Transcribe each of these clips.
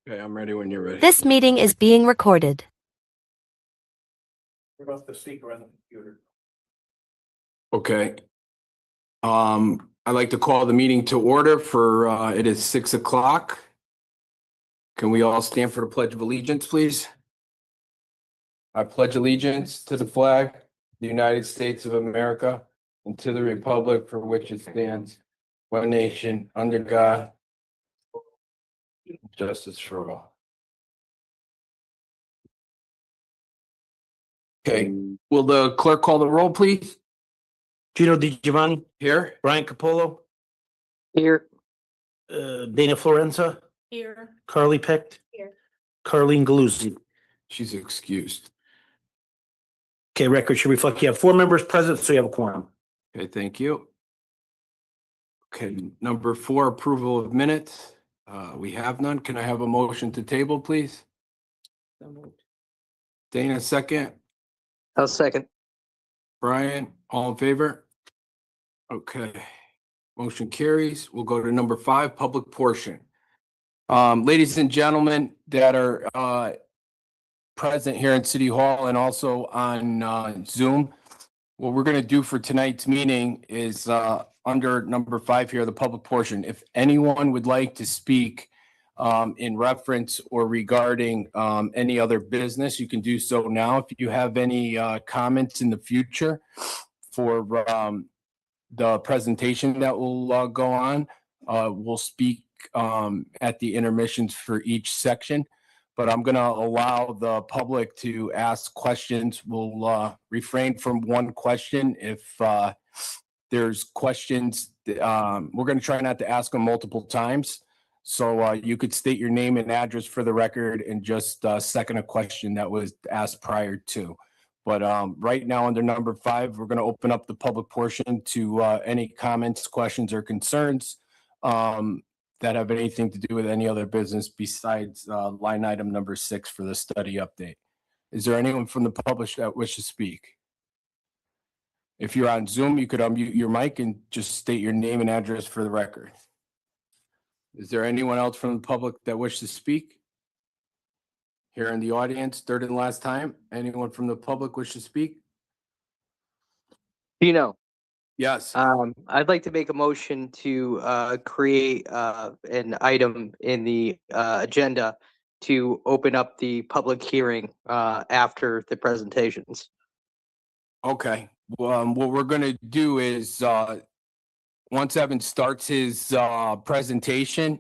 Okay, I'm ready when you're ready. This meeting is being recorded. What about the speaker on the computer? Okay. I'd like to call the meeting to order for, it is 6 o'clock. Can we all stand for the Pledge of Allegiance, please? I pledge allegiance to the flag, of the United States of America, and to the republic for which it stands, one nation, under God, justice for all. Okay, will the clerk call the roll, please? Gino Di Giovanni, Here? Brian Capolo, Here. Dana Florenza, Here. Carly Pecht. Here. Carleen Galuzzi. She's excused. Okay, record should reflect you have 4 members present, so you have a quorum. Okay, thank you. Okay, number 4, approval of minutes. We have none. Can I have a motion to table, please? Dana, second. I'll second. Brian, all in favor? Okay, motion carries. We'll go to number 5, public portion. Ladies and gentlemen that are present here in City Hall and also on Zoom, what we're going to do for tonight's meeting is under number 5 here, the public portion. If anyone would like to speak in reference or regarding any other business, you can do so now. If you have any comments in the future for the presentation that will go on, we'll speak at the intermissions for each section. But I'm going to allow the public to ask questions. We'll refrain from one question. If there's questions, we're going to try not to ask them multiple times. So you could state your name and address for the record and just second a question that was asked prior to. But right now under number 5, we're going to open up the public portion to any comments, questions, or concerns that have anything to do with any other business besides line item number 6 for the study update. Is there anyone from the public that wishes to speak? If you're on Zoom, you could unmute your mic and just state your name and address for the record. Is there anyone else from the public that wishes to speak? Here in the audience, third and last time, anyone from the public wish to speak? Gino, Yes. I'd like to make a motion to create an item in the agenda to open up the public hearing after the presentations. Okay. What we're going to do is once Evan starts his presentation,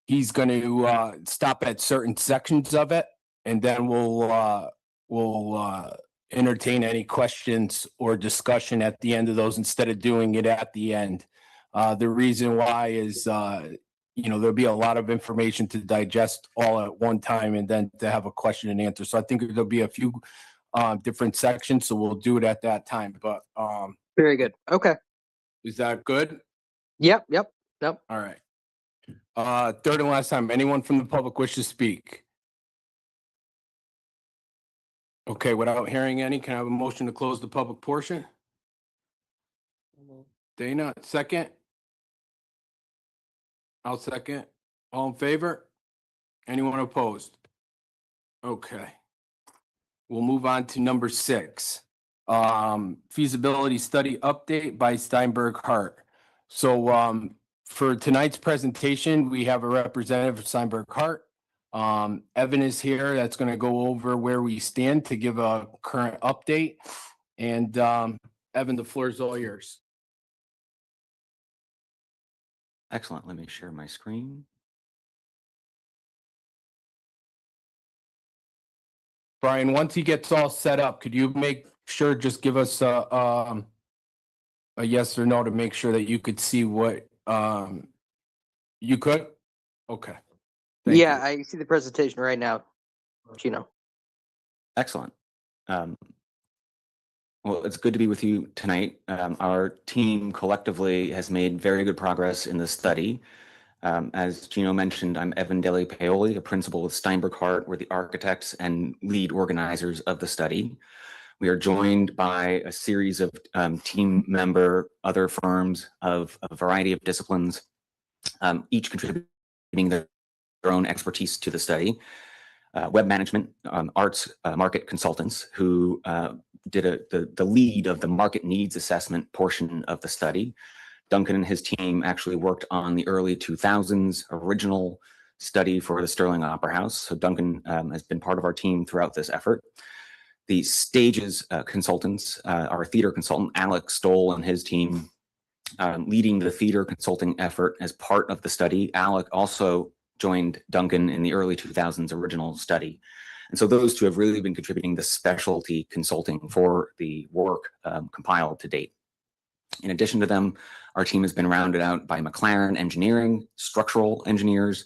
he's going to stop at certain sections of it, and then we'll entertain any questions or discussion at the end of those instead of doing it at the end. The reason why is, there'll be a lot of information to digest all at one time and then to have a question and answer. So I think there'll be a few different sections, so we'll do it at that time. But Very good. Okay. is that good? Yep. All right. Third and last time, anyone from the public wish to speak? Okay, without hearing any, can I have a motion to close the public portion? Dana, second? I'll second. All in favor? Anyone opposed? Okay. We'll move on to number 6. Feasibility study update by Steinberg Hart. So for tonight's presentation, we have a representative of Steinberg Hart. Evan is here. That's going to go over where we stand to give a current update. And Evan, the floor is all yours. Excellent. Let me share my screen. Brian, once he gets all set up, could you make sure, just give us a yes or no to make sure that you could see what you could? Okay. Thank Yeah, you. I see the presentation right now, Gino. Excellent. Well, it's good to be with you tonight. Our team collectively has made very good progress in the study. As Gino mentioned, I'm Evan Dele Paoli, a principal with Steinberg Hart. We're the architects and lead organizers of the study. We are joined by a series of team member, other firms of a variety of disciplines, each contributing their their own expertise to the study. Web management, arts market consultants who did the lead of the market needs assessment portion of the study. Duncan and his team actually worked on the early 2000s original study for the Sterling Opera House. So Duncan has been part of our team throughout this effort. The stages consultants, our theater consultant, Alex Stoll and his team, leading the theater consulting effort as part of the study. Alec also joined Duncan in the early 2000s original study. And so those two have really been contributing the specialty consulting for the work compiled to date. In addition to them, our team has been rounded out by McLaren Engineering, structural engineers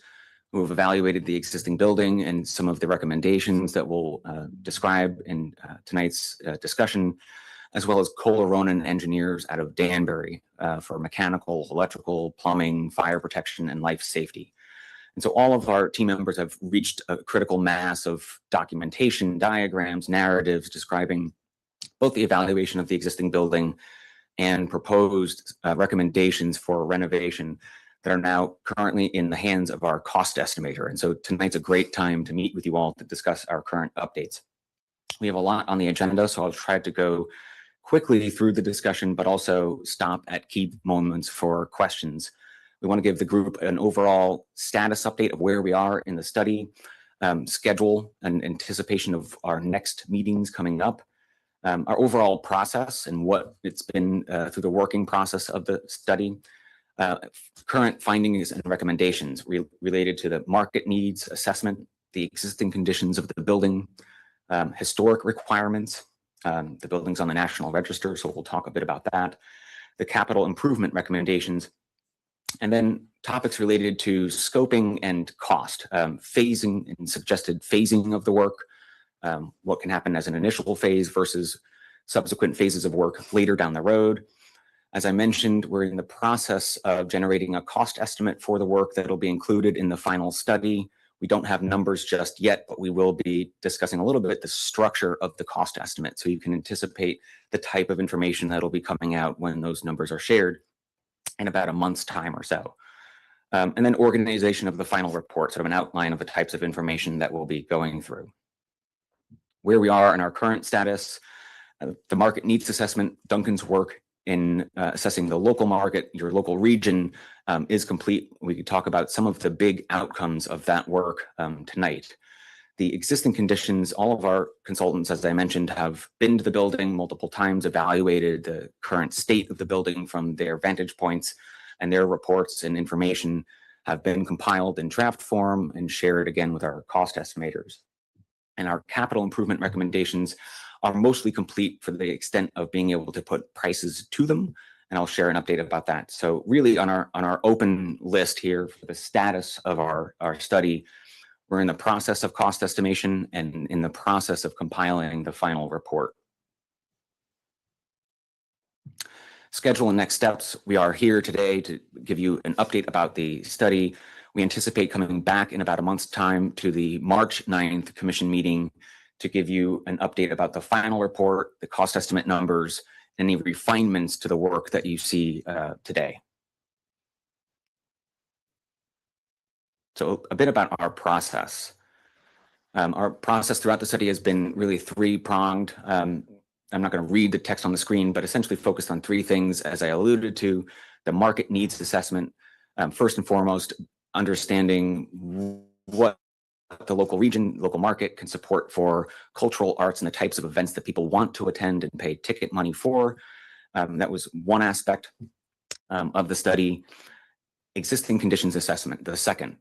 who have evaluated the existing building and some of the recommendations that we'll describe in tonight's discussion, as well as Kohler Ronan engineers out of Danbury for mechanical, electrical, plumbing, fire protection, and life safety. And so all of our team members have reached a critical mass of documentation, diagrams, narratives describing both the evaluation of the existing building and proposed recommendations for renovation that are now currently in the hands of our cost estimator. And so tonight's a great time to meet with you all to discuss our current updates. We have a lot on the agenda, so I'll try to go quickly through the discussion, but also stop at key moments for questions. We want to give the group an overall status update of where we are in the study, schedule and anticipation of our next meetings coming up, our overall process and what it's been through the working process of the study, current findings and recommendations related to the market needs assessment, the existing conditions of the building, historic requirements. The building's on the National Register, so we'll talk a bit about that, the capital improvement recommendations, and then topics related to scoping and cost, phasing and suggested phasing of the work, what can happen as an initial phase versus subsequent phases of work later down the road. As I mentioned, we're in the process of generating a cost estimate for the work that will be included in the final study. We don't have numbers just yet, but we will be discussing a little bit the structure of the cost estimate, so you can anticipate the type of information that will be coming out when those numbers are shared in about a month's time or so. And then organization of the final report, sort of an outline of the types of information that we'll be going through. Where we are in our current status, the market needs assessment, Duncan's work in assessing the local market, your local region, is complete. We could talk about some of the big outcomes of that work tonight. The existing conditions, all of our consultants, as I mentioned, have been to the building multiple times, evaluated the current state of the building from their vantage points, and their reports and information have been compiled in draft form and shared again with our cost estimators. And our capital improvement recommendations are mostly complete for the extent of being able to put prices to them, and I'll share an update about that. So really on our open list here for the status of our study, we're in the process of cost estimation and in the process of compiling the final report. Schedule and next steps. We are here today to give you an update about the study. We anticipate coming back in about a month's time to the March 9th commission meeting to give you an update about the final report, the cost estimate numbers, any refinements to the work that you see today. So a bit about our process. Our process throughout the study has been really three-pronged. I'm not going to read the text on the screen, but essentially focused on three things, as I alluded to: the market needs assessment, first and foremost, understanding what the local region, local market can support for cultural arts and the types of events that people want to attend and pay ticket money for. That was one aspect of the study. Existing conditions assessment, the second,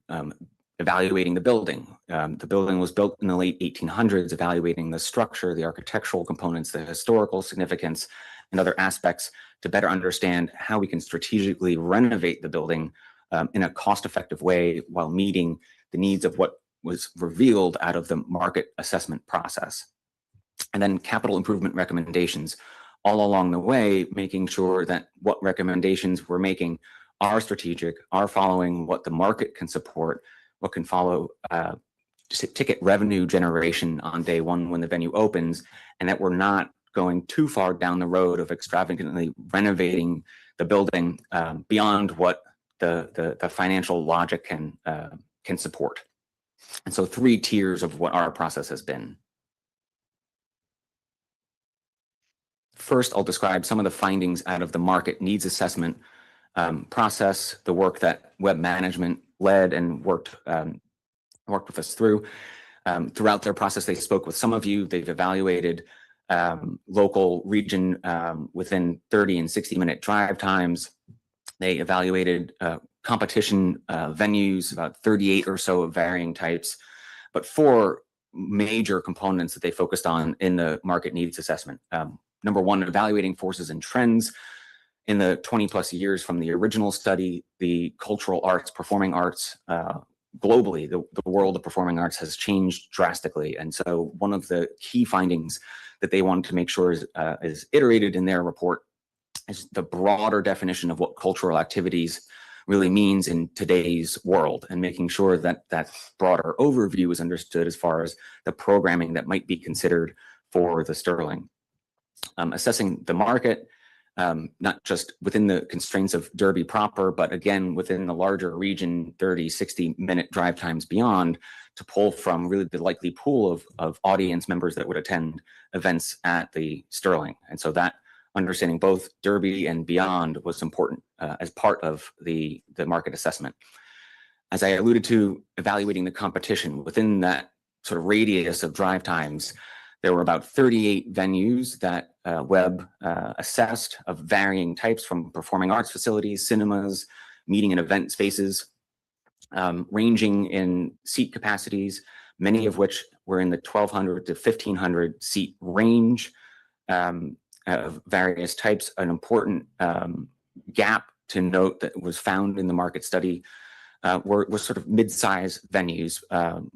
evaluating the building. The building was built in the late 1800s, evaluating the structure, the architectural components, the historical significance, and other aspects to better understand how we can strategically renovate the building in a cost-effective way while meeting the needs of what was revealed out of the market assessment process. And then capital improvement recommendations all along the way, making sure that what recommendations we're making are strategic, are following what the market can support, what can follow just ticket revenue generation on day one when the venue opens, and that we're not going too far down the road of extravagantly renovating the building beyond what the financial logic can can support. And so 3 tiers of what our process has been. First, I'll describe some of the findings out of the market needs assessment process, the work that web management led and worked with us through. Throughout their process, they spoke with some of you. They've evaluated local region within 30 and 60-minute drive times. They evaluated competition venues, about 38 or so of varying types, but 4 major components that they focused on in the market needs assessment. Number 1, evaluating forces and trends. In the 20 plus years from the original study, the cultural arts, performing arts, globally, the world of performing arts has changed drastically. And so one of the key findings that they wanted to make sure is iterated in their report is the broader definition of what cultural activities really means in today's world, and making sure that that broader overview is understood as far as the programming that might be considered for the Sterling. Assessing the market, not just within the constraints of Derby proper, but again, within the larger region, 30, 60-minute drive times beyond, to pull from really the likely pool of audience members that would attend events at the Sterling. And so that understanding both Derby and beyond was important as part of the market assessment. As I alluded to, evaluating the competition within that sort of radius of drive times, there were about 38 venues that Webb assessed of varying types, from performing arts facilities, cinemas, meeting and event spaces, ranging in seat capacities, many of which were in the 1,200 to 1,500 seat range of various types. An important gap to note that was found in the market study were sort of mid-size venues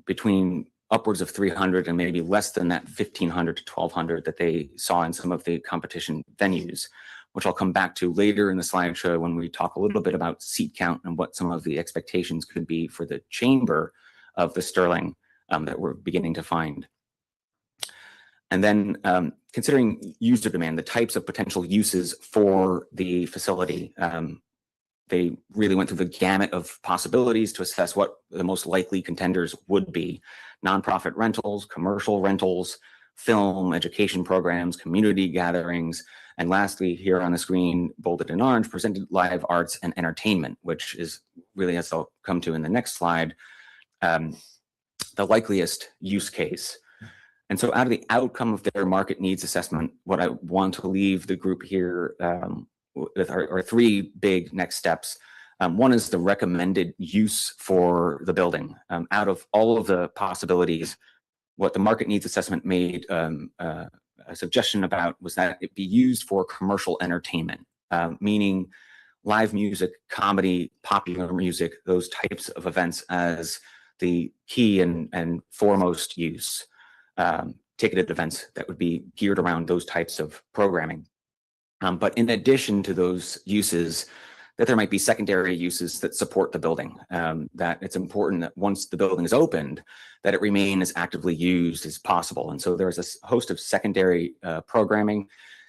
between upwards of 300 and maybe less than that 1,500 to 1,200 that they saw in some of the competition venues, which I'll come back to later in the slideshow when we talk a little bit about seat count and what some of the expectations could be for the chamber of the Sterling that we're beginning to find. And then considering user demand, the types of potential uses for the facility, they really went through the gamut of possibilities to assess what the most likely contenders would be. Nonprofit rentals, commercial rentals, film, education programs, community gatherings, and lastly, here on the screen, bolded in orange, presented live arts and entertainment, which is really, as I'll come to in the next slide, the likeliest use case. And so out of the outcome of their market needs assessment, what I want to leave the group here with are 3 big next steps. One is the recommended use for the building. Out of all of the possibilities, what the market needs assessment made a suggestion about was that it be used for commercial entertainment, meaning live music, comedy, popular music, those types of events as the key and foremost use. Ticketed events that would be geared around those types of programming. But in addition to those uses, that there might be secondary uses that support the building, that it's important that once the building is opened, that it remain as actively used as possible. And so there's a host of secondary programming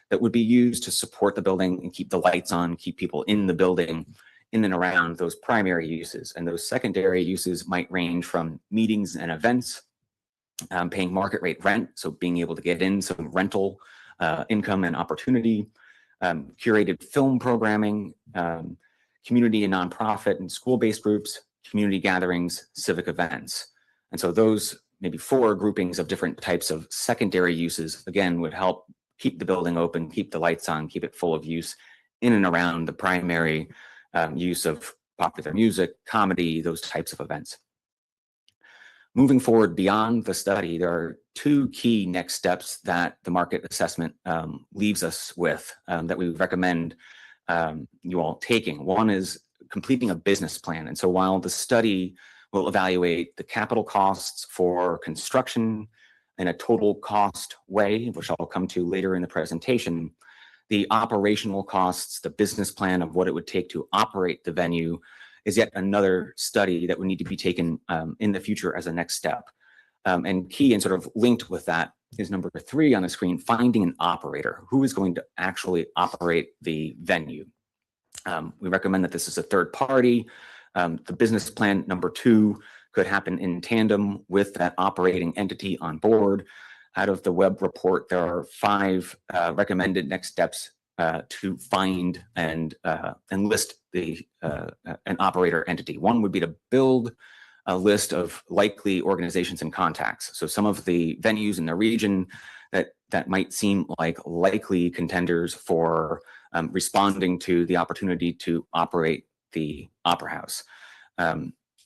that would be used to support the building and keep the lights on, keep people in the building, in and around those primary uses. And those secondary uses might range from meetings and events, paying market rate rent, so being able to get in some rental income and opportunity, curated film programming, community and nonprofit and school-based groups, community gatherings, civic events. And so those maybe 4 groupings of different types of secondary uses, again, would help keep the building open, keep the lights on, keep it full of use in and around the primary use of popular music, comedy, those types of events. Moving forward beyond the study, there are 2 key next steps that the market assessment leaves us with that we recommend you all taking. One is completing a business plan. And so while the study will evaluate the capital costs for construction in a total cost way, which I'll come to later in the presentation, the operational costs, the business plan of what it would take to operate the venue is yet another study that would need to be taken in the future as a next step. And key and sort of linked with that is number 3 on the screen, finding an operator. Who is going to actually operate the venue? We recommend that this is a third party. The business plan, number 2, could happen in tandem with that operating entity on board. Out of the web report, there are 5 recommended next steps to find and list an operator entity. One would be to build a list of likely organizations and contacts. So some of the venues in the region that might seem like likely contenders for responding to the opportunity to operate the Opera House.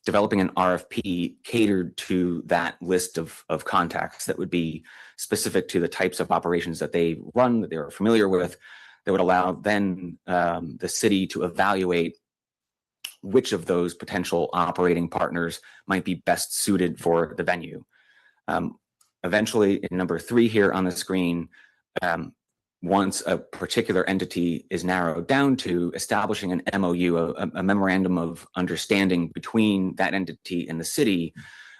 Developing an RFP catered to that list of contacts that would be specific to the types of operations that they run, that they're familiar with, that would allow then the city to evaluate which of those potential operating partners might be best suited for the venue. Eventually, in number 3 here on the screen, once a particular entity is narrowed down to, establishing an MOU, a memorandum of understanding between that entity and the city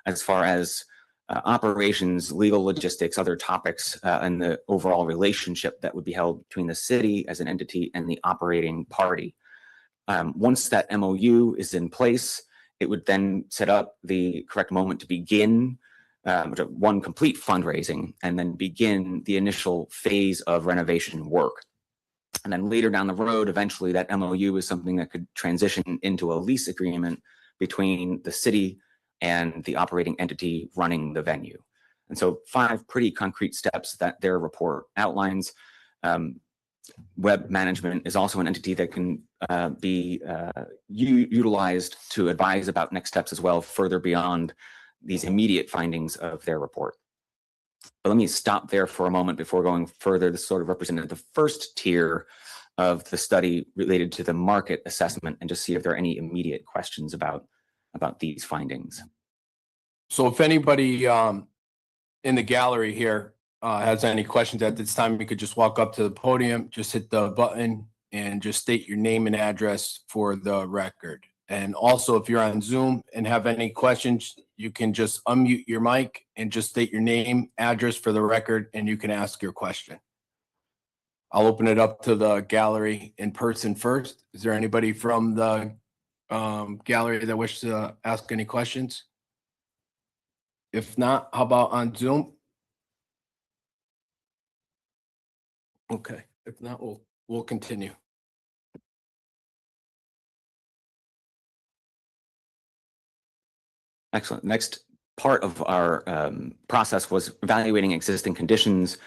as far as operations, legal logistics, other topics, and the overall relationship that would be held between the city as an entity and the operating party. Once that MOU is in place, it would then set up the correct moment to begin one, complete fundraising, and then begin the initial phase of renovation work. And then later down the road, eventually that MOU is something that could transition into a lease agreement between the city and the operating entity running the venue. And so 5 pretty concrete steps that their report outlines. Web management is also an entity that can be utilized to advise about next steps as well, further beyond these immediate findings of their report. But let me stop there for a moment before going further. This sort of represented the first tier of the study related to the market assessment, and just see if there are any immediate questions about these findings. So if anybody in the gallery here has any questions at this time, you could just walk up to the podium, just hit the button, and just state your name and address for the record. And also, if you're on Zoom and have any questions, you can just unmute your mic and just state your name, address for the record, and you can ask your question. I'll open it up to the gallery in person first. Is there anybody from the gallery that wishes to ask any questions? If not, how about on Zoom? Okay, if not, we'll continue. Excellent. Next part of our process was evaluating existing conditions.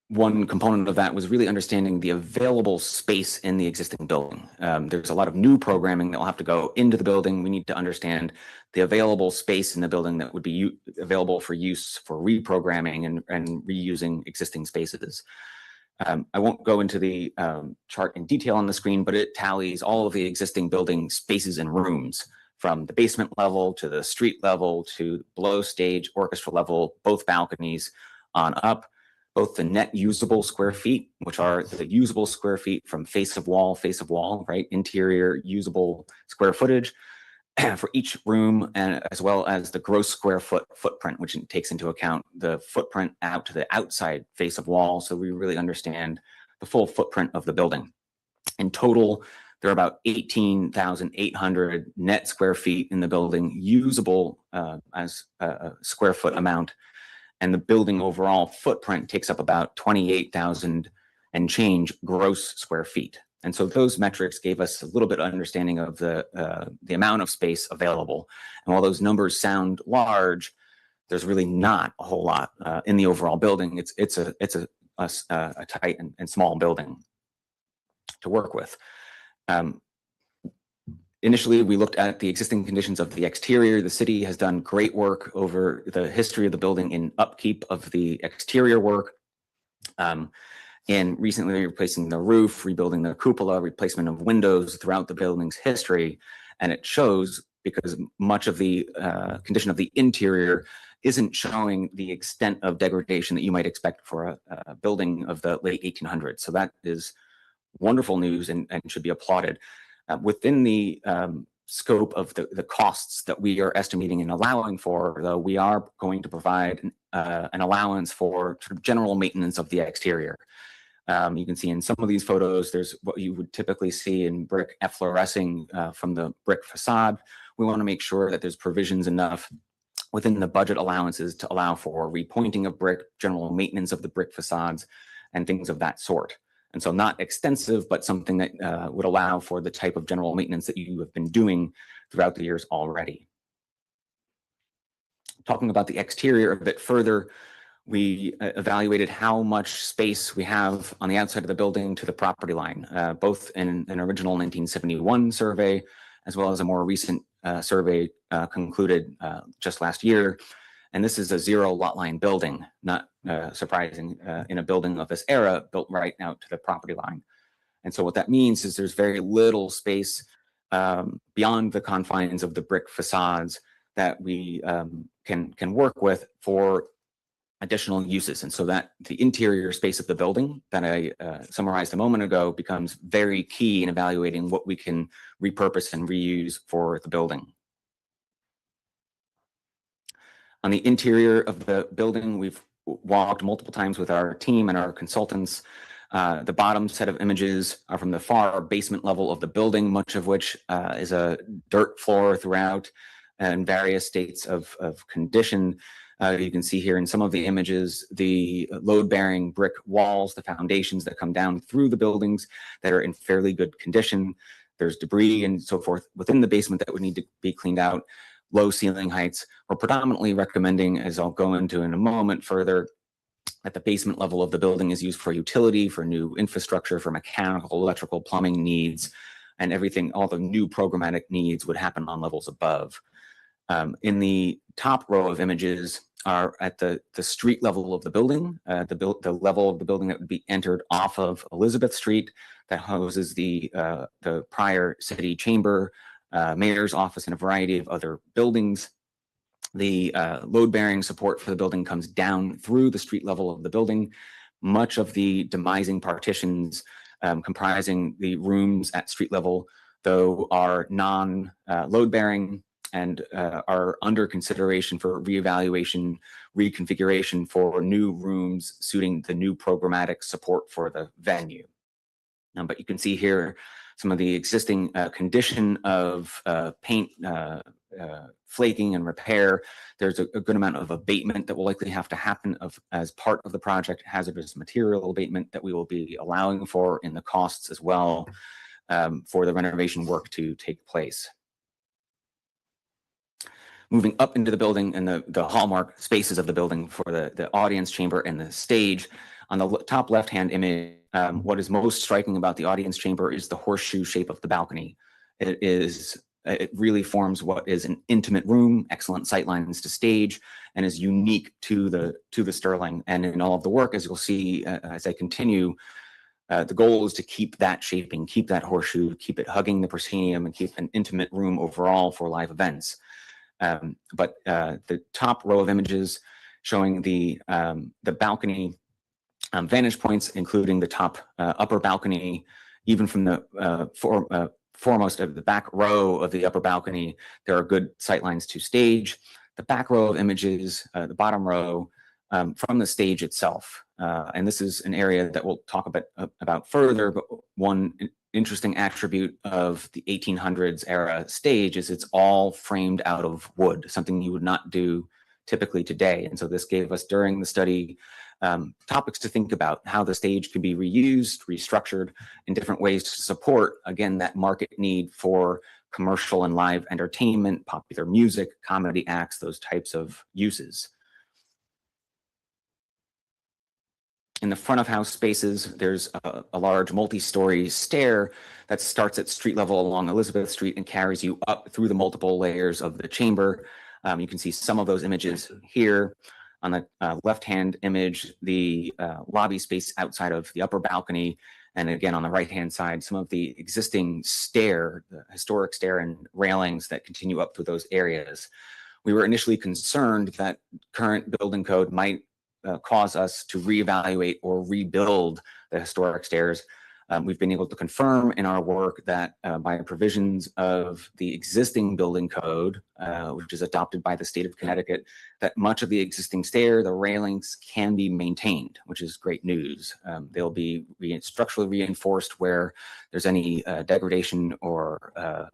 One component of that was really understanding the available space in the existing building. There's a lot of new programming that will have to go into the building. We need to understand the available space in the building that would be available for use for reprogramming and reusing existing spaces. I won't go into the chart in detail on the screen, but it tallies all of the existing building spaces and rooms, from the basement level to the street level to below stage, orchestra level, both balconies on up, both the net usable square feet, which are the usable square feet from face of wall, right? Interior usable square footage for each room, and as well as the gross square footprint, which takes into account the footprint out to the outside face of wall. So we really understand the full footprint of the building. In total, there are about 18,800 net square feet in the building, usable as a square foot amount. And the building overall footprint takes up about 28,000 and change gross square feet. And so those metrics gave us a little bit of understanding of the amount of space available. And while those numbers sound large, there's really not a whole lot in the overall building. It's a tight and small building to work with. Initially, we looked at the existing conditions of the exterior. The city has done great work over the history of the building in upkeep of the exterior work, and recently replacing the roof, rebuilding the cupola, replacement of windows throughout the building's history. And it shows, because much of the condition of the interior isn't showing the extent of degradation that you might expect for a building of the late 1800s. So that is wonderful news and should be applauded. Within the scope of the costs that we are estimating and allowing for, though, we are going to provide an allowance for sort of general maintenance of the exterior. You can see in some of these photos, there's what you would typically see in brick efflorescing from the brick facade, we want to make sure that there's provisions enough within the budget allowances to allow for repointing of brick, general maintenance of the brick facades, and things of that sort. And so not extensive, but something that would allow for the type of general maintenance that you have been doing throughout the years already. Talking about the exterior a bit further, we evaluated how much space we have on the outside of the building to the property line, both in an original 1971 survey, as well as a more recent survey concluded just last year. And this is a zero lot line building, not surprising in a building of this era, built right out to the property line. And so what that means is there's very little space beyond the confines of the brick facades that we can work with for additional uses. And so that the interior space of the building that I summarized a moment ago becomes very key in evaluating what we can repurpose and reuse for the building. On the interior of the building, we've walked multiple times with our team and our consultants. The bottom set of images are from the far basement level of the building, much of which is a dirt floor throughout and various states of condition. You can see here in some of the images, the load-bearing brick walls, the foundations that come down through the buildings that are in fairly good condition. There's debris and so forth within the basement that would need to be cleaned out. Low ceiling heights. We're predominantly recommending, as I'll go into in a moment further, that the basement level of the building is used for utility, for new infrastructure, for mechanical, electrical, plumbing needs, and everything, all the new programmatic needs would happen on levels above. In the top row of images are at the street level of the building, the level of the building that would be entered off of Elizabeth Street that houses the prior city chamber, mayor's office, and a variety of other buildings. The load-bearing support for the building comes down through the street level of the building. Much of the demising partitions comprising the rooms at street level, though, are non-load-bearing and are under consideration for reevaluation, reconfiguration for new rooms suiting the new programmatic support for the venue. But you can see here some of the existing condition of paint flaking and repair. There's a good amount of abatement that will likely have to happen as part of the project, hazardous material abatement that we will be allowing for in the costs as well for the renovation work to take place. Moving up into the building and the hallmark spaces of the building for the audience chamber and the stage. On the top left-hand image, what is most striking about the audience chamber is the horseshoe shape of the balcony. It really forms what is an intimate room, excellent sightlines to stage, and is unique to the Sterling. And in all of the work, as you'll see as I continue, the goal is to keep that shaping, keep that horseshoe, keep it hugging the proscenium, and keep an intimate room overall for live events. But the top row of images showing the balcony vantage points, including the top upper balcony, even from the foremost of the back row of the upper balcony, there are good sightlines to stage. The back row of images, the bottom row, from the stage itself. And this is an area that we'll talk about further, but one interesting attribute of the 1800s era stage is it's all framed out of wood, something you would not do typically today. And so this gave us, during the study, topics to think about, how the stage could be reused, restructured in different ways to support, again, that market need for commercial and live entertainment, popular music, comedy acts, those types of uses. In the front of house spaces, there's a large multi-story stair that starts at street level along Elizabeth Street and carries you up through the multiple layers of the chamber. You can see some of those images here. On the left-hand image, the lobby space outside of the upper balcony. And again, on the right-hand side, some of the existing stair, the historic stair and railings that continue up through those areas. We were initially concerned that current building code might cause us to reevaluate or rebuild the historic stairs. We've been able to confirm in our work that by provisions of the existing building code, which is adopted by the state of Connecticut, that much of the existing stair, the railings, can be maintained, which is great news. They'll be structurally reinforced where there's any degradation or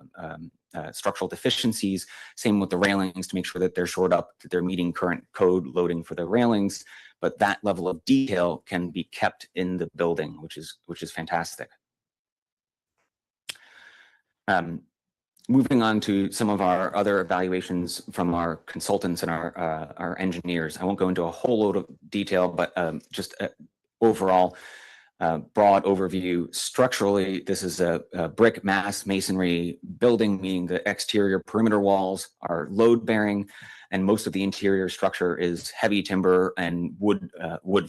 structural deficiencies. Same with the railings to make sure that they're shored up, that they're meeting current code loading for the railings. But that level of detail can be kept in the building, which is fantastic. Moving on to some of our other evaluations from our consultants and our engineers. I won't go into a whole load of detail, but just overall broad overview. Structurally, this is a brick mass masonry building, meaning the exterior perimeter walls are load bearing, and most of the interior structure is heavy timber and wood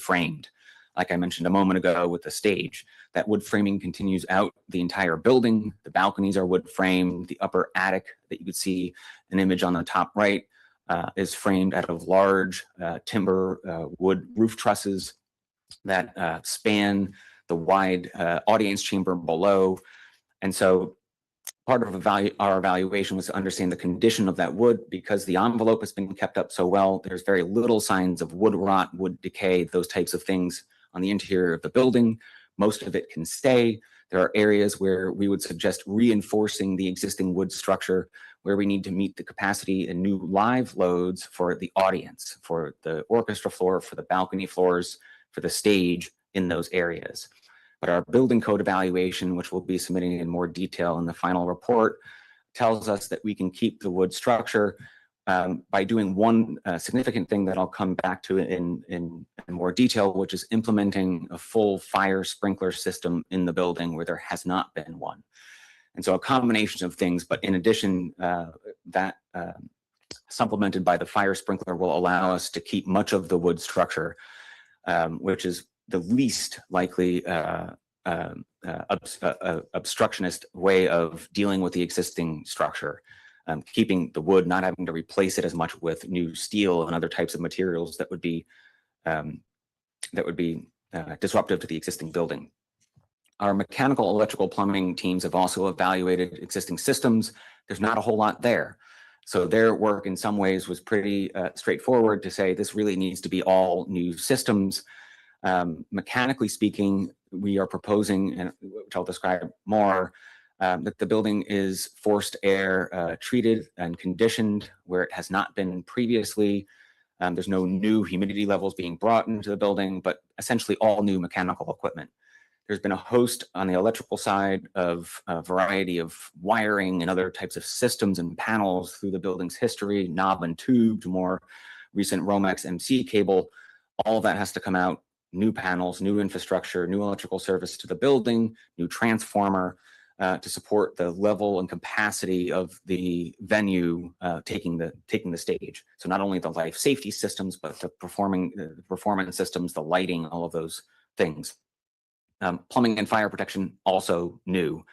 framed. Like I mentioned a moment ago with the stage, that wood framing continues out the entire building. The balconies are wood framed. The upper attic that you could see an image on the top right is framed out of large timber wood roof trusses that span the wide audience chamber below. And so part of our evaluation was to understand the condition of that wood. Because the envelope has been kept up so well, there's very little signs of wood rot, wood decay, those types of things on the interior of the building. Most of it can stay. There are areas where we would suggest reinforcing the existing wood structure, where we need to meet the capacity and new live loads for the audience, for the orchestra floor, for the balcony floors, for the stage in those areas. But our building code evaluation, which we'll be submitting in more detail in the final report, tells us that we can keep the wood structure by doing one significant thing that I'll come back to in more detail, which is implementing a full fire sprinkler system in the building where there has not been one. And so a combination of things, but in addition, that supplemented by the fire sprinkler will allow us to keep much of the wood structure, which is the least likely obstructionist way of dealing with the existing structure, keeping the wood, not having to replace it as much with new steel and other types of materials that would be disruptive to the existing building. Our mechanical, electrical, plumbing teams have also evaluated existing systems. There's not a whole lot there. So their work in some ways was pretty straightforward to say this really needs to be all new systems. Mechanically speaking, we are proposing, and which I'll describe more, that the building is forced air treated and conditioned where it has not been previously. There's no new humidity levels being brought into the building, but essentially all new mechanical equipment. There's been a host on the electrical side of a variety of wiring and other types of systems and panels through the building's history, knob and tube to more recent Romex MC cable. All of that has to come out. New panels, new infrastructure, new electrical service to the building, new transformer to support the level and capacity of the venue taking the stage. So not only the life safety systems, but the performance systems, the lighting, all of those things. Plumbing and fire protection also new.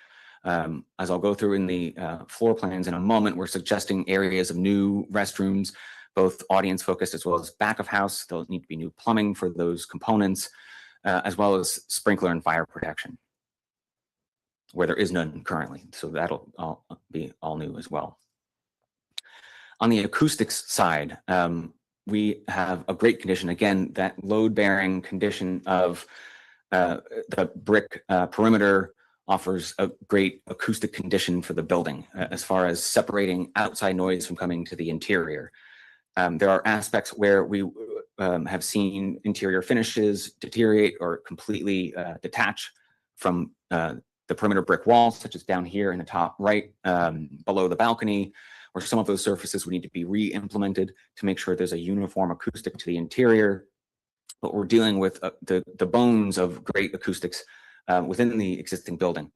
As I'll go through in the floor plans in a moment, we're suggesting areas of new restrooms, both audience focused as well as back of house. There'll need to be new plumbing for those components, as well as sprinkler and fire protection, where there is none currently. So that'll all be all new as well. On the acoustics side, we have a great condition. Again, that load bearing condition of the brick perimeter offers a great acoustic condition for the building as far as separating outside noise from coming to the interior. There are aspects where we have seen interior finishes deteriorate or completely detach from the perimeter brick walls, such as down here in the top right below the balcony, where some of those surfaces would need to be re-implemented to make sure there's a uniform acoustic to the interior. But we're dealing with the bones of great acoustics within the existing building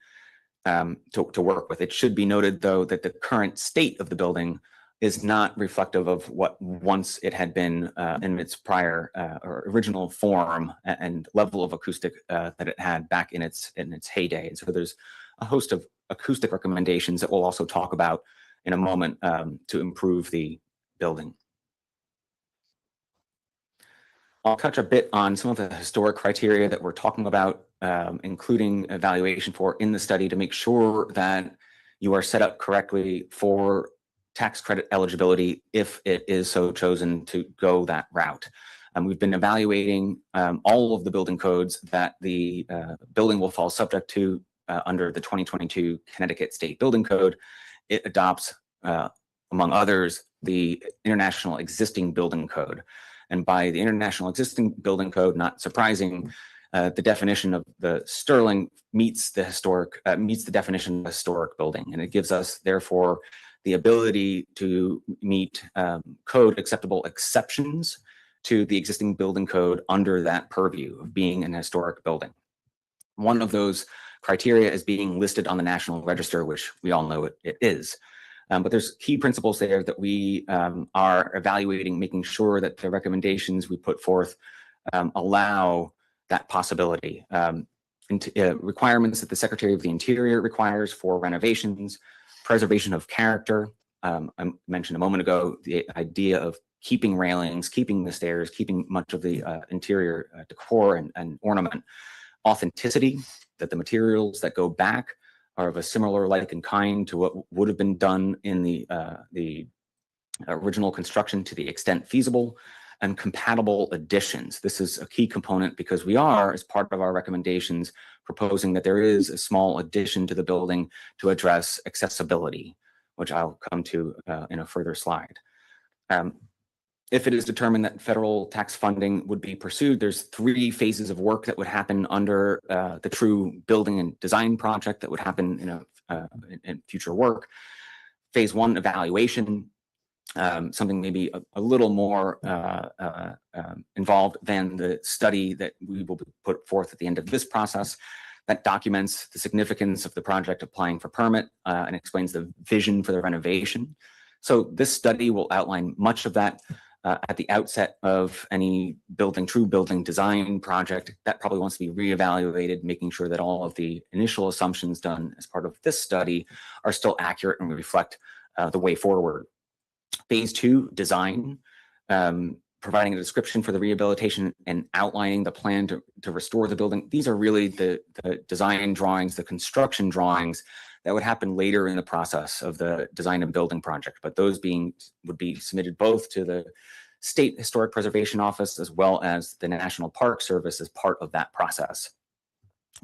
to work with. It should be noted, though, that the current state of the building is not reflective of what once it had been in its prior or original form and level of acoustic that it had back in its heyday. And so there's a host of acoustic recommendations that we'll also talk about in a moment to improve the building. I'll touch a bit on some of the historic criteria that we're talking about, including evaluation for in the study to make sure that you are set up correctly for tax credit eligibility if it is so chosen to go that route. We've been evaluating all of the building codes that the building will fall subject to under the 2022 Connecticut State Building Code. It adopts, among others, the International Existing Building Code. And by the International Existing Building Code, not surprising, the definition of the Sterling meets the definition of historic building, and it gives us, therefore, the ability to meet code acceptable exceptions to the existing building code under that purview of being an historic building. One of those criteria is being listed on the National Register, which we all know it is. But there's key principles there that we are evaluating, making sure that the recommendations we put forth allow that possibility. Requirements that the Secretary of the Interior requires for renovations, preservation of character. I mentioned a moment ago the idea of keeping railings, keeping the stairs, keeping much of the interior decor and ornament. Authenticity, that the materials that go back are of a similar like and kind to what would have been done in the original construction to the extent feasible, and compatible additions. This is a key component because we are, as part of our recommendations, proposing that there is a small addition to the building to address accessibility, which I'll come to in a further slide. If it is determined that federal tax funding would be pursued, there's 3 phases of work that would happen under the true building and design project that would happen in future work. Phase 1, evaluation, something maybe a little more involved than the study that we will put forth at the end of this process, that documents the significance of the project applying for permit and explains the vision for the renovation. So this study will outline much of that at the outset of any true building design project. That probably wants to be reevaluated, making sure that all of the initial assumptions done as part of this study are still accurate and reflect the way forward. Phase 2, design, providing a description for the rehabilitation and outlining the plan to restore the building. These are really the design drawings, the construction drawings that would happen later in the process of the design and building project, but those would be submitted both to the State Historic Preservation Office as well as the National Park Service as part of that process.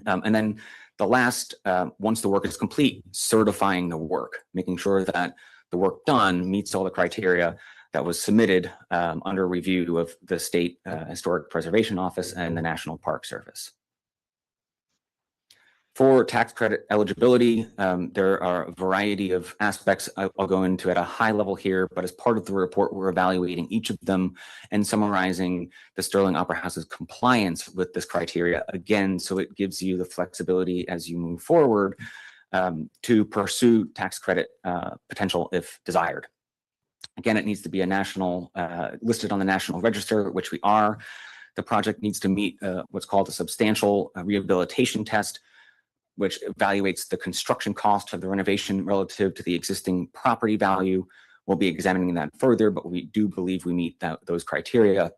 And then the last, once the work is complete, certifying the work, making sure that the work done meets all the criteria that was submitted under review of the State Historic Preservation Office and the National Park Service. For tax credit eligibility, there are a variety of aspects I'll go into at a high level here, but as part of the report, we're evaluating each of them and summarizing the Sterling Opera House's compliance with this criteria, again, so it gives you the flexibility as you move forward to pursue tax credit potential if desired. Again, it needs to be a national, listed on the National Register, which we are. The project needs to meet what's called a substantial rehabilitation test, which evaluates the construction cost of the renovation relative to the existing property value. We'll be examining that further, but we do believe we meet those criteria.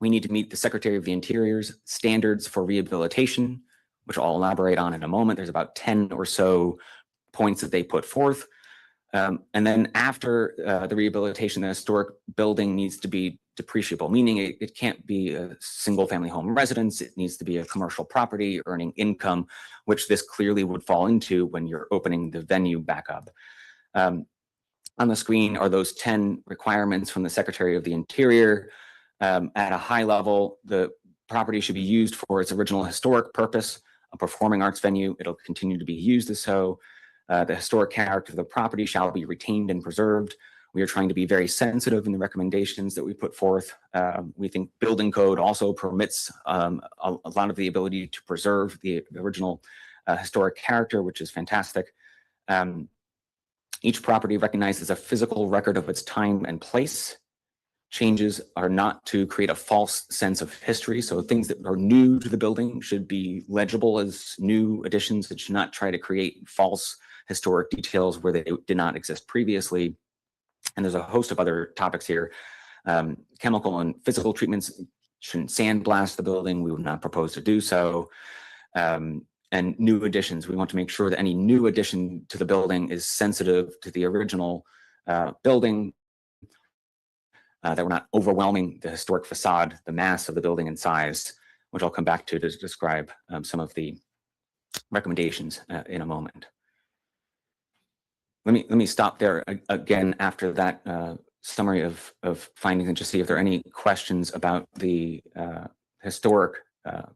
We need to meet the Secretary of the Interior's standards for rehabilitation, which I'll elaborate on in a moment. There's about 10 or so points that they put forth. And then after the rehabilitation, the historic building needs to be depreciable, meaning it can't be a single family home residence. It needs to be a commercial property earning income, which this clearly would fall into when you're opening the venue back up. On the screen are those 10 requirements from the Secretary of the Interior. At a high level, the property should be used for its original historic purpose, a performing arts venue. It'll continue to be used as so. The historic character of the property shall be retained and preserved. We are trying to be very sensitive in the recommendations that we put forth. We think building code also permits a lot of the ability to preserve the original historic character, which is fantastic. Each property recognizes a physical record of its time and place. Changes are not to create a false sense of history. So things that are new to the building should be legible as new additions. It should not try to create false historic details where they did not exist previously. And there's a host of other topics here. Chemical and physical treatments shouldn't sandblast the building. We would not propose to do so. And new additions. We want to make sure that any new addition to the building is sensitive to the original building, that we're not overwhelming the historic facade, the mass of the building and size, which I'll come back to describe some of the recommendations in a moment. Let me stop there again after that summary of findings and just see if there are any questions about the historic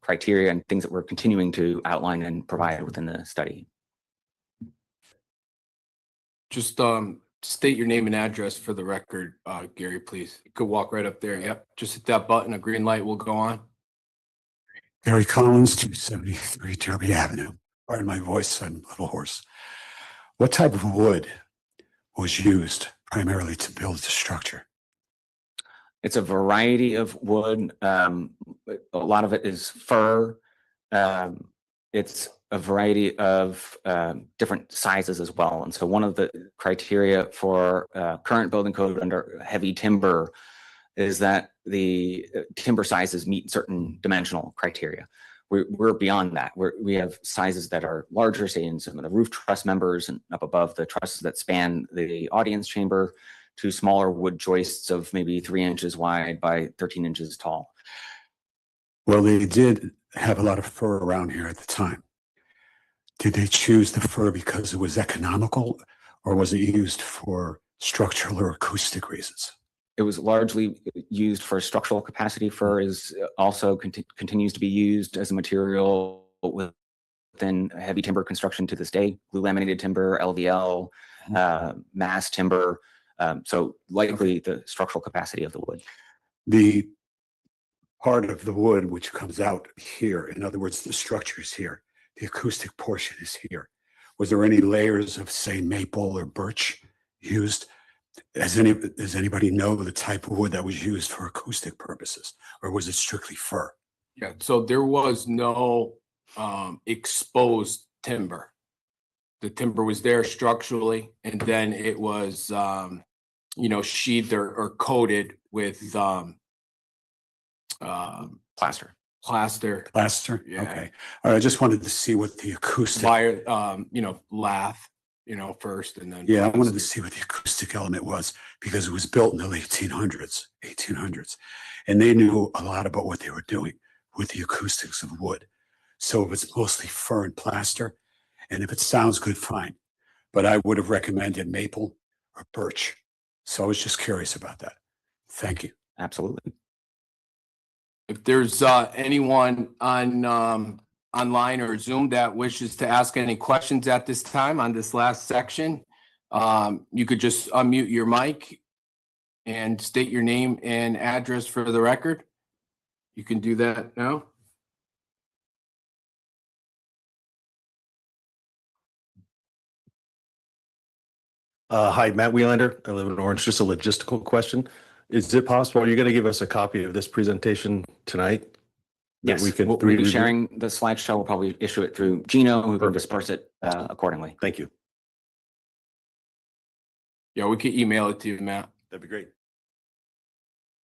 criteria and things that we're continuing to outline and provide within the study. Just state your name and address for the record, Gary, please. You could walk right up there. Yep. Just hit that button. A green light will go on. Gary Collins, 273 Derby Avenue. Pardon my voice, I'm a little hoarse. What type of wood was used primarily to build the structure? It's a variety of wood. A lot of it is fir. It's a variety of different sizes as well. And so one of the criteria for current building code under heavy timber is that the timber sizes meet certain dimensional criteria. We're beyond that. We have sizes that are larger, say in some of the roof truss members and up above the trusses that span the audience chamber, to smaller wood joists of maybe 3 inches wide by 13 inches tall. Well, they did have a lot of fir around here at the time. Did they choose the fir because it was economical, or was it used for structural or acoustic reasons? It was largely used for structural capacity. Fir is also continues to be used as a material within heavy timber construction to this day. Glue laminated timber, LVL, mass timber. So likely the structural capacity of the wood. The part of the wood which comes out here, in other words, the structure is here, the acoustic portion is here. Was there any layers of, say, maple or birch used? Does anybody know the type of wood that was used for acoustic purposes, or was it strictly fir? Yeah. So there was no exposed timber. The timber was there structurally, and then it was, sheathed or coated with Plaster. plaster, Plaster? Yeah. Okay. All right. I just wanted to see what the acoustic. wire, lath, first, and then. Yeah, I wanted to plaster. see what the acoustic element was, because it was built in the late 1800s, and they knew a lot about what they were doing with the acoustics of wood. So if it's mostly fir and plaster, and if it sounds good, fine. But I would have recommended maple or birch. So I was just curious about that. Thank you. Absolutely. If there's anyone on online or Zoom that wishes to ask any questions at this time on this last section, you could just unmute your mic and state your name and address for the record. You can do that now. Hi, Matt Wiehlander. I live in Orange. Just a logistical question. Is it possible, are you going to give us a copy of this presentation tonight? that Yes, we can we'll be review? sharing the slideshow. We'll probably issue it through Gino, who can Perfect. disperse it accordingly. Thank you. Yeah, we could email it to you, Matt. That'd be great.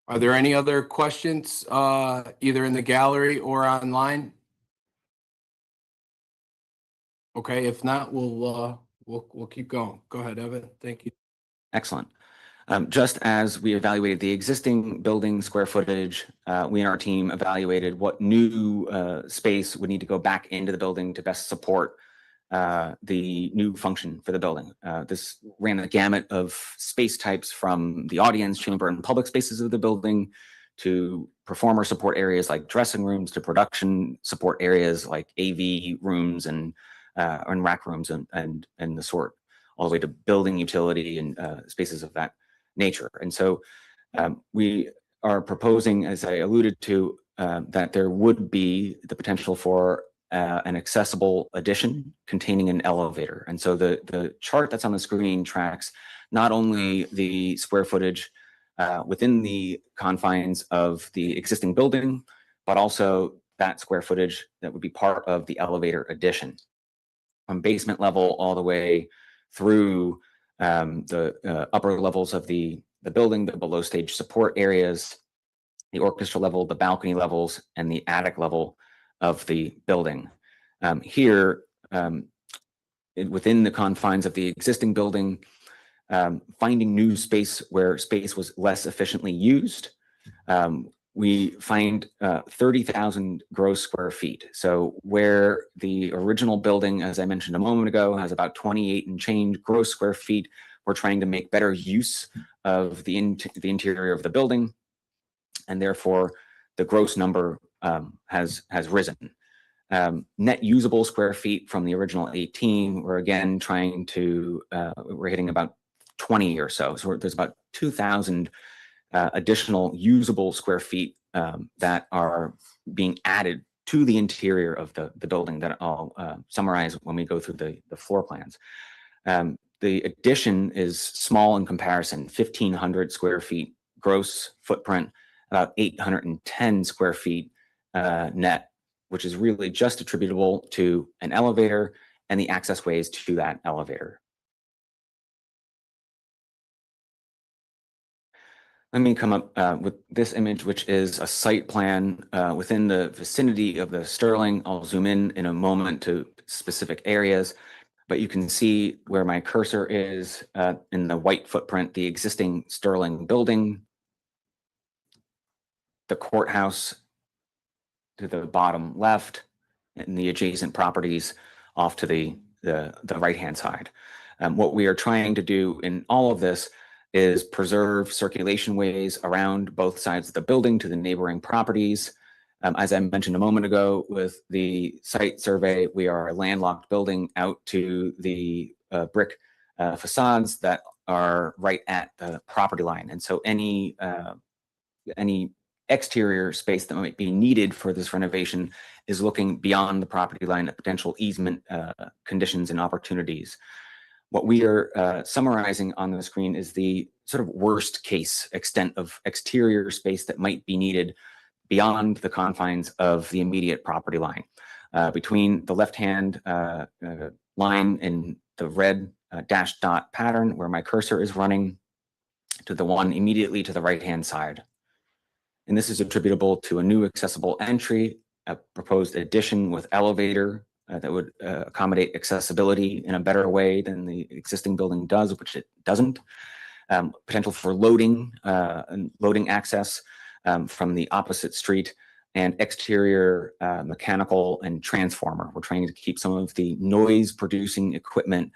Are there any other questions, either in the gallery or online? Okay, if not, we'll keep going. Go ahead, Evan. Thank you. Excellent. Just as we evaluated the existing building square footage, we and our team evaluated what new space would need to go back into the building to best support the new function for the building. This ran the gamut of space types, from the audience chamber and public spaces of the building to performer support areas like dressing rooms, to production support areas like AV rooms and rack rooms and the sort, all the way to building utility and spaces of that nature. And so we are proposing, as I alluded to, that there would be the potential for an accessible addition containing an elevator. And so the chart that's on the screen tracks not only the square footage within the confines of the existing building, but also that square footage that would be part of the elevator addition, from basement level all the way through the upper levels of the building, the below stage support areas, the orchestra level, the balcony levels, and the attic level of the building. Here, within the confines of the existing building, finding new space where space was less efficiently used. We find 30,000 gross square feet. So where the original building, as I mentioned a moment ago, has about 28 and change gross square feet, we're trying to make better use of the interior of the building, and therefore the gross number has risen. Net usable square feet from the original 18, we're again trying to, we're hitting about 20 or so. So there's about 2,000 additional usable square feet that are being added to the interior of the building that I'll summarize when we go through the floor plans. The addition is small in comparison, 1,500 square feet gross footprint, about 810 square feet net, which is really just attributable to an elevator and the access ways to that elevator. Let me come up with this image, which is a site plan within the vicinity of the Sterling. I'll zoom in a moment to specific areas, but you can see where my cursor is in the white footprint, the existing Sterling building, the courthouse to the bottom left, and the adjacent properties off to the right-hand side. What we are trying to do in all of this is preserve circulation ways around both sides of the building to the neighboring properties. As I mentioned a moment ago with the site survey, we are a landlocked building out to the brick facades that are right at the property line. And so any exterior space that might be needed for this renovation is looking beyond the property line at potential easement conditions and opportunities. What we are summarizing on the screen is the sort of worst case extent of exterior space that might be needed beyond the confines of the immediate property line. Between the left-hand line in the red dashed dot pattern where my cursor is running to the one immediately to the right-hand side. And this is attributable to a new accessible entry, a proposed addition with elevator that would accommodate accessibility in a better way than the existing building does, which it doesn't. Potential for loading and loading access from the opposite street, and exterior mechanical and transformer. We're trying to keep some of the noise producing equipment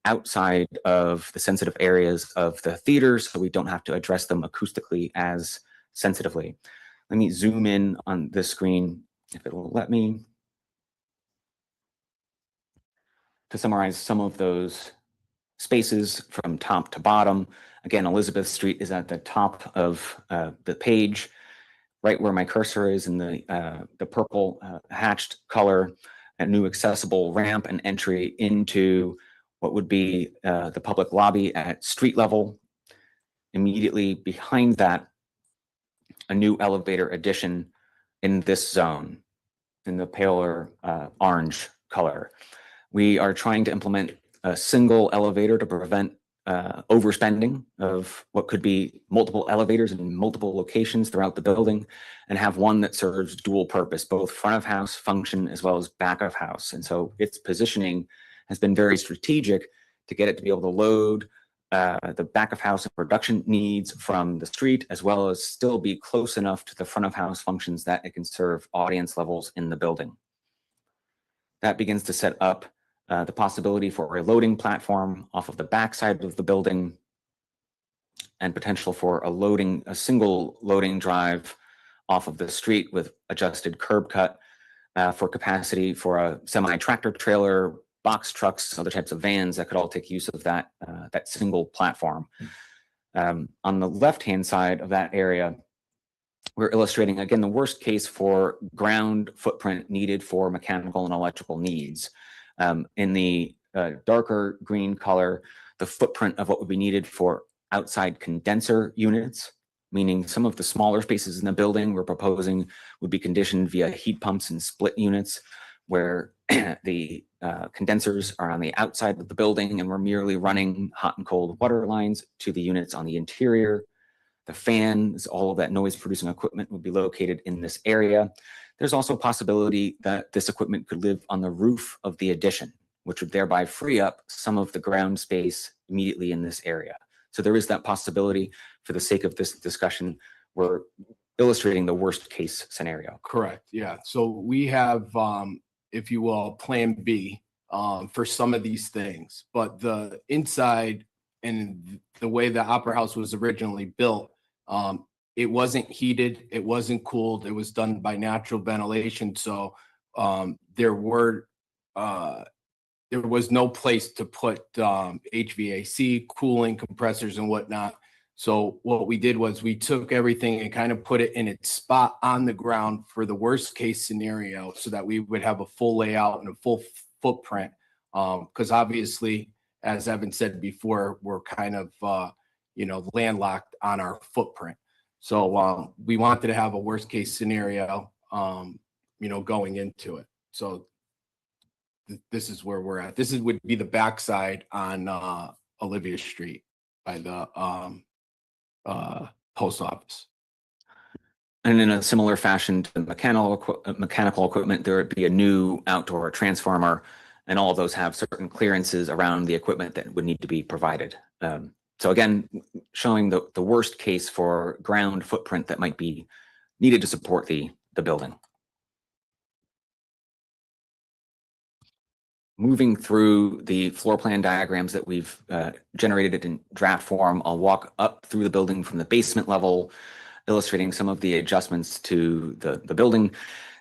outside of the sensitive areas of the theater so we don't have to address them acoustically as sensitively. Let me zoom in on this screen, if it will let me, to summarize some of those spaces from top to bottom. Again, Elizabeth Street is at the top of the page, right where my cursor is in the purple hatched color, a new accessible ramp and entry into what would be the public lobby at street level. Immediately behind that, a new elevator addition in this zone, in the paler orange color. We are trying to implement a single elevator to prevent overspending of what could be multiple elevators in multiple locations throughout the building, and have one that serves dual purpose, both front of house function as well as back of house. And so its positioning has been very strategic to get it to be able to load the back of house and production needs from the street, as well as still be close enough to the front of house functions that it can serve audience levels in the building. That begins to set up the possibility for a loading platform off of the back side of the building, and potential for a single loading drive off of the street with adjusted curb cut for capacity for a semi-tractor trailer, box trucks, other types of vans that could all take use of that single platform. On the left-hand side of that area, we're illustrating, again, the worst case for ground footprint needed for mechanical and electrical needs. In the darker green color, the footprint of what would be needed for outside condenser units, meaning some of the smaller spaces in the building we're proposing would be conditioned via heat pumps and split units, where the condensers are on the outside of the building and we're merely running hot and cold water lines to the units on the interior. The fans, all of that noise producing equipment would be located in this area. There's also a possibility that this equipment could live on the roof of the addition, which would thereby free up some of the ground space immediately in this area. So there is that possibility. For the sake of this discussion, we're illustrating the worst case scenario. Correct, yeah. So we have, if you will, Plan B for some of these things. But the inside and the way the Opera House was originally built, it wasn't heated, it wasn't cooled, it was done by natural ventilation. So there was no place to put HVAC, cooling, compressors and whatnot. So what we did was we took everything and kind of put it in its spot on the ground for the worst case scenario so that we would have a full layout and a full footprint. Because obviously, as Evan said before, we're kind of, landlocked on our footprint. So we wanted to have a worst case scenario, going into it. So this is where we're at. This would be the backside on Olivia Street by the post office. And in a similar fashion to mechanical equipment, there would be a new outdoor transformer, and all of those have certain clearances around the equipment that would need to be provided. So again, showing the worst case for ground footprint that might be needed to support the building. Moving through the floor plan diagrams that we've generated in draft form, I'll walk up through the building from the basement level, illustrating some of the adjustments to the building.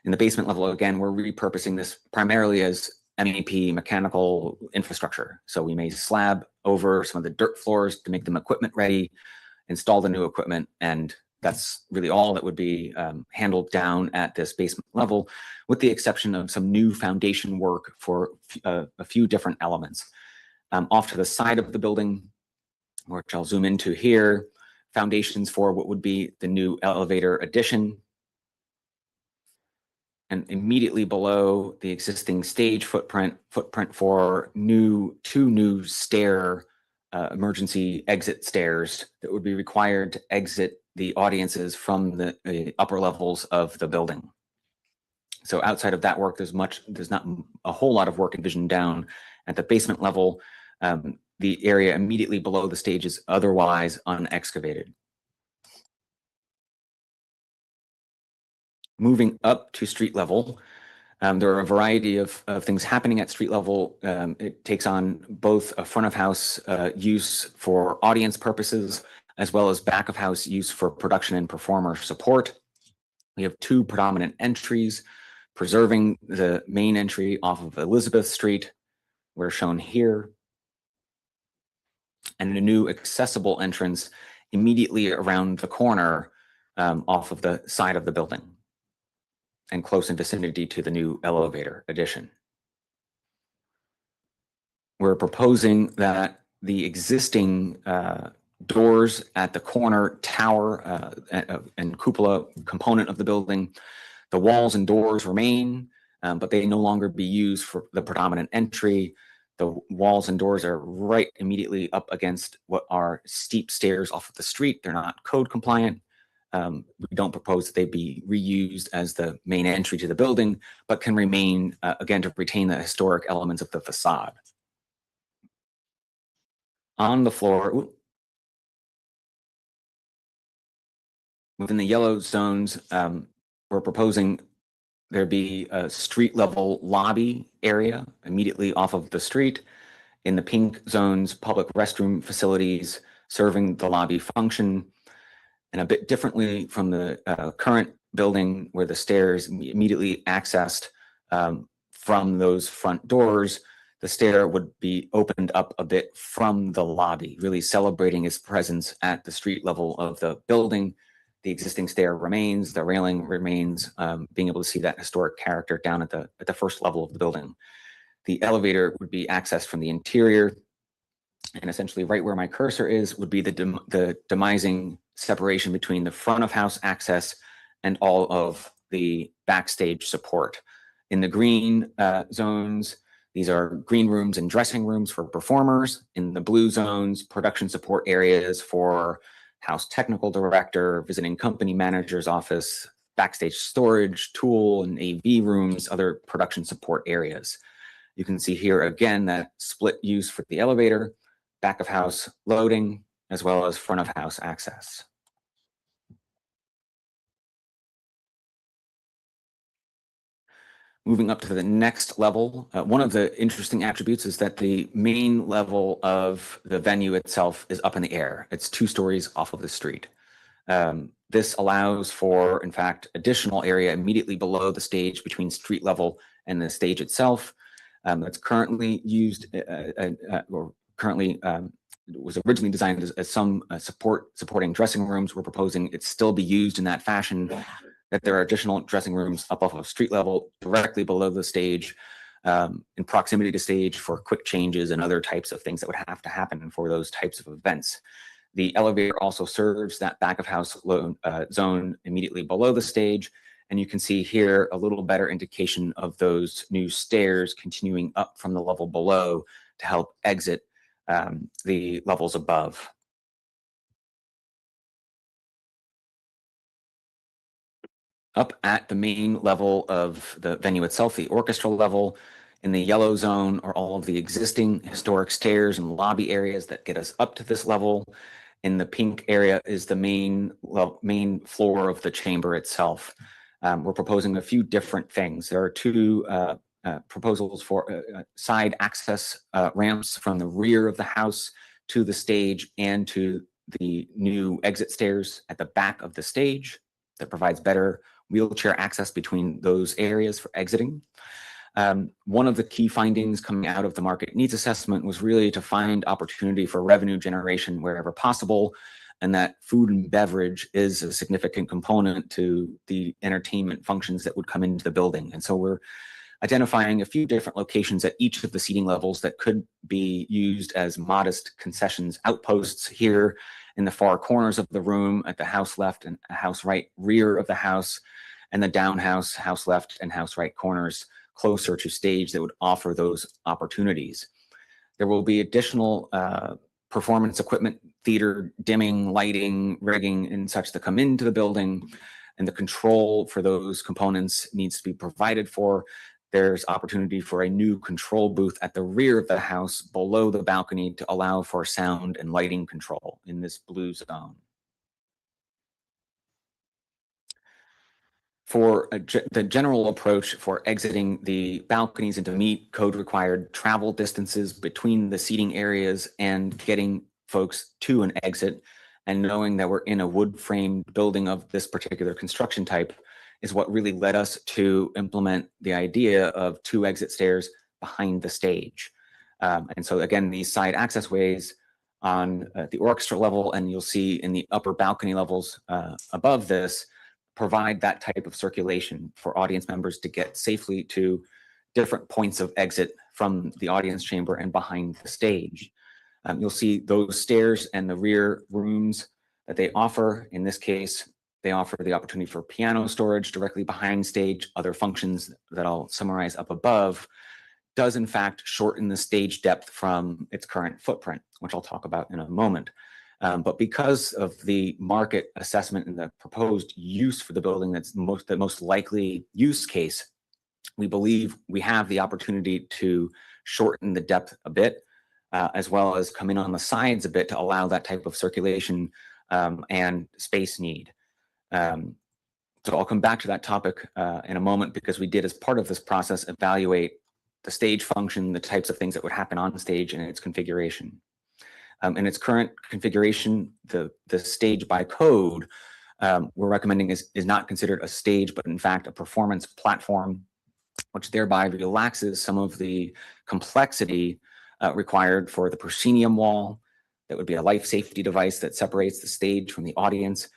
In the basement level, again, we're repurposing this primarily as MEP mechanical infrastructure. So we may slab over some of the dirt floors to make them equipment ready, install the new equipment, and that's really all that would be handled down at this basement level, with the exception of some new foundation work for a few different elements. Off to the side of the building, which I'll zoom into here, foundations for what would be the new elevator addition. And immediately below the existing stage footprint for two new emergency exit stairs that would be required to exit the audiences from the upper levels of the building. So outside of that work, there's not a whole lot of work envisioned down at the basement level. The area immediately below the stage is otherwise unexcavated. Moving up to street level, there are a variety of things happening at street level. It takes on both a front of house use for audience purposes, as well as back of house use for production and performer support. We have two predominant entries, preserving the main entry off of Elizabeth Street, where shown here, and a new accessible entrance immediately around the corner off of the side of the building and close in vicinity to the new elevator addition. We're proposing that the existing doors at the corner tower and cupola component of the building, the walls and doors remain, but they no longer be used for the predominant entry. The walls and doors are right immediately up against what are steep stairs off of the street. They're not code compliant. We don't propose that they be reused as the main entry to the building, but can remain, again, to retain the historic elements of the facade. On the floor, within the yellow zones, we're proposing there be a street level lobby area immediately off of the street. In the pink zones, public restroom facilities serving the lobby function. And a bit differently from the current building where the stairs immediately accessed from those front doors, the stair would be opened up a bit from the lobby, really celebrating its presence at the street level of the building. The existing stair remains, the railing remains, being able to see that historic character down at the first level of the building. The elevator would be accessed from the interior, and essentially right where my cursor is would be the demising separation between the front of house access and all of the backstage support. In the green zones, these are green rooms and dressing rooms for performers. In the blue zones, production support areas for house technical director, visiting company manager's office, backstage storage, tool and AV rooms, other production support areas. You can see here again that split use for the elevator, back of house loading, as well as front of house access. Moving up to the next level, one of the interesting attributes is that the main level of the venue itself is up in the air. It's 2 stories off of the street. This allows for, in fact, additional area immediately below the stage between street level and the stage itself. That's currently used, or currently was originally designed as some supporting dressing rooms. We're proposing it still be used in that fashion, that there are additional dressing rooms up off of street level directly below the stage, in proximity to stage for quick changes and other types of things that would have to happen for those types of events. The elevator also serves that back of house zone immediately below the stage. And you can see here a little better indication of those new stairs continuing up from the level below to help exit the levels above. Up at the main level of the venue itself, the orchestral level, in the yellow zone are all of the existing historic stairs and lobby areas that get us up to this level. In the pink area is the main floor of the chamber itself. We're proposing a few different things. There are 2 proposals for side access ramps from the rear of the house to the stage and to the new exit stairs at the back of the stage that provides better wheelchair access between those areas for exiting. One of the key findings coming out of the market needs assessment was really to find opportunity for revenue generation wherever possible, and that food and beverage is a significant component to the entertainment functions that would come into the building. And so we're identifying a few different locations at each of the seating levels that could be used as modest concessions outposts here in the far corners of the room, at the house left and house right rear of the house, and the down house left and house right corners closer to stage that would offer those opportunities. There will be additional performance equipment, theater, dimming, lighting, rigging, and such that come into the building, and the control for those components needs to be provided for. There's opportunity for a new control booth at the rear of the house below the balcony to allow for sound and lighting control in this blue zone. For the general approach for exiting the balconies and to meet code required travel distances between the seating areas and getting folks to an exit, and knowing that we're in a wood framed building of this particular construction type, is what really led us to implement the idea of 2 exit stairs behind the stage. And so again, these side access ways on the orchestra level, and you'll see in the upper balcony levels above this, provide that type of circulation for audience members to get safely to different points of exit from the audience chamber and behind the stage. You'll see those stairs and the rear rooms that they offer. In this case, they offer the opportunity for piano storage directly behind stage. Other functions that I'll summarize up above does in fact shorten the stage depth from its current footprint, which I'll talk about in a moment. But because of the market assessment and the proposed use for the building, that's the most likely use case, we believe we have the opportunity to shorten the depth a bit, as well as come in on the sides a bit to allow that type of circulation and space need. So I'll come back to that topic in a moment, because we did, as part of this process, evaluate the stage function, the types of things that would happen on stage and its configuration. In its current configuration, the stage by code we're recommending is not considered a stage, but in fact a performance platform, which thereby relaxes some of the complexity required for the proscenium wall. That would be a life safety device that separates the stage from the audience.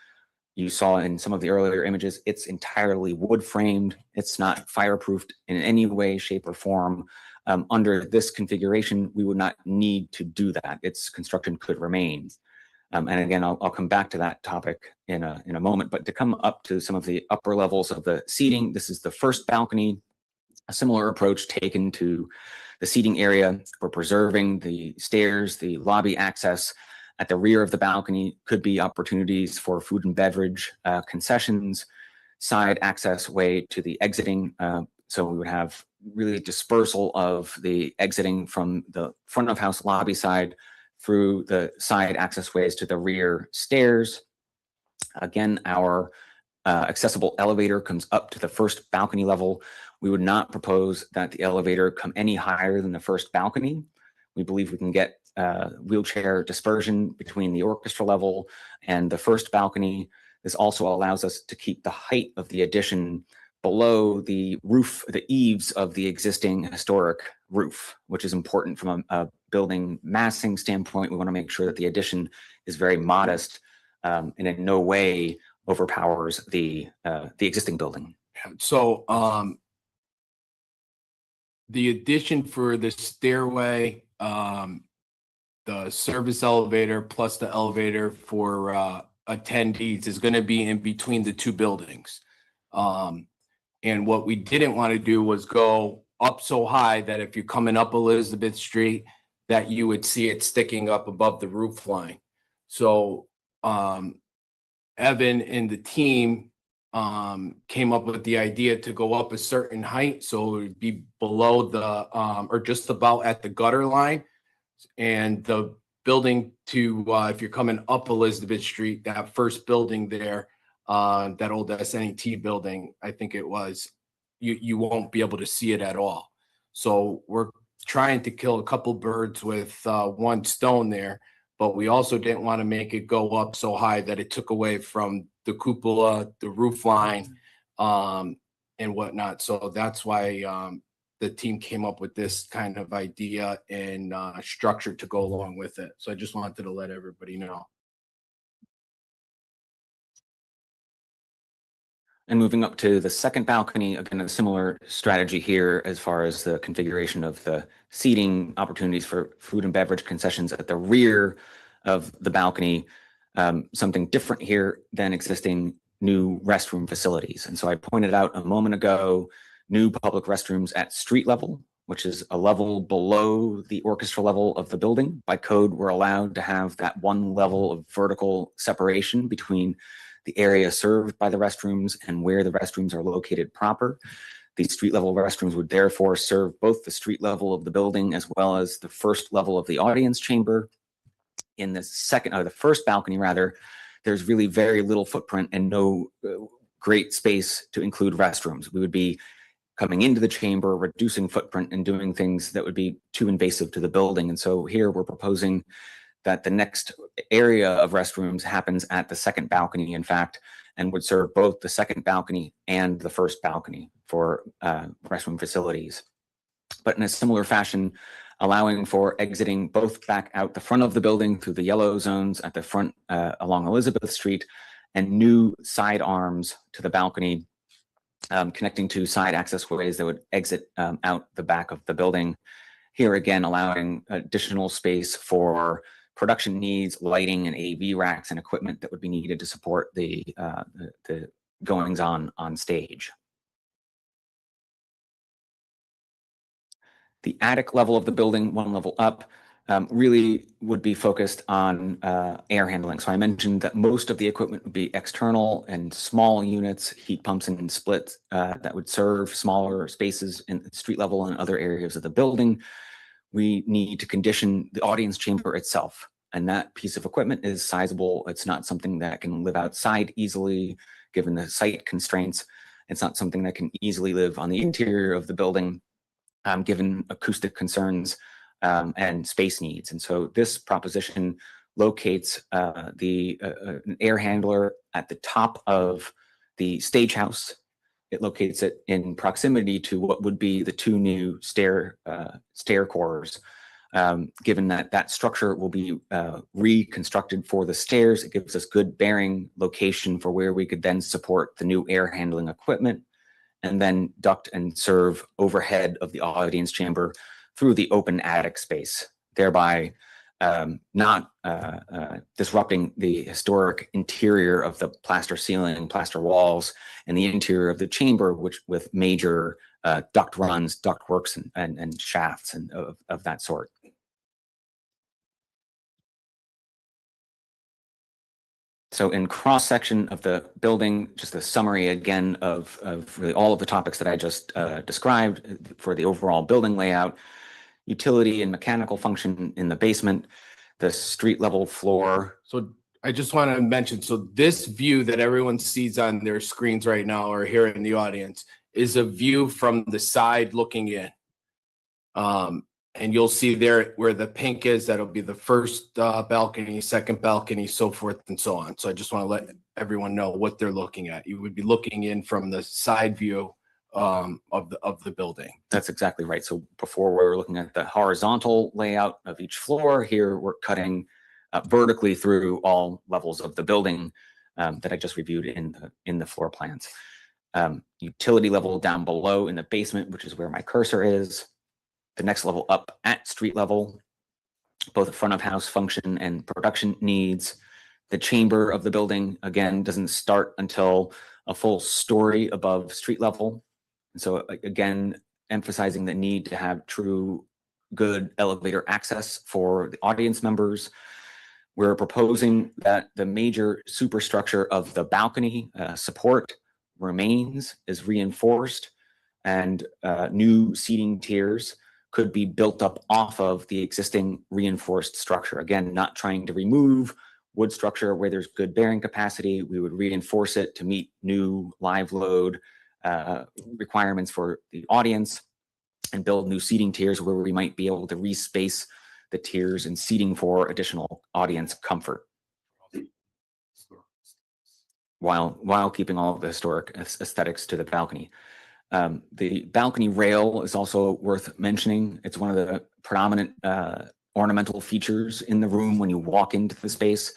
You saw in some of the earlier images, it's entirely wood framed. It's not fireproofed in any way, shape, or form. Under this configuration, we would not need to do that. Its construction could remain. And again, I'll come back to that topic in a moment. But to come up to some of the upper levels of the seating, this is the first balcony. A similar approach taken to the seating area. We're preserving the stairs, the lobby access, At the rear of the balcony could be opportunities for food and beverage concessions, side access way to the exiting. So we would have really dispersal of the exiting from the front of house lobby side through the side access ways to the rear stairs. Again, our accessible elevator comes up to the first balcony level. We would not propose that the elevator come any higher than the first balcony. We believe we can get wheelchair dispersion between the orchestra level and the first balcony. This also allows us to keep the height of the addition below the roof, the eaves of the existing historic roof, which is important from a building massing standpoint. We want to make sure that the addition is very modest and in no way overpowers the existing building. So, the addition for the stairway, the service elevator plus the elevator for attendees is going to be in between the two buildings. And what we didn't want to do was go up so high that if you're coming up Elizabeth Street, that you would see it sticking up above the roof line. So, Evan and the team came up with the idea to go up a certain height, so it would be below the or just about at the gutter line, and the building to if you're coming up Elizabeth Street, that first building there, that old SNET building, I think it was, you won't be able to see it at all. So we're trying to kill a couple birds with one stone there. But we also didn't want to make it go up so high that it took away from the cupola, the roof line, and whatnot. So that's why the team came up with this kind of idea and structure to go along with it. So I just wanted to let everybody know. And moving up to the second balcony, again, a similar strategy here as far as the configuration of the seating opportunities for food and beverage concessions at the rear of the balcony. Something different here than existing new restroom facilities. And so I pointed out a moment ago, new public restrooms at street level, which is a level below the orchestra level of the building. By code, we're allowed to have that one level of vertical separation between the area served by the restrooms and where the restrooms are located proper. These street level restrooms would therefore serve both the street level of the building as well as the first level of the audience chamber. In the second, or the first balcony rather, there's really very little footprint and no great space to include restrooms. We would be coming into the chamber, reducing footprint and doing things that would be too invasive to the building. And so here we're proposing that the next area of restrooms happens at the second balcony, in fact, and would serve both the second balcony and the first balcony for restroom facilities. But in a similar fashion, allowing for exiting both back out the front of the building through the yellow zones at the front along Elizabeth Street, and new side arms to the balcony, connecting to side access ways that would exit out the back of the building. Here again, allowing additional space for production needs, lighting and AV racks and equipment that would be needed to support the goings on stage. The attic level of the building, one level up, really would be focused on air handling. So I mentioned that most of the equipment would be external and small units, heat pumps and splits that would serve smaller spaces in the street level and other areas of the building. We need to condition the audience chamber itself. And that piece of equipment is sizable. It's not something that can live outside easily, given the site constraints. It's not something that can easily live on the interior of the building, given acoustic concerns and space needs. And so this proposition locates an air handler at the top of the stage house. It locates it in proximity to what would be the two new stair cores. Given that that structure will be reconstructed for the stairs, it gives us good bearing location for where we could then support the new air handling equipment, and then duct and serve overhead of the audience chamber through the open attic space, thereby not disrupting the historic interior of the plaster ceiling, plaster walls, and the interior of the chamber, which with major duct runs, duct works, and shafts and of that sort. So in cross-section of the building, just a summary again of really all of the topics that I just described for the overall building layout, utility and mechanical function in the basement, the street level floor. So I just want to mention, so this view that everyone sees on their screens right now or here in the audience is a view from the side looking in. And you'll see there where the pink is, that'll be the first balcony, second balcony, so forth and so on. So I just want to let everyone know what they're looking at. You would be looking in from the side view of the building. That's exactly right. So before we were looking at the horizontal layout of each floor, here we're cutting vertically through all levels of the building that I just reviewed in the floor plans. Utility level down below in the basement, which is where my cursor is. The next level up at street level, both the front of house function and production needs. The chamber of the building, again, doesn't start until a full story above street level. And so again, emphasizing the need to have true good elevator access for the audience members. We're proposing that the major superstructure of the balcony support remains, is reinforced, and new seating tiers could be built up off of the existing reinforced structure. Again, not trying to remove wood structure where there's good bearing capacity. We would reinforce it to meet new live load requirements for the audience and build new seating tiers where we might be able to respace the tiers and seating for additional audience comfort while keeping all of the historic aesthetics to the balcony. The balcony rail is also worth mentioning. It's one of the predominant ornamental features in the room when you walk into the space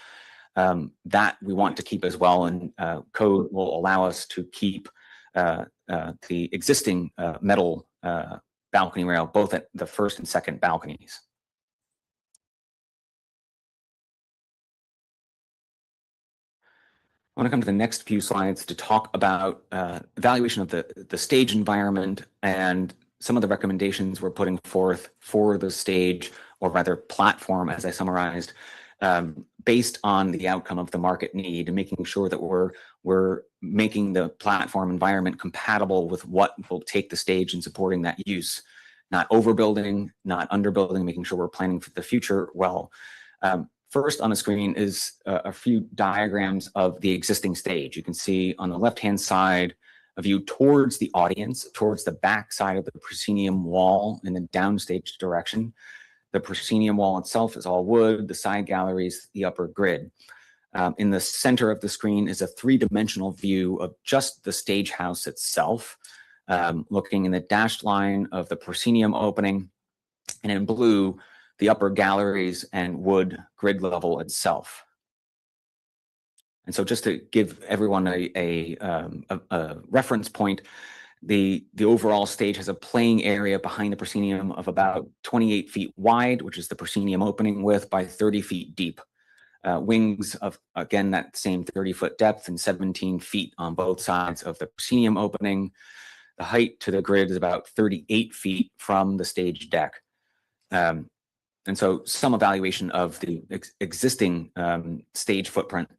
that we want to keep as well. And code will allow us to keep the existing metal balcony rail, both at the first and second balconies. I want to come to the next few slides to talk about evaluation of the stage environment and some of the recommendations we're putting forth for the stage, or rather platform, as I summarized, based on the outcome of the market need, and making sure that we're making the platform environment compatible with what will take the stage and supporting that use, not overbuilding, not underbuilding, making sure we're planning for the future well. First on the screen is a few diagrams of the existing stage. You can see on the left-hand side a view towards the audience, towards the back side of the proscenium wall in the downstage direction. The proscenium wall itself is all wood, the side galleries, the upper grid. In the center of the screen is a three-dimensional view of just the stage house itself, looking in the dashed line of the proscenium opening, and in blue, the upper galleries and wood grid level itself. And so just to give everyone a reference point, the overall stage has a playing area behind the proscenium of about 28 feet wide, which is the proscenium opening width, by 30 feet deep. Wings of, again, that same 30-foot depth and 17 feet on both sides of the proscenium opening. The height to the grid is about 38 feet from the stage deck. And so some evaluation of the existing stage footprint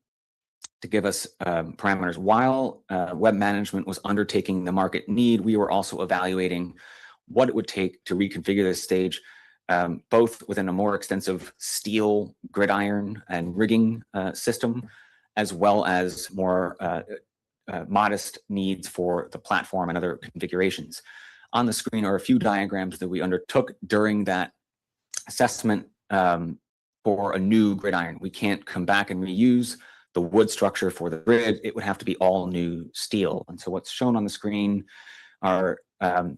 to give us parameters. While web management was undertaking the market need, we were also evaluating what it would take to reconfigure this stage, both within a more extensive steel gridiron and rigging system, as well as more modest needs for the platform and other configurations. On the screen are a few diagrams that we undertook during that assessment for a new gridiron. We can't come back and reuse the wood structure for the grid. It would have to be all new steel. And so what's shown on the screen are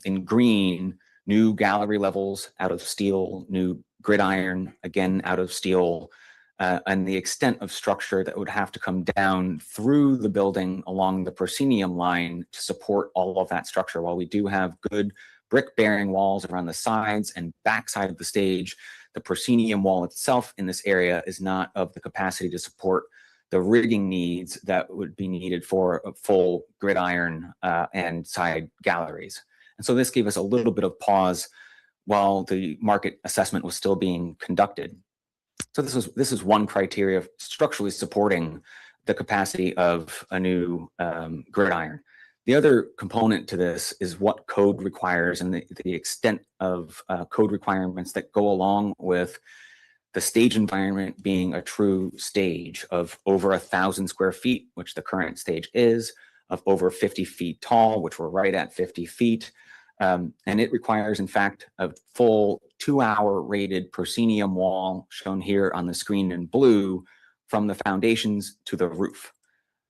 in green, new gallery levels out of steel, new gridiron, again, out of steel, and the extent of structure that would have to come down through the building along the proscenium line to support all of that structure. While we do have good brick bearing walls around the sides and backside of the stage, the proscenium wall itself in this area is not of the capacity to support the rigging needs that would be needed for a full gridiron and side galleries. And so this gave us a little bit of pause while the market assessment was still being conducted. So this is one criteria of structurally supporting the capacity of a new gridiron. The other component to this is what code requires and the extent of code requirements that go along with the stage environment being a true stage of over 1,000 square feet, which the current stage is, of over 50 feet tall, which we're right at 50 feet. And it requires, in fact, a full 2-hour rated proscenium wall shown here on the screen in blue from the foundations to the roof.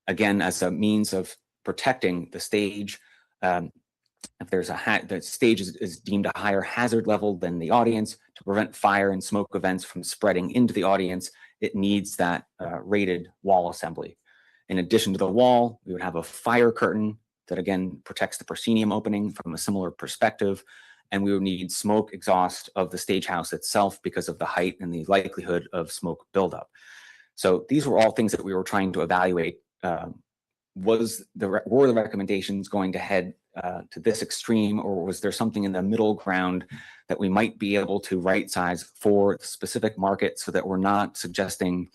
Again, as a means of protecting the stage. If there's the stage is deemed a higher hazard level than the audience, to prevent fire and smoke events from spreading into the audience, it needs that rated wall assembly. In addition to the wall, we would have a fire curtain that again protects the proscenium opening from a similar perspective, and we would need smoke exhaust of the stage house itself because of the height and the likelihood of smoke buildup. So these were all things that we were trying to evaluate. Were the recommendations going to head to this extreme, or was there something in the middle ground that we might be able to right size for the specific market so that we're not suggesting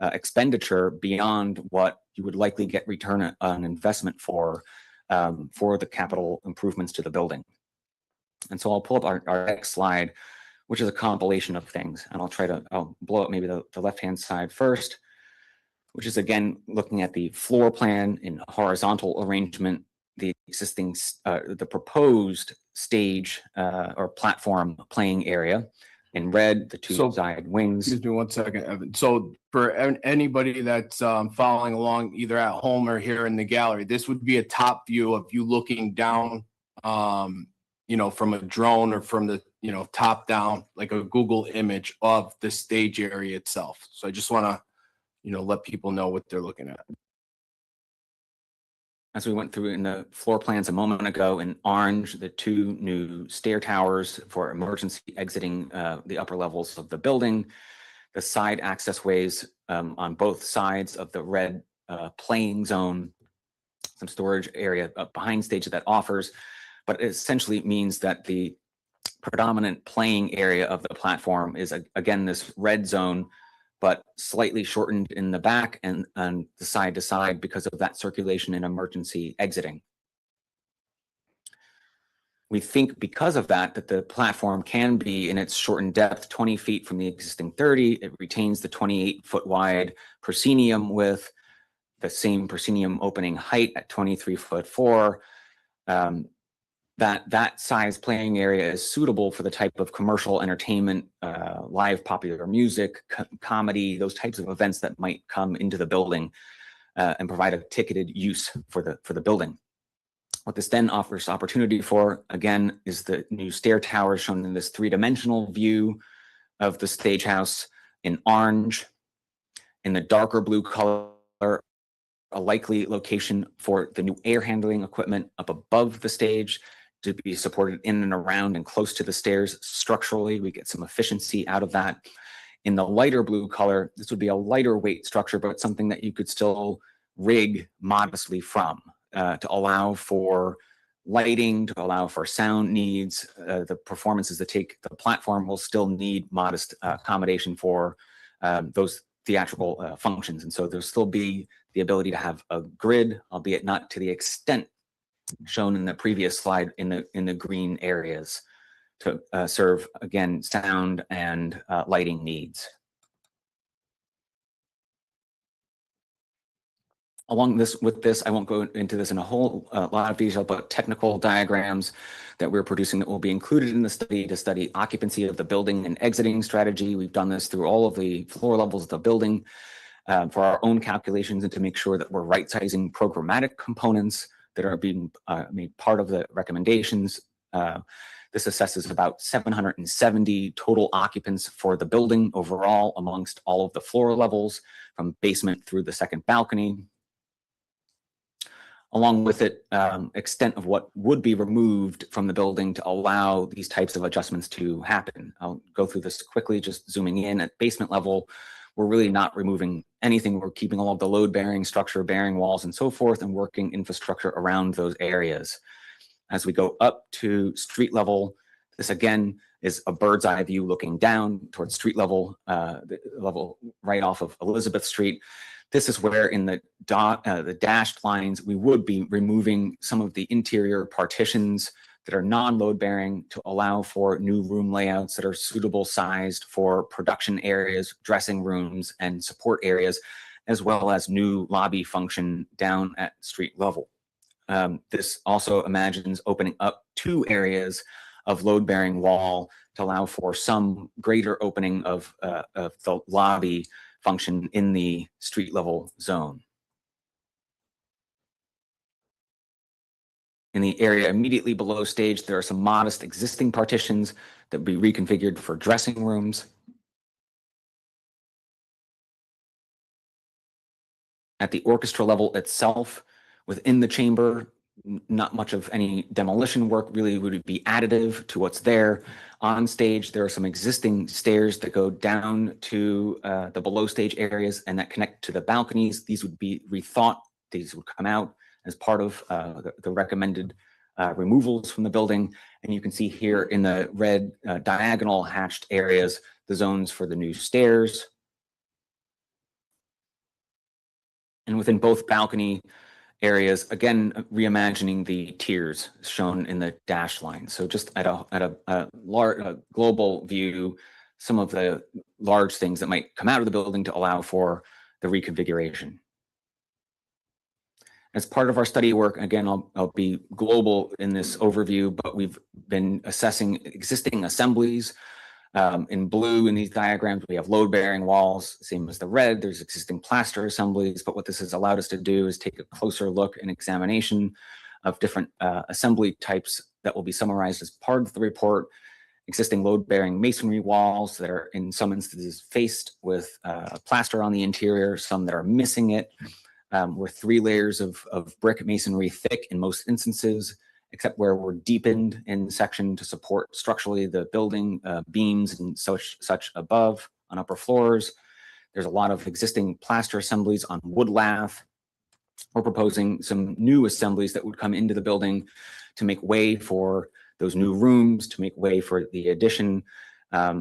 expenditure beyond what you would likely get return on investment for the capital improvements to the building. And so I'll pull up our next slide, which is a compilation of things, and I'll blow up maybe the left-hand side first, which is again looking at the floor plan in horizontal arrangement, the existing, the proposed stage or platform playing area. In red, the two side wings. Excuse me 1 second, Evan. So for anybody that's following along either at home or here in the gallery, this would be a top view of you looking down, you know, from a drone or from the, you know, top down, like a Google image of the stage area itself. So I just want to, you know, let people know what they're looking at. As we went through in the floor plans a moment ago, in orange, the two new stair towers for emergency exiting the upper levels of the building, the side access ways on both sides of the red playing zone, some storage area behind stage that offers, but it essentially means that the predominant playing area of the platform is again this red zone, but slightly shortened in the back and the side to side because of that circulation and emergency exiting. We think because of that the platform can be in its shortened depth 20 feet from the existing 30. It retains the 28-foot wide proscenium with the same proscenium opening height at 23'4". That size playing area is suitable for the type of commercial entertainment, live popular music, comedy, those types of events that might come into the building and provide a ticketed use for the building. What this then offers opportunity for, again, is the new stair tower shown in this three-dimensional view of the stage house in orange. In the darker blue color, a likely location for the new air handling equipment up above the stage to be supported in and around and close to the stairs. Structurally, we get some efficiency out of that. In the lighter blue color, this would be a lighter weight structure, but something that you could still rig modestly from to allow for lighting, to allow for sound needs. The performances that take the platform will still need modest accommodation for those theatrical functions. And so there'll still be the ability to have a grid, albeit not to the extent shown in the previous slide in the green areas, to serve again sound and lighting needs. With this, I won't go into this in a whole lot of detail, but technical diagrams that we're producing that will be included in the study to study occupancy of the building and exiting strategy. We've done this through all of the floor levels of the building for our own calculations and to make sure that we're right-sizing programmatic components that are being made part of the recommendations. This assesses about 770 total occupants for the building overall amongst all of the floor levels from basement through the second balcony. Along with it, extent of what would be removed from the building to allow these types of adjustments to happen. I'll go through this quickly, just zooming in at basement level. We're really not removing anything. We're keeping all of the load-bearing structure, bearing walls, and so forth, and working infrastructure around those areas. As we go up to street level, this again is a bird's eye view looking down towards street level, the level right off of Elizabeth Street. This is where in the dashed lines, we would be removing some of the interior partitions that are non-load bearing to allow for new room layouts that are suitable sized for production areas, dressing rooms, and support areas, as well as new lobby function down at street level. This also imagines opening up 2 areas of load-bearing wall to allow for some greater opening of the lobby function in the street level zone. In the area immediately below stage, there are some modest existing partitions that will be reconfigured for dressing rooms. At the orchestra level itself, within the chamber, not much of any demolition work really would be additive to what's there. On stage, there are some existing stairs that go down to the below stage areas and that connect to the balconies. These would be rethought. These would come out as part of the recommended removals from the building. And you can see here in the red diagonal hatched areas, the zones for the new stairs. And within both balcony areas, again, reimagining the tiers shown in the dashed line. So just at a large global view, some of the large things that might come out of the building to allow for the reconfiguration. As part of our study work, again, I'll be global in this overview, but we've been assessing existing assemblies. In blue in these diagrams, we have load-bearing walls, same as the red. There's existing plaster assemblies, but what this has allowed us to do is take a closer look and examination of different assembly types that will be summarized as part of the report. Existing load-bearing masonry walls that are in some instances faced with plaster on the interior, some that are missing it. We're 3 layers of brick masonry thick in most instances, except where we're deepened in section to support structurally the building beams and such above on upper floors. There's a lot of existing plaster assemblies on wood lath. We're proposing some new assemblies that would come into the building to make way for those new rooms, to make way for the addition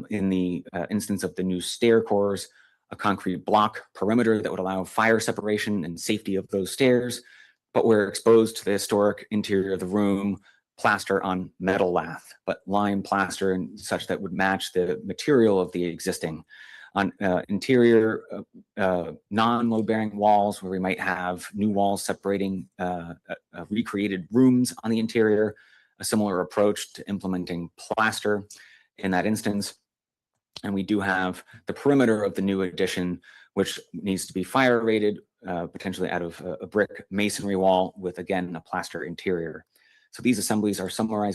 in the instance of the new stair cores, a concrete block perimeter that would allow fire separation and safety of those stairs, but we're exposed to the historic interior of the room, plaster on metal lath, but lime plaster and such that would match the material of the existing. On interior non-load-bearing walls, where we might have new walls separating recreated rooms on the interior, a similar approach to implementing plaster in that instance. And we do have the perimeter of the new addition, which needs to be fire rated, potentially out of a brick masonry wall with, again, a plaster interior. So these assemblies are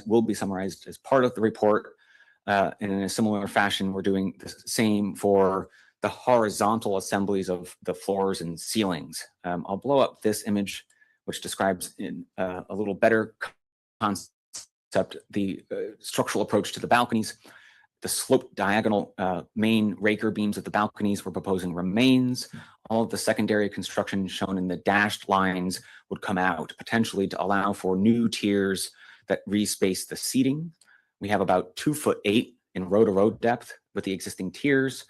will be summarized as part of the report. And in a similar fashion, we're doing the same for the horizontal assemblies of the floors and ceilings. I'll blow up this image, which describes in a little better concept the structural approach to the balconies. The sloped diagonal main raker beams of the balconies we're proposing remains. All of the secondary construction shown in the dashed lines would come out, potentially to allow for new tiers that respace the seating. We have about 2'8" in row-to-row depth with the existing tiers.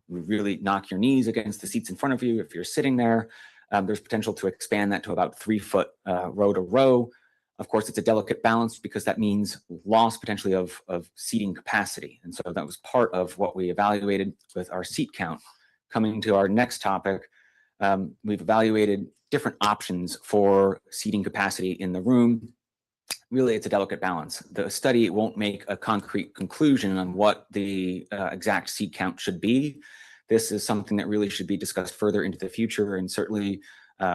We really knock your knees against the seats in front of you if you're sitting there. There's potential to expand that to about 3 foot row-to-row. Of course, it's a delicate balance because that means loss potentially of seating capacity. And so that was part of what we evaluated with our seat count. Coming to our next topic, we've evaluated different options for seating capacity in the room. Really, it's a delicate balance. The study won't make a concrete conclusion on what the exact seat count should be. This is something that really should be discussed further into the future, and certainly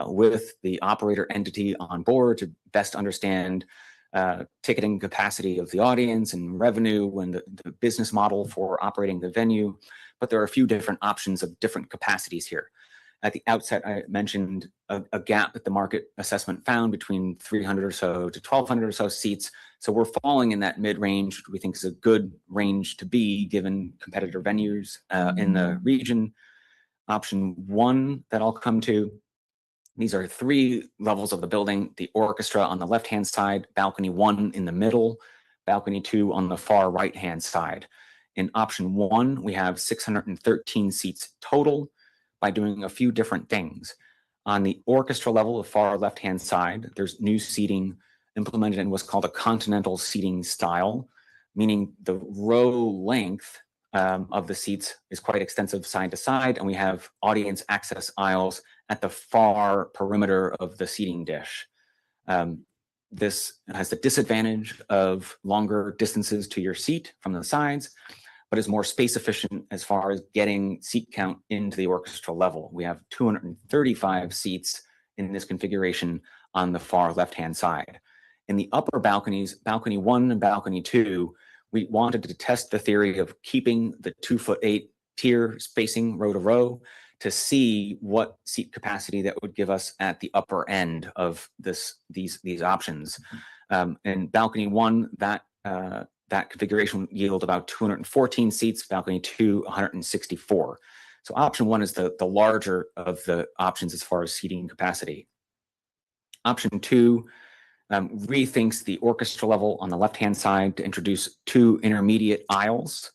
with the operator entity on board to best understand ticketing capacity of the audience and revenue and the business model for operating the venue. But there are a few different options of different capacities here. At the outset, I mentioned a gap that the market assessment found between 300 or so to 1,200 or so seats. So we're falling in that mid-range, which we think is a good range to be given competitor venues in the region. Option 1 that I'll come to, these are 3 levels of the building: the orchestra on the left-hand side, balcony 1 in the middle, balcony 2 on the far right-hand side. In option 1, we have 613 seats total. by doing a few different things. On the orchestra level, the far left-hand side, there's new seating implemented in what's called a continental seating style, meaning the row length of the seats is quite extensive side to side, and we have audience access aisles at the far perimeter of the seating dish. This has the disadvantage of longer distances to your seat from the sides, but is more space efficient as far as getting seat count into the orchestra level. We have 235 seats in this configuration on the far left-hand side. In the upper balconies, balcony 1 and balcony 2, we wanted to test the theory of keeping the 2'8" tier spacing row to row to see what seat capacity that would give us at the upper end of these options. In balcony 1, that configuration would yield about 214 seats, balcony 2, 164. So option 1 is the larger of the options as far as seating capacity. Option 2 rethinks the orchestra level on the left-hand side to introduce 2 intermediate aisles.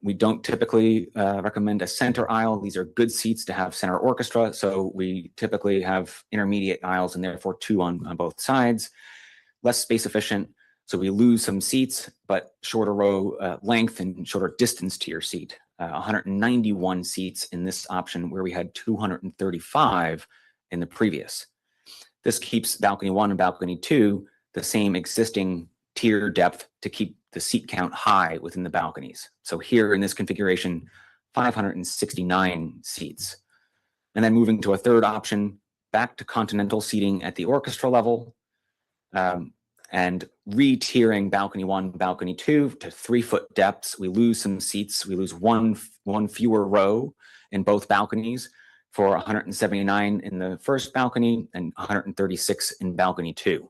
We don't typically recommend a center aisle. These are good seats to have center orchestra, so we typically have intermediate aisles and therefore 2 on both sides. Less space efficient, so we lose some seats, but shorter row length and shorter distance to your seat. 191 seats in this option where we had 235 in the previous. This keeps balcony 1 and balcony 2 the same existing tier depth to keep the seat count high within the balconies. So here in this configuration, 569 seats. And then moving to a third option, back to continental seating at the orchestra level, and re-tiering balcony 1, balcony 2 to 3-foot depths. We lose some seats. We lose one fewer row in both balconies for 179 in the first balcony and 136 in balcony 2.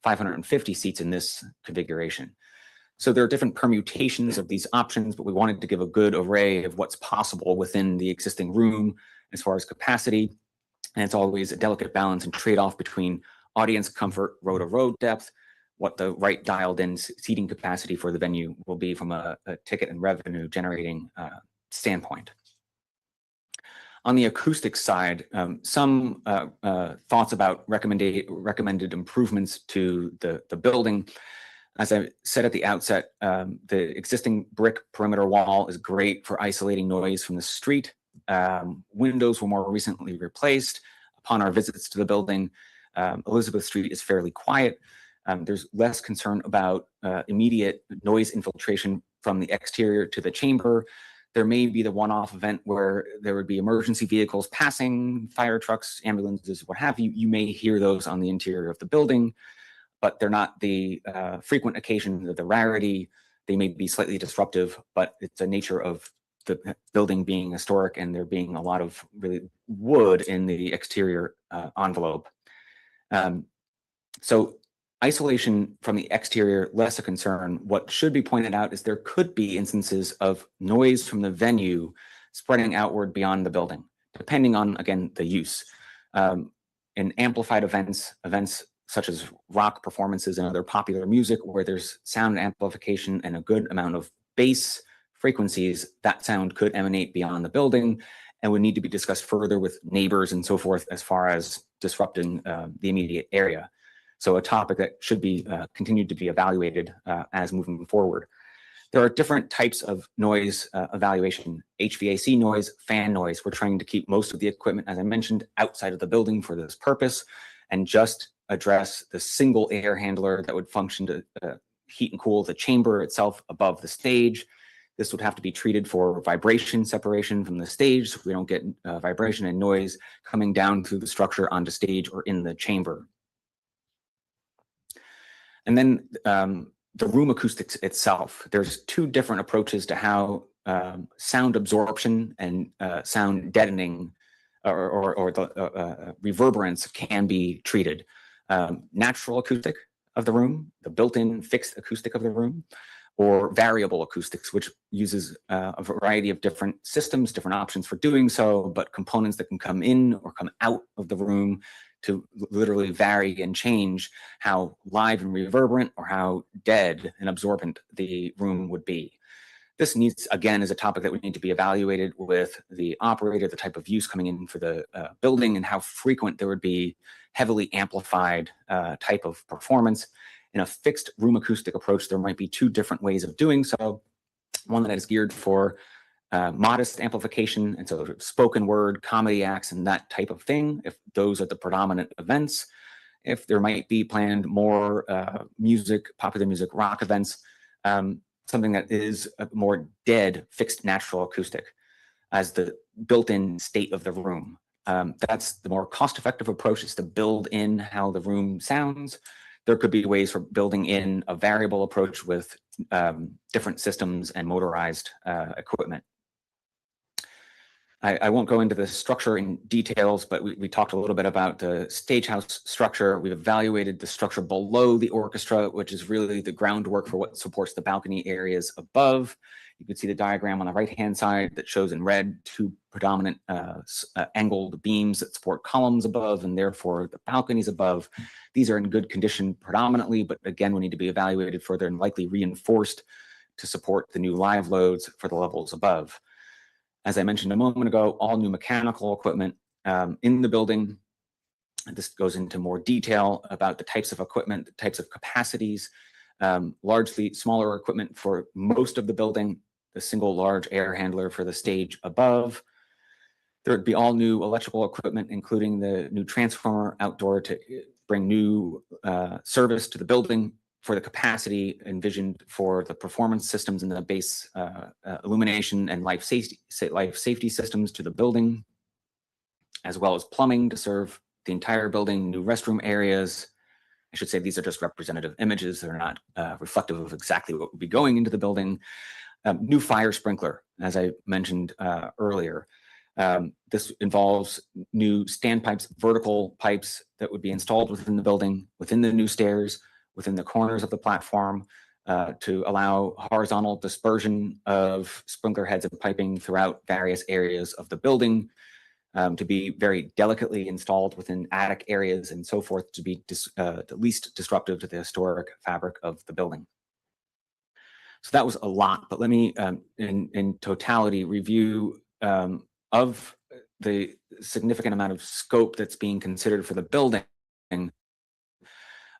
550 seats in this configuration. So there are different permutations of these options, but we wanted to give a good array of what's possible within the existing room as far as capacity. And it's always a delicate balance and trade-off between audience comfort, row to row depth, what the right dialed in seating capacity for the venue will be from a ticket and revenue generating standpoint. On the acoustic side, some thoughts about recommended improvements to the building. As I said at the outset, the existing brick perimeter wall is great for isolating noise from the street. Windows were more recently replaced. Upon our visits to the building, Elizabeth Street is fairly quiet. There's less concern about immediate noise infiltration from the exterior to the chamber. There may be the one-off event where there would be emergency vehicles passing, fire trucks, ambulances, what have you. You may hear those on the interior of the building, but they're not the frequent occasion of the rarity. They may be slightly disruptive, but it's the nature of the building being historic and there being a lot of really wood in the exterior envelope. So isolation from the exterior, less a concern. What should be pointed out is there could be instances of noise from the venue spreading outward beyond the building, depending on, again, the use. In amplified events such as rock performances and other popular music where there's sound amplification and a good amount of bass frequencies, that sound could emanate beyond the building and would need to be discussed further with neighbors and so forth as far as disrupting the immediate area. So a topic that should be continued to be evaluated as moving forward. There are different types of noise evaluation, HVAC noise, fan noise. We're trying to keep most of the equipment, as I mentioned, outside of the building for this purpose and just address the single air handler that would function to heat and cool the chamber itself above the stage. This would have to be treated for vibration separation from the stage so we don't get vibration and noise coming down through the structure onto stage or in the chamber. And then the room acoustics itself. There's 2 different approaches to how sound absorption and sound deadening or the reverberance can be treated. Natural acoustic of the room, the built-in fixed acoustic of the room, or variable acoustics, which uses a variety of different systems, different options for doing so, but components that can come in or come out of the room to literally vary and change how live and reverberant or how dead and absorbent the room would be. This needs, again, is a topic that would need to be evaluated with the operator, the type of use coming in for the building, and how frequent there would be heavily amplified type of performance. In a fixed room acoustic approach, there might be two different ways of doing so. One that is geared for modest amplification, and so spoken word, comedy acts, and that type of thing, if those are the predominant events. If there might be planned more music, popular music, rock events, something that is a more dead, fixed natural acoustic as the built-in state of the room. That's the more cost-effective approach, is to build in how the room sounds. There could be ways for building in a variable approach with different systems and motorized equipment. I won't go into the structure in details, but we talked a little bit about the stage house structure. We've evaluated the structure below the orchestra, which is really the groundwork for what supports the balcony areas above. You can see the diagram on the right-hand side that shows in red two predominant angled beams that support columns above, and therefore the balconies above. These are in good condition predominantly, but again, will need to be evaluated further and likely reinforced to support the new live loads for the levels above. As I mentioned a moment ago, all new mechanical equipment in the building. This goes into more detail about the types of equipment, the types of capacities, largely smaller equipment for most of the building, the single large air handler for the stage above. There would be all new electrical equipment, including the new transformer outdoor to bring new service to the building for the capacity envisioned for the performance systems and the base illumination and life safety systems to the building, as well as plumbing to serve the entire building, new restroom areas. I should say these are just representative images. They're not reflective of exactly what would be going into the building. New fire sprinkler, as I mentioned earlier. This involves new standpipes, vertical pipes that would be installed within the building, within the new stairs, within the corners of the platform, to allow horizontal dispersion of sprinkler heads and piping throughout various areas of the building, to be very delicately installed within attic areas and so forth, to be the least disruptive to the historic fabric of the building. So that was a lot, but let me, in totality, review of the significant amount of scope that's being considered for the building.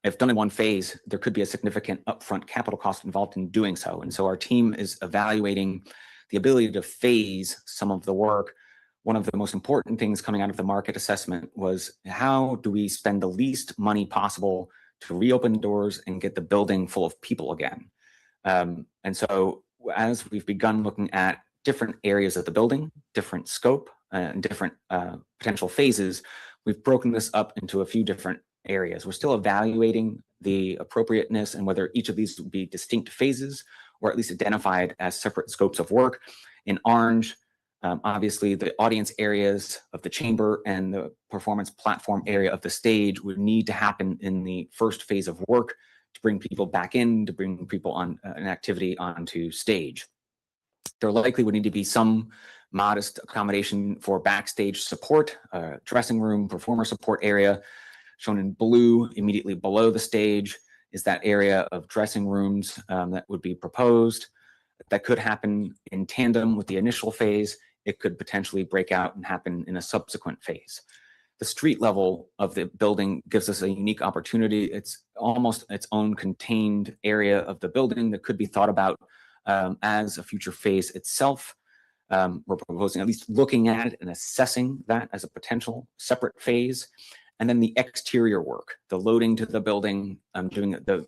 If done in one phase, there could be a significant upfront capital cost involved in doing so. And so our team is evaluating the ability to phase some of the work. One of the most important things coming out of the market assessment was, how do we spend the least money possible to reopen doors and get the building full of people again? And so as we've begun looking at different areas of the building, different scope, and different potential phases, we've broken this up into a few different areas. We're still evaluating the appropriateness and whether each of these would be distinct phases or at least identified as separate scopes of work. In orange, obviously the audience areas of the chamber and the performance platform area of the stage would need to happen in the first phase of work to bring people back in, to bring people on an activity onto stage. There likely would need to be some modest accommodation for backstage support, dressing room, performer support area. Shown in blue, immediately below the stage, is that area of dressing rooms that would be proposed. That could happen in tandem with the initial phase. It could potentially break out and happen in a subsequent phase. The street level of the building gives us a unique opportunity. It's almost its own contained area of the building that could be thought about as a future phase itself. We're proposing at least looking at it and assessing that as a potential separate phase. And then the exterior work, the loading to the building, doing the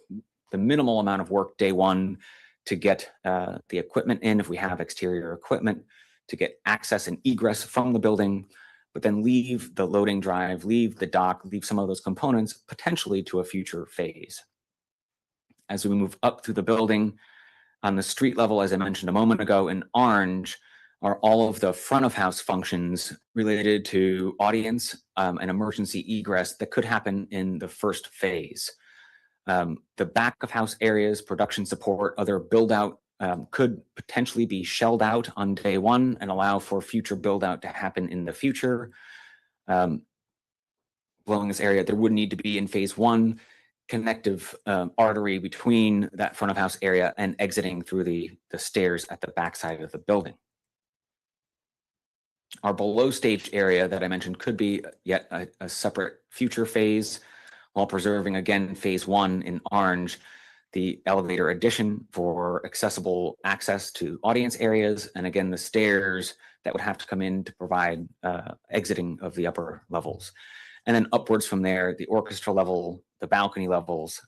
minimal amount of work day one to get the equipment in, if we have exterior equipment, to get access and egress from the building, but then leave the loading drive, leave the dock, leave some of those components potentially to a future phase. As we move up through the building, on the street level, as I mentioned a moment ago, in orange, are all of the front of house functions related to audience and emergency egress that could happen in the first phase. The back of house areas, production support, other build out could potentially be shelled out on day one and allow for future build out to happen in the future. Blowing this area, there would need to be in phase one connective artery between that front of house area and exiting through the stairs at the backside of the building. Our below stage area that I mentioned could be yet a separate future phase, while preserving, again, phase one in orange, the elevator addition for accessible access to audience areas, and again, the stairs that would have to come in to provide exiting of the upper levels. And then upwards from there, the orchestra level, the balcony levels,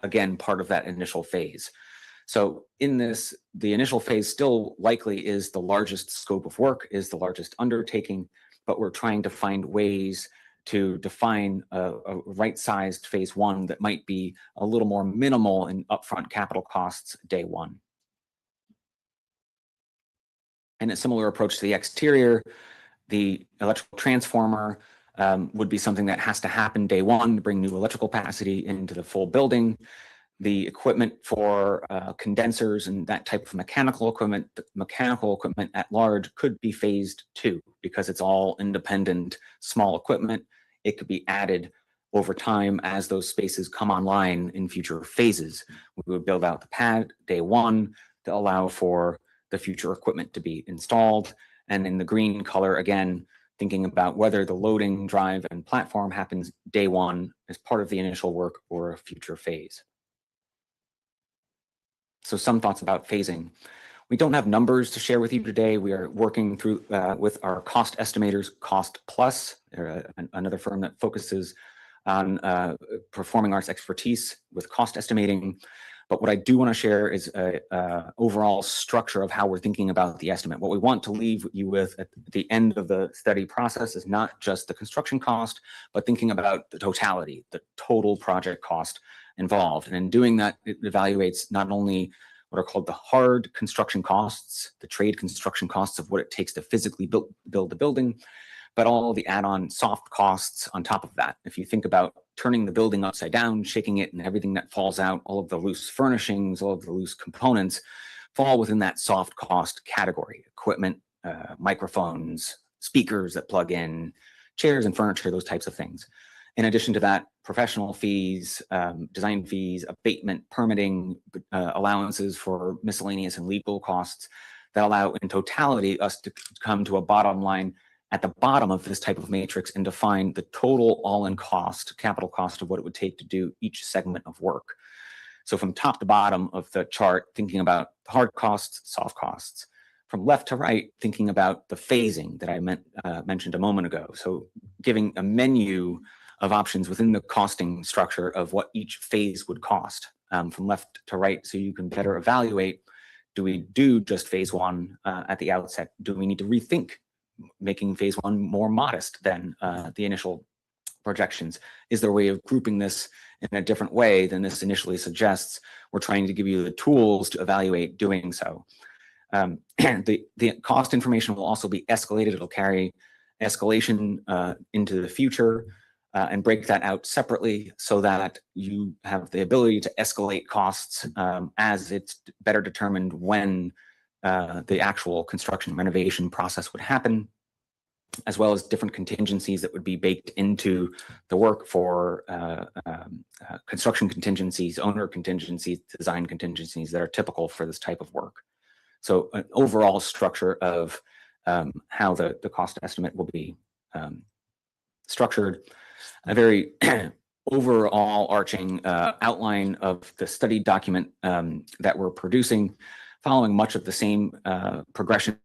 again, part of that initial phase. So in this, the initial phase still likely is the largest scope of work, is the largest undertaking, but we're trying to find ways to define a right-sized phase one that might be a little more minimal in upfront capital costs day one. And a similar approach to the exterior, the electrical transformer would be something that has to happen day one to bring new electrical capacity into the full building. The equipment for condensers and that type of mechanical equipment, the mechanical equipment at large could be phased too, because it's all independent, small equipment. It could be added over time as those spaces come online in future phases. We would build out the pad day one to allow for the future equipment to be installed. And in the green color, again, thinking about whether the loading, drive, and platform happens day one as part of the initial work or a future phase. So some thoughts about phasing. We don't have numbers to share with you today. We are working through with our cost estimators, Cost Plus, another firm that focuses on performing arts expertise with cost estimating. But what I do want to share is a overall structure of how we're thinking about the estimate. What we want to leave you with at the end of the study process is not just the construction cost, but thinking about the totality, the total project cost involved. And in doing that, it evaluates not only what are called the hard construction costs, the trade construction costs of what it takes to physically build the building, but all the add-on soft costs on top of that. If you think about turning the building upside down, shaking it, and everything that falls out, all of the loose furnishings, all of the loose components fall within that soft cost category. Equipment, microphones, speakers that plug in, chairs and furniture, those types of things. In addition to that, professional fees, design fees, abatement, permitting, allowances for miscellaneous and legal costs that allow in totality us to come to a bottom line at the bottom of this type of matrix and define the total all-in cost, capital cost of what it would take to do each segment of work. So from top to bottom of the chart, thinking about hard costs, soft costs. From left to right, thinking about the phasing that I mentioned a moment ago. So giving a menu of options within the costing structure of what each phase would cost from left to right, so you can better evaluate, do we do just phase one at the outset? Do we need to rethink making phase one more modest than the initial projections? Is there a way of grouping this in a different way than this initially suggests? We're trying to give you the tools to evaluate doing so. The cost information will also be escalated. It'll carry escalation into the future and break that out separately so that you have the ability to escalate costs as it's better determined when the actual construction renovation process would happen, as well as different contingencies that would be baked into the work for construction contingencies, owner contingencies, design contingencies that are typical for this type of work. So an overall structure of how the cost estimate will be structured, a very overall arching outline of the study document that we're producing, following much of the same progression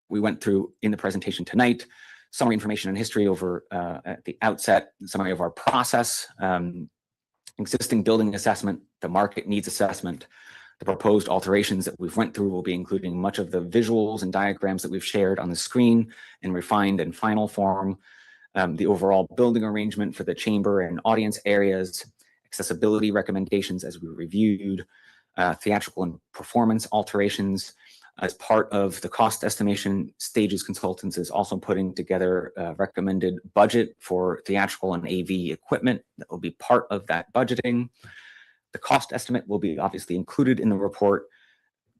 we went through in the presentation tonight. Summary information and history over at the outset, summary of our process, existing building assessment, the market needs assessment, the proposed alterations that we've went through will be including much of the visuals and diagrams that we've shared on the screen in refined and final form, the overall building arrangement for the chamber and audience areas, accessibility recommendations as we reviewed, theatrical and performance alterations. As part of the cost estimation, Stages Consultants is also putting together a recommended budget for theatrical and AV equipment that will be part of that budgeting. The cost estimate will be obviously included in the report.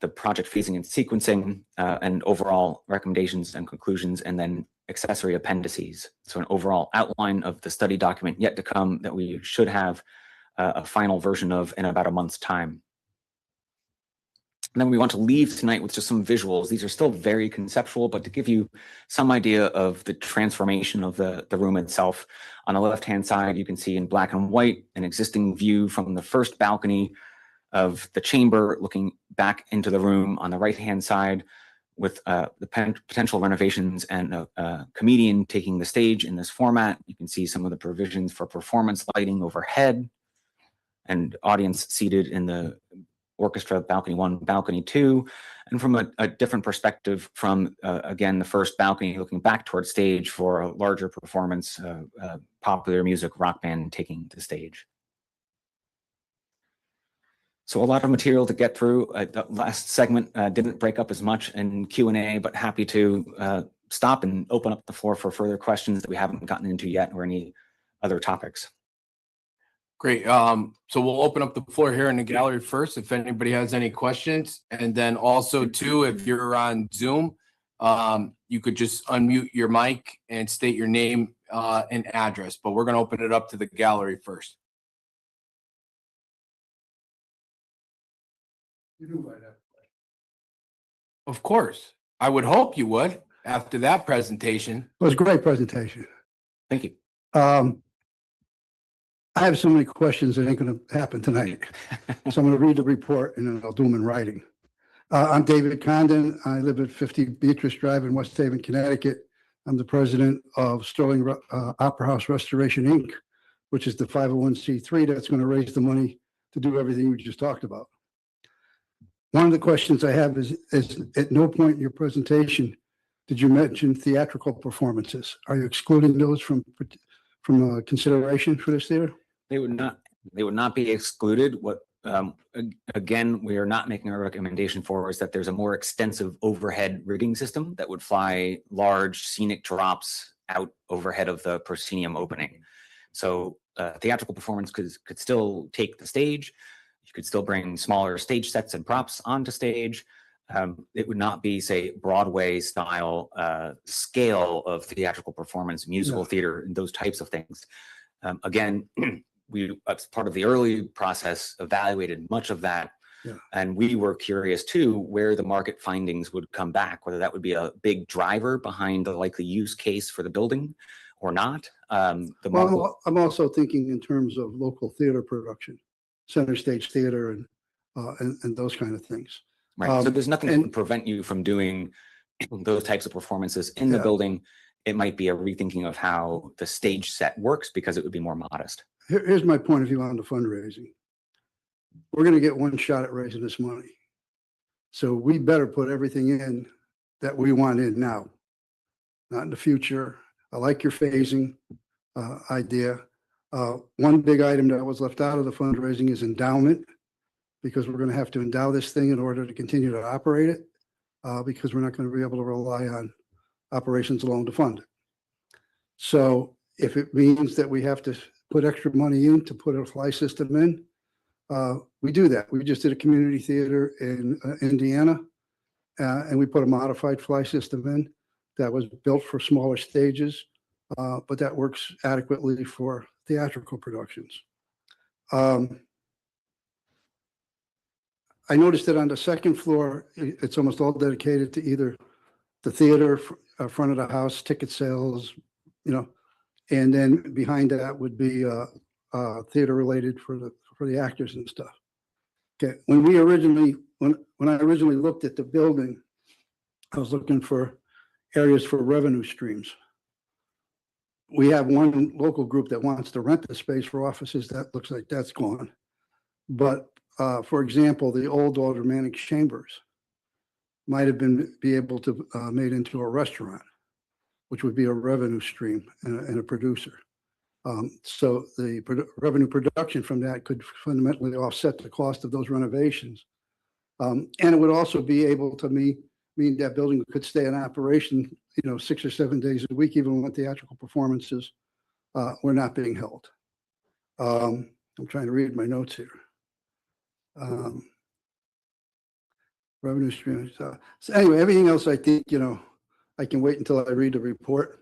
the project phasing and sequencing, and overall recommendations and conclusions, and then accessory appendices. So an overall outline of the study document yet to come that we should have a final version of in about a month's time. And then we want to leave tonight with just some visuals. These are still very conceptual, but to give you some idea of the transformation of the room itself. On the left-hand side, you can see in black and white an existing view from the first balcony of the chamber looking back into the room. On the right-hand side, with the potential renovations and a comedian taking the stage in this format. You can see some of the provisions for performance lighting overhead and audience seated in the orchestra balcony 1, balcony 2, and from a different perspective from, again, the first balcony looking back towards stage for a larger performance, popular music rock band taking the stage. So a lot of material to get through. The last segment didn't break up as much in Q&A, but happy to stop and open up the floor for further questions that we haven't gotten into yet or any other topics. Great. So we'll open up the floor here in the gallery first, if anybody has any questions. And then also too, if you're on Zoom, you could just unmute your mic and state your name and address, but we're going to open it up to the gallery first. Of course. I would hope you would after that presentation. It was a great presentation. Thank you. I have so many questions that ain't going to happen tonight. So I'm going to read the report and then I'll do them in writing. I'm David Condon. I live at 50 Beatrice Drive in West Haven, Connecticut. I'm the president of Sterling Opera House Restoration, Inc., which is the 501c3 that's going to raise the money to do everything we just talked about. One of the questions I have is at no point in your presentation did you mention theatrical performances. Are you excluding those from consideration for this theater? They would not be excluded. What again, we are not making a recommendation for is that there's a more extensive overhead rigging system that would fly large scenic drops out overhead of the proscenium opening. So theatrical performance could still take the stage. You could still bring smaller stage sets and props onto stage. It would not be, say, Broadway style scale of theatrical performance, musical theater, and those types of things. Again, we, as part of the early process, evaluated much of that. And we were curious too, where the market findings would come back, whether that would be a big driver behind the likely use case for the building or not. Well, I'm also thinking in terms of local theater production, center stage theater and those kind of things. Right. So there's nothing that would prevent you from doing those types of performances in the building. It might be a rethinking of how the stage set works because it would be more modest. Here's my point of view on the fundraising. We're going to get one shot at raising this money. So we better put everything in that we want in now, not in the future. I like your phasing idea. One big item that was left out of the fundraising is endowment, because we're going to have to endow this thing in order to continue to operate it, because we're not going to be able to rely on operations alone to fund it. So if it means that we have to put extra money in to put a fly system in, we do that. We just did a community theater in Indiana, and we put a modified fly system in that was built for smaller stages, but that works adequately for theatrical productions. I noticed that on the second floor, it's almost all dedicated to either the theater, front of the house, ticket sales, and then behind that would be theater related for the actors and stuff. Okay, when I originally looked at the building, I was looking for areas for revenue streams. We have one local group that wants to rent the space for offices. That looks like that's gone. But for example, the old aldermanic chambers might have be able to made into a restaurant, which would be a revenue stream and a producer. So the revenue production from that could fundamentally offset the cost of those renovations. And it would also be able to mean that building could stay in operation, 6 or 7 days a week, even when theatrical performances were not being held. I'm trying to read my notes here. revenue streams. So anyway, everything else, I think, I can wait until I read the report.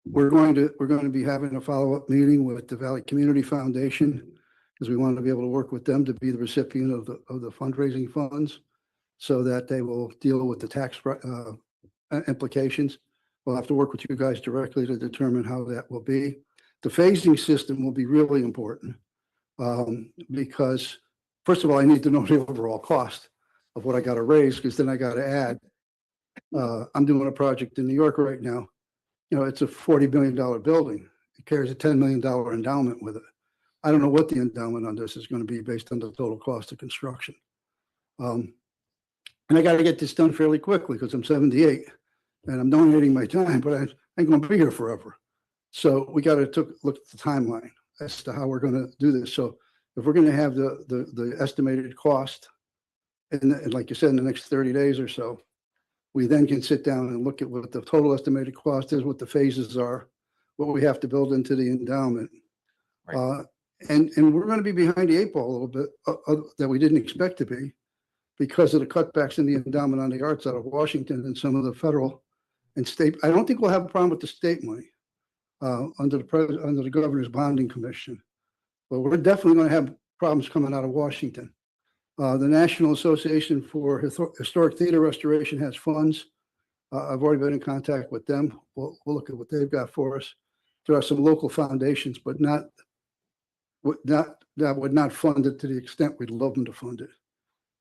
We're going to be having a follow-up meeting with the Valley Community Foundation because we want to be able to work with them to be the recipient of the fundraising funds so that they will deal with the tax implications. We'll have to work with you guys directly to determine how that will be. The phasing system will be really important because, first of all, I need to know the overall cost of what I got to raise because then I got to add. I'm doing a project in New York right now. It's a $40 million building. It carries a $10 million endowment with it. I don't know what the endowment on this is going to be based on the total cost of construction. And I got to get this done fairly quickly because I'm 78 and I'm donating my time, but I ain't going to be here forever. So we got to look at the timeline as to how we're going to do this. So if we're going to have the estimated cost, and like you said, in the next 30 days or so, we then can sit down and look at what the total estimated cost is, what the phases are, what we have to build into the endowment. Right. And we're going to be behind the 8 ball a little bit that we didn't expect to be because of the cutbacks in the endowment on the arts out of Washington and some of the federal and state. I don't think we'll have a problem with the state money under the governor's bonding commission, but we're definitely going to have problems coming out of Washington. The National Association for Historic Theater Restoration has funds. I've already been in contact with them. We'll look at what they've got for us. There are some local foundations, but that would not fund it to the extent we'd love them to fund it.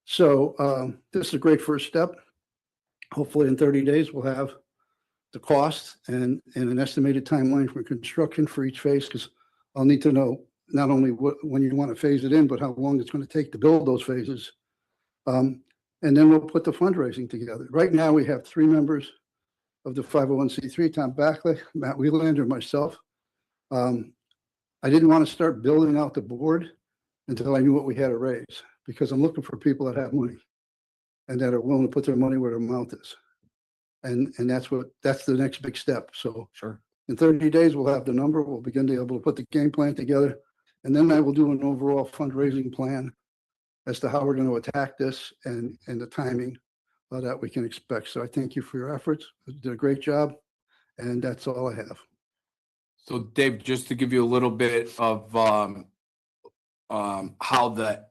So this is a great first step. Hopefully in 30 days, we'll have the cost and an estimated timeline for construction for each phase, because I'll need to know not only when you want to phase it in, but how long it's going to take to build those phases. And then we'll put the fundraising together. Right now, we have 3 members of the 501c3, Tom Backley, Matt Wieland, myself. I didn't want to start building out the board until I knew what we had to raise, because I'm looking for people that have money and that are willing to put their money where their mouth is. And that's the next big step. So Sure. in 30 days, we'll have the number. We'll begin to be able to put the game plan together. And then I will do an overall fundraising plan as to how we're going to attack this and the timing that we can expect. So I thank you for your efforts. You did a great job. And that's all I have. So Dave, just to give you a little bit of how the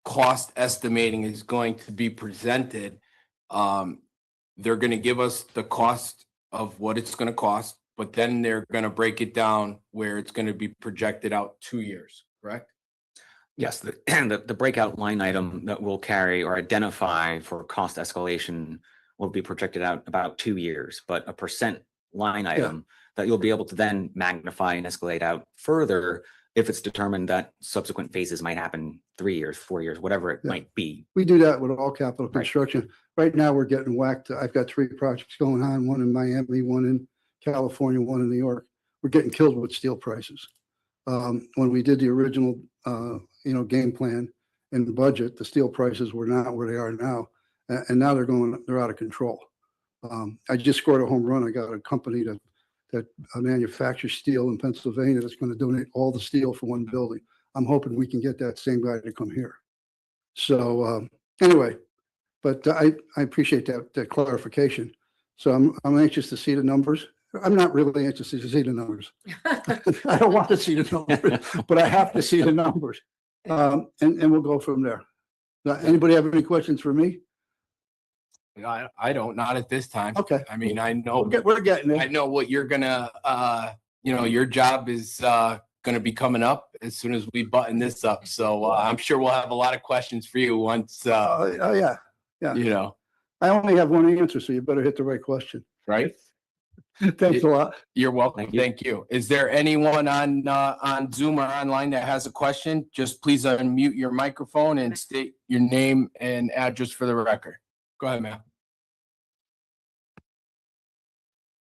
cost estimating is going to be presented, they're going to give us the cost of what it's going to cost, but then they're going to break it down where it's going to be projected out 2 years, correct? Yes, the breakout line item that we'll carry or identify for cost escalation will be projected out about 2 years, but a percent line item that you'll be able to then magnify and escalate out further if it's determined that subsequent phases might happen 3 years, 4 years, whatever it might be. We do that with all capital construction. Right now, we're getting whacked. I've got 3 projects going on, one in Miami, one in California, one in New York. We're getting killed with steel prices. When we did the original, game plan and budget, the steel prices were not where they are now. And now they're out of control. I just scored a home run. I got a company that manufactures steel in Pennsylvania that's going to donate all the steel for one building. I'm hoping we can get that same guy to come here. So anyway, but I appreciate that clarification. So I'm anxious to see the numbers. I'm not really anxious to see the numbers. I don't want to see the numbers, but I have to see the numbers. And we'll go from there. Anybody have any questions for me? I don't, not at this time. Okay. I mean, I know, We're getting I it. know what you're gonna, your job is gonna be coming up as soon as we button this up. So I'm sure we'll have a lot of questions for you once, Oh, yeah. I only have one answer, so you better hit the right question. right? Thanks a lot. You're welcome. Thank you. Thank you. Is there anyone on Zoom or online that has a question? Just please unmute your microphone and state your name and address for the record. Go ahead, ma'am.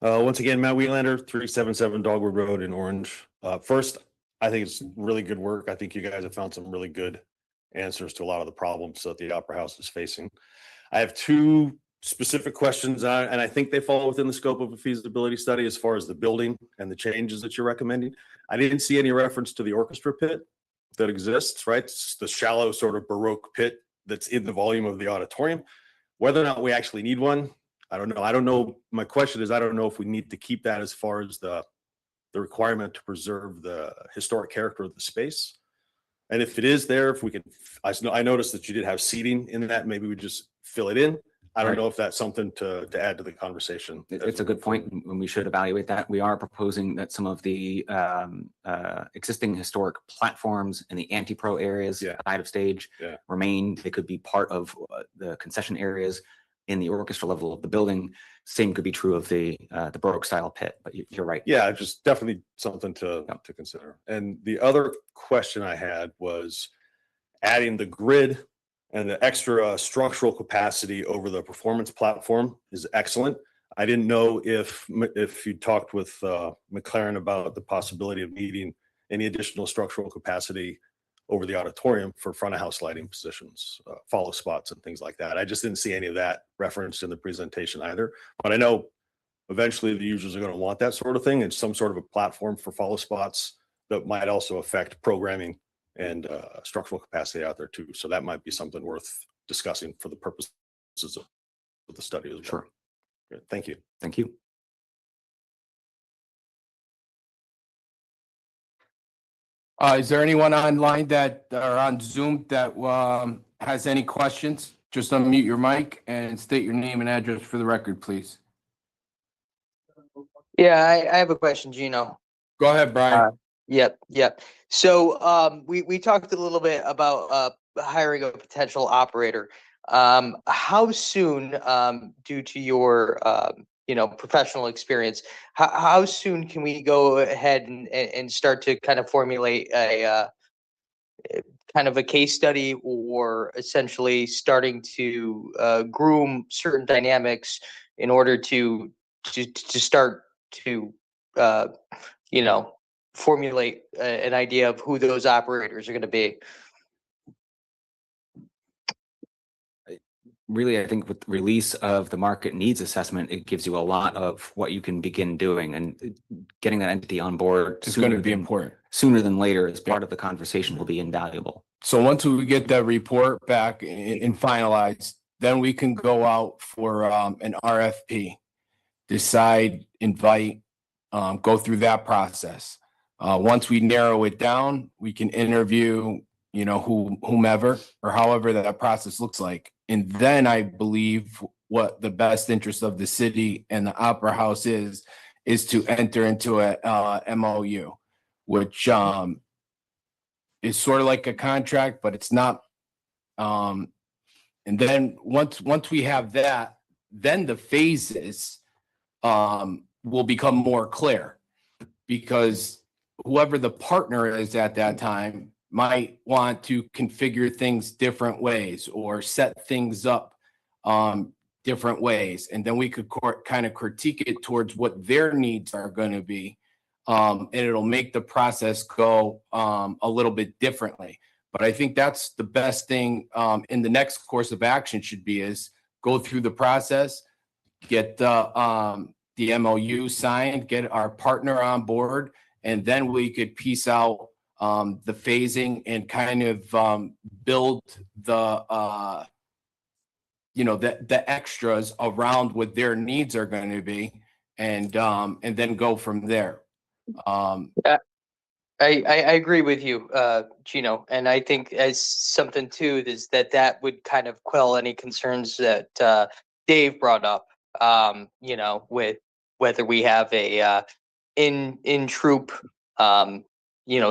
Once again, Matt Wielander, 377 Dogwood Road in Orange. First, I think it's really good work. I think you guys have found some really good answers to a lot of the problems that the Opera House is facing. I have 2 specific questions, and I think they fall within the scope of a feasibility study as far as the building and the changes that you're recommending. I didn't see any reference to the orchestra pit that exists, right? It's the shallow sort of Baroque pit that's in the volume of the auditorium. Whether or not we actually need one, I don't know. I don't know. My question is, I don't know if we need to keep that as far as the requirement to preserve the historic character of the space. And if it is there, if we can, I noticed that you did have seating in that, maybe we just fill it in. I don't Right. know if that's something to add to the conversation. It's a good point, and we should evaluate that. We are proposing that some of the existing historic platforms in the anti-pro areas Yeah. side of stage Yeah. remain. They could be part of the concession areas in the orchestra level of the building. Same could be true of the Baroque style pit, but you're right. Yeah, just definitely something to consider. And the other question I had was adding the grid and the extra structural capacity over the performance platform is excellent. I didn't know if you talked with McLaren about the possibility of needing any additional structural capacity over the auditorium for front of house lighting positions, follow spots and things like that. I just didn't see any of that referenced in the presentation either, but I know eventually the users are going to want that sort of thing and some sort of a platform for follow spots that might also affect programming and structural capacity out there too. So that might be something worth discussing for the purposes of the study as well. Sure. Good. Thank you. Thank you. Is there anyone online that are on Zoom that has any questions? Just unmute your mic and state your name and address for the record, please. Yeah, I have a question, Gino. Go ahead, Brian. Yep. So we talked a little bit about hiring a potential operator. How soon, due to your professional experience, how soon can we go ahead and start to kind of formulate a kind of a case study, or essentially starting to groom certain dynamics in order to start to formulate an idea of who those operators are going to be? Really, I think with the release of the market needs assessment, it gives you a lot of what you can begin doing, and getting that entity on board It's going to be important. sooner than later as part of the conversation will be invaluable. So once we get that report back and finalized, then we can go out for an RFP, decide, invite, go through that process. Once we narrow it down, we can interview, whomever or however that process looks like. And then I believe what the best interest of the city and the Opera House is to enter into a MOU, which is sort of like a contract, but it's not. And then once we have that, then the phases will become more clear, because whoever the partner is at that time might want to configure things different ways or set things up different ways. And then we could kind of critique it towards what their needs are going to be. And it'll make the process go a little bit differently. But I think that's the best thing in the next course of action should be, is go through the process, get the MOU signed, get our partner on board, and then we could piece out the phasing and kind of build the the extras around what their needs are going to be, and then go from there. I agree with you, Gino, and I think as something too is that would kind of quell any concerns that Dave brought up. With whether we have a in troupe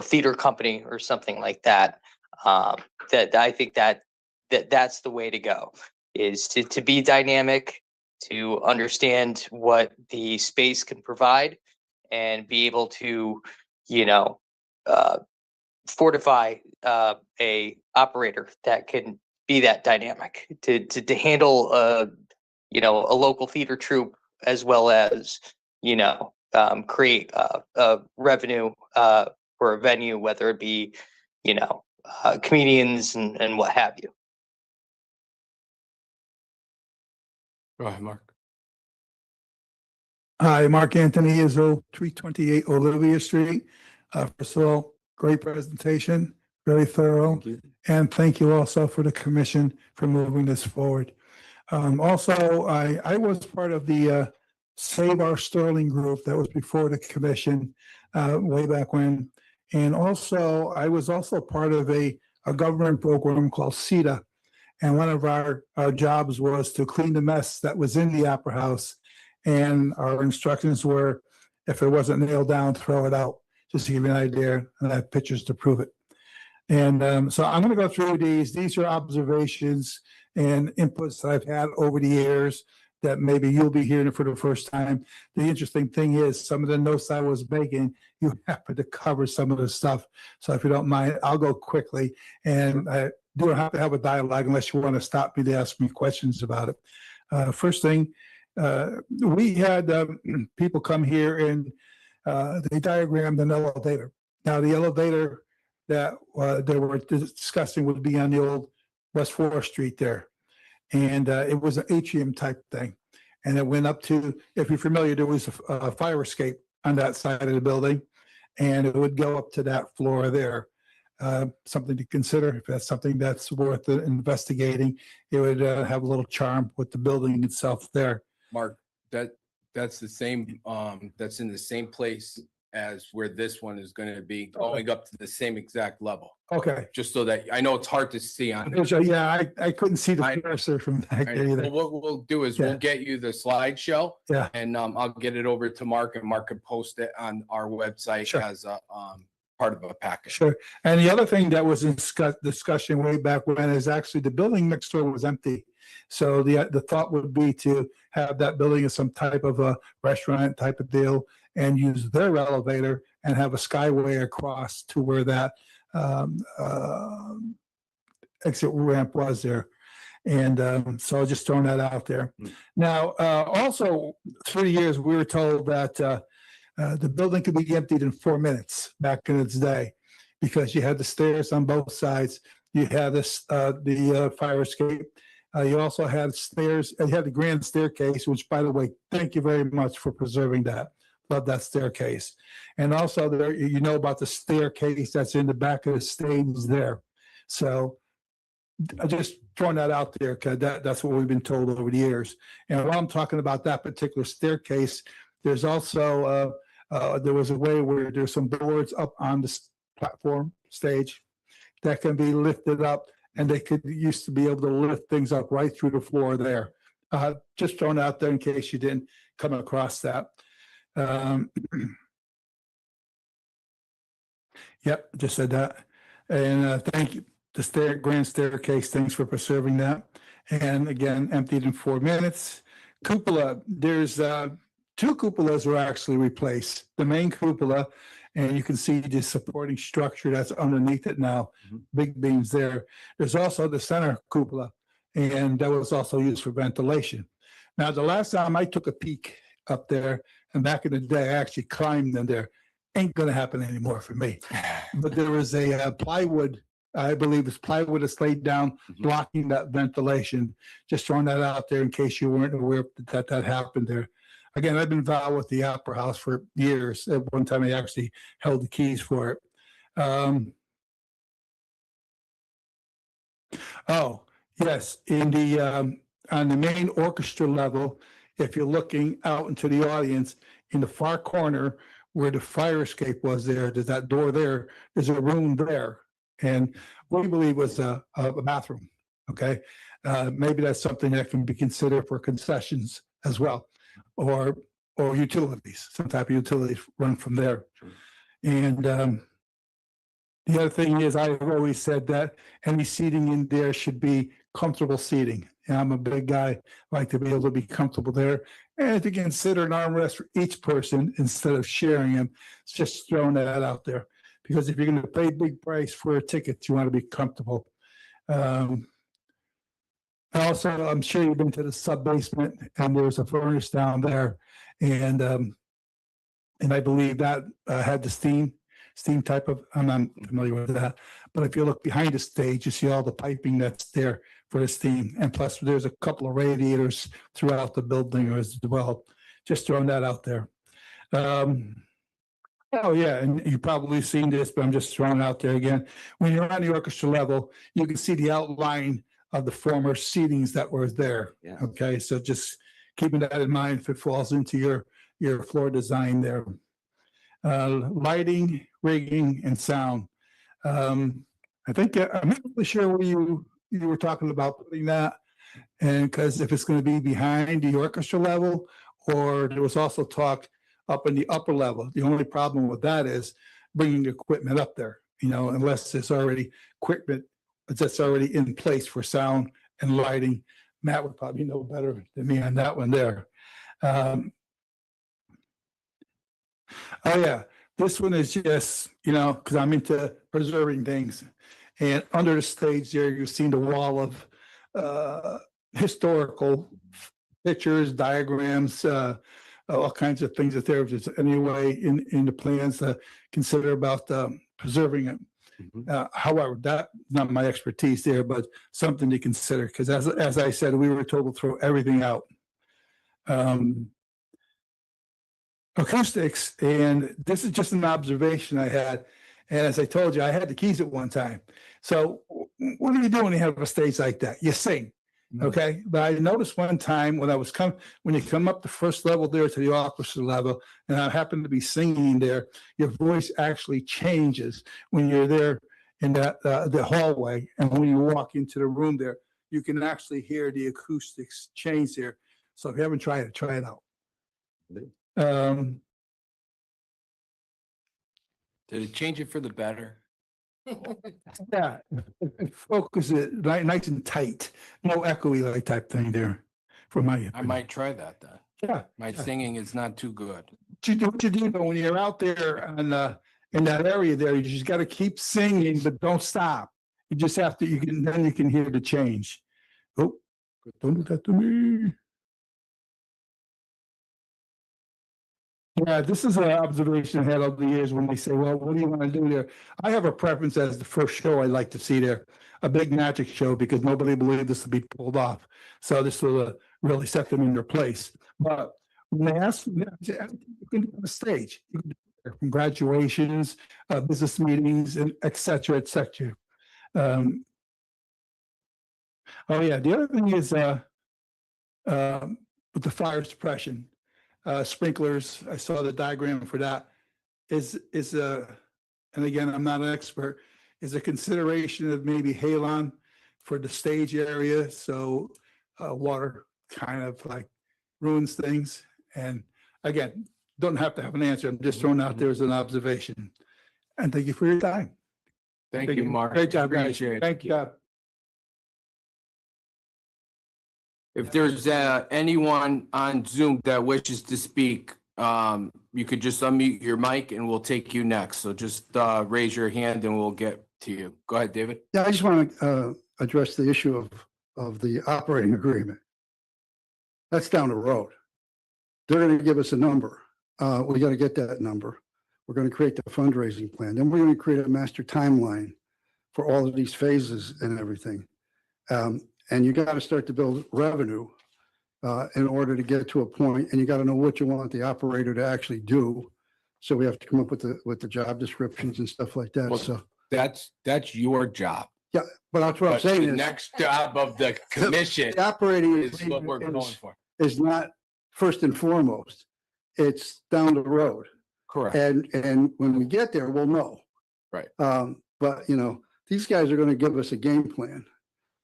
theater company or something like that. That I think that's the way to go, is to be dynamic, to understand what the space can provide, and be able to fortify a operator that can be that dynamic to handle a local theater troupe, as well as create a revenue for a venue, whether it be comedians and what have you. Go ahead, Mark. Hi, Mark Anthony Izzo, 328 Olivia Street. First of all, great presentation. very thorough. Thank you. And thank you also for the commission for moving this forward. Also, I was part of the Save Our Sterling group that was before the commission way back when. And also, I was also part of a government program called CETA. And one of our jobs was to clean the mess that was in the Opera House. And our instructions were, if it wasn't nailed down, throw it out, just to give you an idea. And I have pictures to prove it. And so I'm going to go through these. These are observations and inputs that I've had over the years that maybe you'll be hearing for the first time. The interesting thing is some of the notes I was making, you happen to cover some of the stuff. So if you don't mind, I'll go quickly. And I don't have to have a dialogue unless you want to stop me to ask me questions about it. First thing, we had people come here and they diagrammed an elevator. Now the elevator that they were discussing would be on the old West 4th Street there. And it was an atrium type thing. And it went up to, if you're familiar, there was a fire escape on that side of the building. And it would go up to that floor there. Something to consider, if that's something that's worth investigating. It would have a little charm with the building itself there. Mark, that's the same, that's in the same place as where this one is going to be, going up to the same exact level. Okay. Just so that, I know it's hard to see on. So, yeah, I couldn't see the I- cursor from back Right. there either. Well, what we'll do is Yeah. we'll get you the slideshow. Yeah. And I'll get it over to Mark, and Mark can post it on our website Sure. as a part of a package. Sure. And the other thing that was in discussion way back when is actually the building next door was empty. So the thought would be to have that building as some type of a restaurant type of deal and use their elevator and have a skyway across to where that exit ramp was there. And so just throwing that out there. Now, also through the years, we were told that the building could be emptied in 4 minutes back in its day because you had the stairs on both sides. You had the fire escape. You also had stairs. You had the grand staircase, which, by the way, thank you very much for preserving that. Love that staircase. And also, there, you know about the staircase that's in the back of the stage there. So I just throwing that out there because that's what we've been told over the years. And while I'm talking about that particular staircase, there's also there was a way where there's some boards up on the platform stage that can be lifted up, and they used to be able to lift things up right through the floor there. Just throwing out there in case you didn't come across that. Yep, just said that. And thank you. The grand staircase, thanks for preserving that. And again, emptied in 4 minutes. Cupola, there's 2 cupolas were actually replaced. The main cupola, and you can see the supporting structure that's underneath it now. Big beams there. There's also the center cupola, and that was also used for ventilation. Now, the last time I took a peek up there, and back in the day, I actually climbed in there. Ain't going to happen anymore for me. But there was a plywood, I believe it's plywood that's laid down, blocking that ventilation. Just throwing that out there in case you weren't aware that happened there. Again, I've been involved with the Opera House for years. At one time, I actually held the keys for it. Oh, yes, in the on the main orchestra level, if you're looking out into the audience, in the far corner where the fire escape was there, there's that door there, there's a room there. And we believe was a bathroom, okay? Maybe that's something that can be considered for concessions as well, or utilities, some type of utilities run from there. And the other thing is, I've always said that any seating in there should be comfortable seating. And I'm a big guy, like to be able to be comfortable there and to consider an armrest for each person instead of sharing them. It's just throwing that out there. Because if you're going to pay big price for a ticket, you want to be comfortable. Also, I'm sure you've been to the sub basement, and there's a furnace down there, and I believe that had the steam type of. I'm not familiar with that, but if you look behind the stage, you see all the piping that's there for the steam, and plus there's a couple of radiators throughout the building as well. Just throwing that out there. Oh, yeah, and you've probably seen this, but I'm just throwing it out there again. When you're on the orchestra level, you can see the outline of the former seatings that were there. Yeah. Okay, so just keeping that in mind if it falls into your floor design there. Lighting, rigging, and sound. I think, I'm not really sure where you were talking about putting that. And because if it's going to be behind the orchestra level, or there was also talk up in the upper level. The only problem with that is bringing the equipment up there, unless there's already equipment that's already in place for sound and lighting. Matt would probably know better than me on that one there. Oh yeah, this one is just, because I'm into preserving things. And under the stage there, you've seen the wall of historical pictures, diagrams, all kinds of things that there, if there's any way in the plans to consider about preserving it. However, that's not my expertise there, but something to consider, because as I said, we were told to throw everything out. Acoustics, and this is just an observation I had, and as I told you, I had the keys at one time. So what do you do when you have a stage like that? You sing. Okay, but I noticed one time when you come up the first level there to the orchestra level, and I happened to be singing there, your voice actually changes when you're there in the hallway, and when you walk into the room there, you can actually hear the acoustics change there. So if you haven't tried it, try it out. Did it change it for the better? Yeah, focus it nice and tight, no echoey like type thing there, for my opinion. I might try that then. Yeah. My singing is not too good. What you do though, when you're out there on in that area there, you just got to keep singing, but don't stop. You just have to. Then you can hear the change. Oh, don't do that to me. Yeah, this is an observation I had over the years when they say, well, what do you want to do there? I have a preference as the first show I'd like to see there, a big magic show, because nobody believed this would be pulled off. So this will really set them in their place. But when they ask, you can do on the stage. You can do it from graduations, business meetings, and et cetera, et cetera. Oh yeah, the other thing is with the fire suppression. Sprinklers, I saw the diagram for that, is and again, I'm not an expert, is a consideration of maybe halon for the stage area, so water kind of like ruins things. And again, don't have to have an answer, I'm just throwing out there as an observation. And thank you for your time. Thank you, Mark. Great job, guys. Appreciate it. Thank you. If there's anyone on Zoom that wishes to speak, you could just unmute your mic and we'll take you next. So just raise your hand and we'll get to you. Go ahead, David. Yeah, I just want to address the issue of the operating agreement. That's down the road. They're going to give us a number. We got to get that number. We're going to create the fundraising plan. Then we're going to create a master timeline for all of these phases and everything. And you got to start to build revenue in order to get to a point, and you got to know what you want the operator to actually do. So we have to come up with the job descriptions and stuff like that. Well, So that's your job. yeah, but that's what I'm But saying the is next job of the commission the operating is what we're agreement going for. is not first and foremost. It's down the road. Correct. And when we get there, we'll know. Right. But these guys are going to give us a game plan.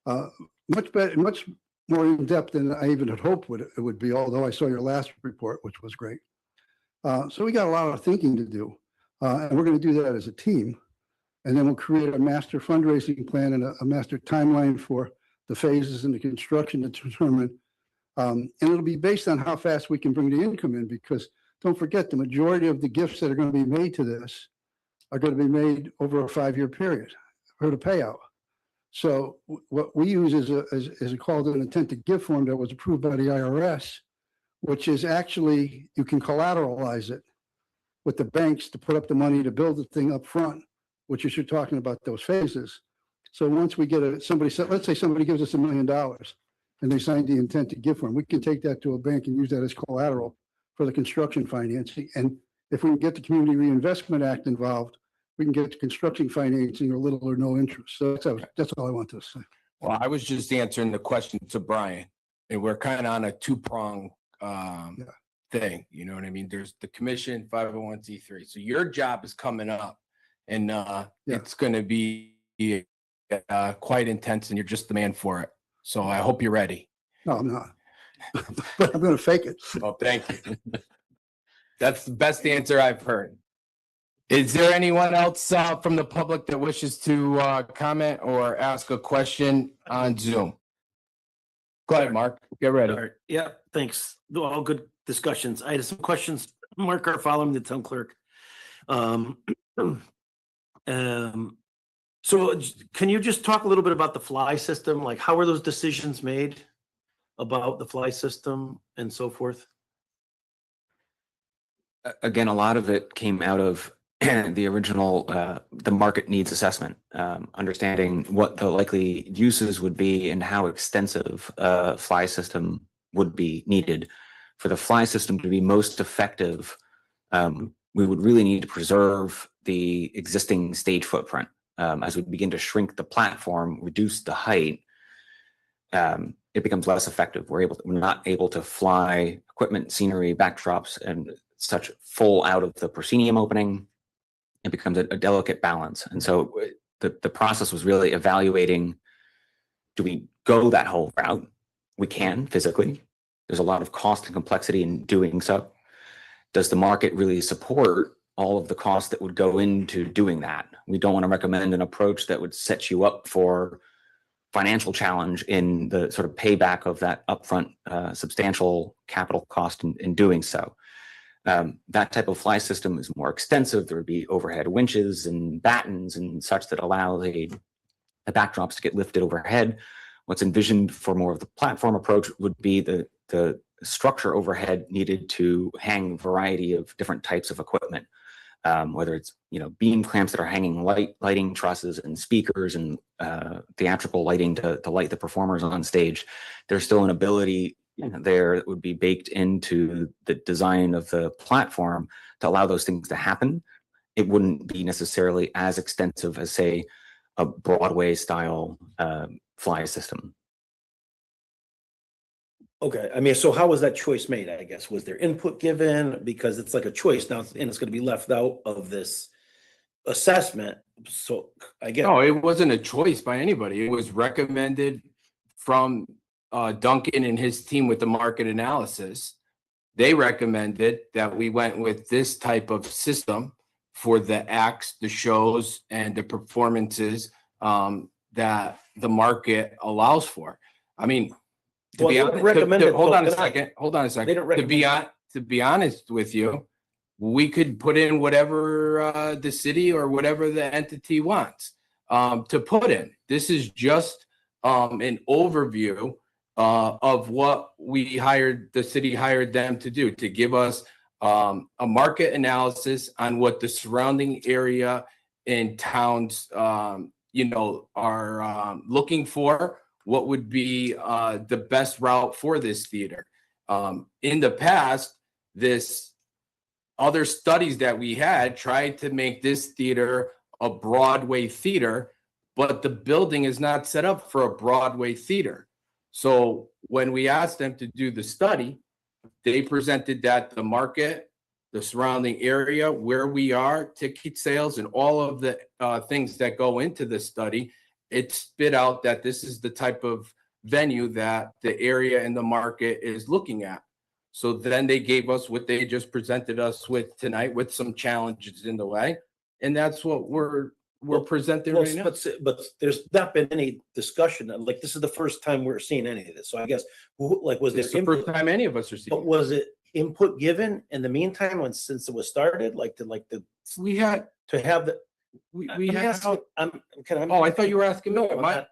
Much better, much more in depth than I even had hoped it would be, although I saw your last report, which was great. So we got a lot of thinking to do. And we're going to do that as a team. And then we'll create a master fundraising plan and a master timeline for the phases and the construction to determine. And it'll be based on how fast we can bring the income in, because don't forget, the majority of the gifts that are going to be made to this are going to be made over a 5-year period for the payout. So what we use is called an intent to give form that was approved by the IRS, which is actually, you can collateralize it with the banks to put up the money to build the thing up front, which is you're talking about those phases. So once we get let's say somebody gives us $1 million and they signed the intent to give form, we can take that to a bank and use that as collateral for the construction financing. And if we can get the Community Reinvestment Act involved, we can get the construction financing or little or no interest. So that's all I want to say. Well, I was just answering the question to Brian, and we're kind of on a two-prong thing, you know what I mean? There's the commission, 501c3. So your job is coming up, and it's going to be quite intense, and you're just the man for it. So I hope you're ready. No, I'm not. But I'm going to fake it. Oh, thank you. That's the best answer I've heard. Is there anyone else from the public that wishes to comment or ask a question on Zoom? Go ahead, Mark. Get ready. All right. Yeah, thanks. All good discussions. I had some questions. Mark, are following the town clerk. So can you just talk a little bit about the fly system? Like, how were those decisions made about the fly system and so forth? Again, a lot of it came out of the original, the market needs assessment, understanding what the likely uses would be and how extensive a fly system would be needed. For the fly system to be most effective, we would really need to preserve the existing stage footprint. As we begin to shrink the platform, reduce the height, it becomes less effective. We're not able to fly equipment, scenery, backdrops, and such full out of the proscenium opening. It becomes a delicate balance. And so the process was really evaluating, do we go that whole route? We can physically. There's a lot of cost and complexity in doing so. Does the market really support all of the costs that would go into doing that? We don't want to recommend an approach that would set you up for financial challenge in the sort of payback of that upfront substantial capital cost in doing so. That type of fly system is more extensive. There would be overhead winches and battens and such that allow the backdrops to get lifted overhead. What's envisioned for more of the platform approach would be the structure overhead needed to hang a variety of different types of equipment, whether it's beam clamps that are hanging lighting trusses and speakers and theatrical lighting to light the performers on stage. There's still an ability there that would be baked into the design of the platform to allow those things to happen. It wouldn't be necessarily as extensive as, say, a Broadway style fly system. Okay, I mean, so how was that choice made, I guess? Was there input given? Because it's like a choice now, and it's going to be left out of this assessment. So I guess. No, it wasn't a choice by anybody. It was recommended from Duncan and his team with the market analysis. They recommended that we went with this type of system for the acts, the shows, and the performances that the market allows for. I mean, hold on a second. To be honest with you, we could put in whatever the city or whatever the entity wants to put in. This is just an overview of what the city hired them to do, to give us a market analysis on what the surrounding area and towns, are looking for. What would be the best route for this theater? In the past, other studies that we had tried to make this theater a Broadway theater, but the building is not set up for a Broadway theater. So when we asked them to do the study, they presented that the market, the surrounding area, where we are, ticket sales, and all of the things that go into the study, it spit out that this is the type of venue that the area and the market is looking at. So then they gave us what they just presented us with tonight, with some challenges in the way. And that's what we're presenting right now. But there's not been any discussion. Like, this is the first time we're seeing any of this. So I guess, was there the first time any of us are seeing? But was it input given in the meantime since it was started? We had to have the. I thought you were asking me.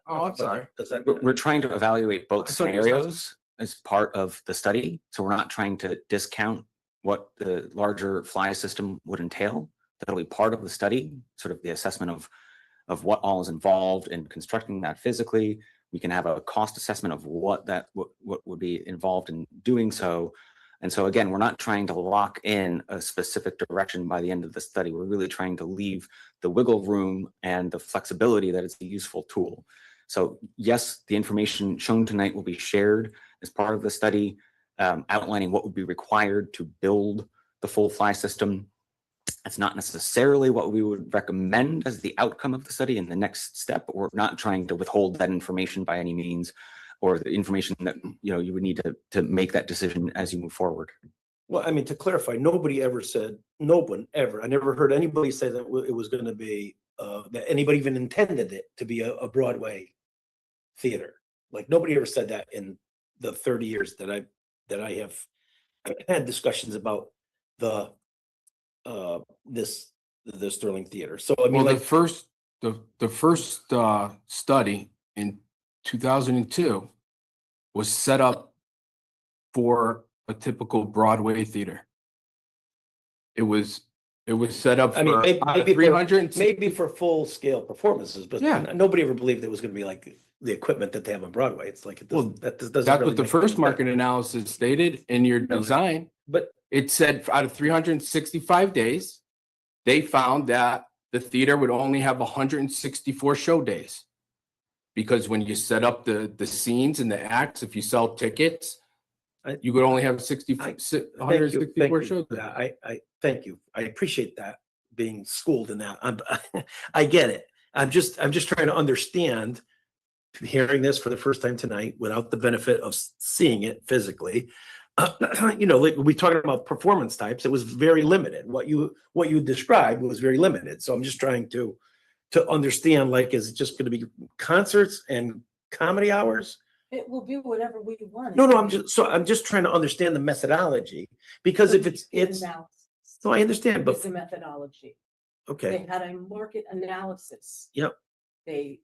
I'm sorry. We're trying to evaluate both scenarios as part of the study. So we're not trying to discount what the larger fly system would entail. That'll be part of the study, sort of the assessment of what all is involved in constructing that physically. We can have a cost assessment of what would be involved in doing so. And so again, we're not trying to lock in a specific direction by the end of the study. We're really trying to leave the wiggle room and the flexibility that it's a useful tool. So yes, the information shown tonight will be shared as part of the study, outlining what would be required to build the full fly system. That's not necessarily what we would recommend as the outcome of the study in the next step. We're not trying to withhold that information by any means, or the information that you would need to make that decision as you move forward. Well, I mean, to clarify, nobody ever said, no one ever, I never heard anybody say that it was going to be, that anybody even intended it to be a Broadway theater. Like nobody ever said that in the 30 years that I have had discussions about the Sterling Theater. So I mean, Well, like, the first study in 2002 was set up for a typical Broadway theater. It was set up I mean, for 300. maybe for full scale performances, but Yeah. nobody ever believed it was going to be like the equipment that they have on Broadway. It's like, doesn't That's really what the make first sense. market analysis stated in your No, design. But It said out of 365 days, they found that the theater would only have 164 show days. Because when you set up the scenes and the acts, if you sell tickets, you could only have 164 show days. I thank you. I appreciate that, being schooled in that. I get it. I'm just trying to understand, hearing this for the first time tonight without the benefit of seeing it physically. Like we talking about performance types, it was very limited. What you described was very limited. So I'm just trying to understand, like, is it just going to be concerts and comedy hours? It will be whatever we want. No, I'm just trying to understand the methodology, because if it's Analysis. no, I understand, but It's a methodology. okay, They had a market analysis. Yep. They,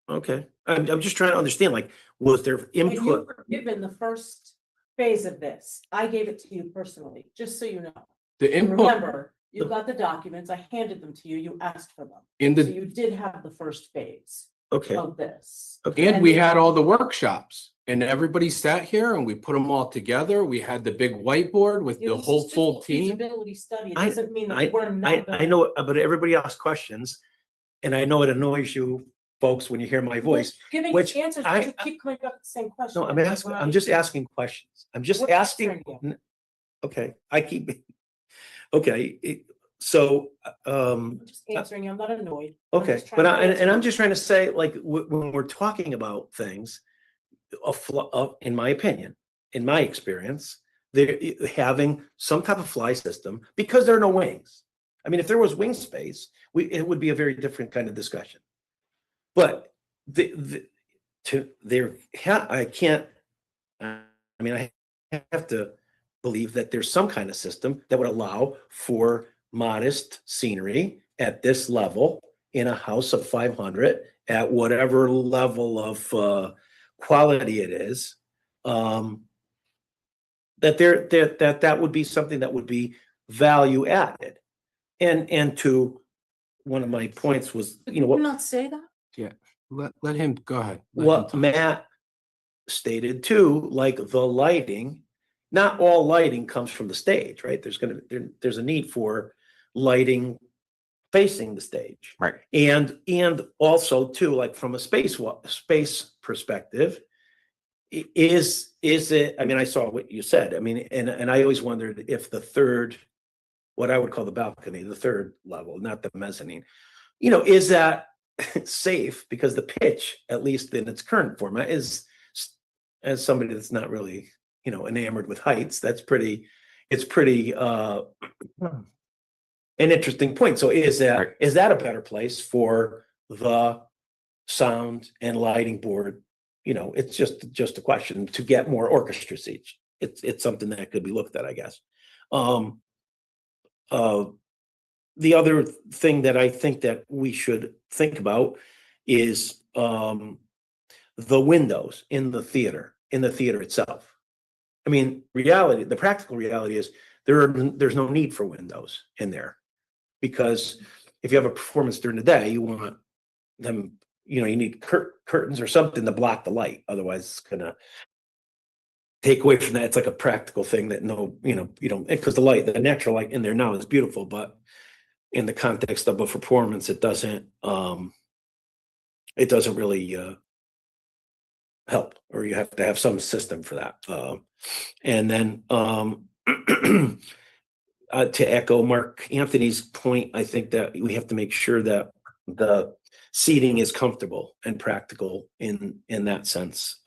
okay. I'm just trying to understand, like, was there when you input? were given the first phase of this, I gave it to you personally, just so you know. The input Remember, you got the documents, I handed them to you, you asked for them. in So the, you did have the first phase Okay, of this. okay. and we had all the workshops and everybody sat here and we put them all together. We had the big whiteboard with It the was whole just a full team. Feasibility study, it I- doesn't mean that we're not. I know, but everybody asks questions, and I know it annoys you folks when you hear my voice. Giving which answers, I- but you keep coming up with the same question. No, That's what I'm just asking questions. I'm just What's asking. answering you? Okay, I keep, okay, so, I'm just answering, you, I'm not annoyed. I'm okay, just trying but to and I'm answer. just trying to say, like, when we're talking about things, in my opinion, in my experience, they're having some type of fly system, because there are no wings. I mean, if there was wing space, it would be a very different kind of discussion. But I can't, I mean, I have to believe that there's some kind of system that would allow for modest scenery at this level in a house of 500 at whatever level of quality it is. That would be something that would be value added. And to one of my points was, Did you not say that? Let him go ahead. Let him what talk. Matt stated too, like the lighting, not all lighting comes from the stage, right? There's a need for lighting facing the stage. Right. And also too, like from a space perspective, is it, I mean, I saw what you said. I mean, and I always wondered if the third, what I would call the balcony, the third level, not the mezzanine, is that safe? Because the pitch, at least in its current format, is, as somebody that's not really, enamored with heights, it's pretty an interesting point. So is Right. that a better place for the sound and lighting board? It's just a question to get more orchestra seats. It's something that could be looked at, I guess. The other thing that I think that we should think about is the windows in the theater itself. I mean, the practical reality is there's no need for windows in there, because if you have a performance during the day, you want them, you need curtains or something to block the light. Otherwise, it's gonna take away from that, it's like a practical thing that you don't, because the natural light in there now is beautiful, but in the context of a performance, it doesn't really help, or you have to have some system for that. And then to echo Mark Anthony's point, I think that we have to make sure that the seating is comfortable and practical in that sense,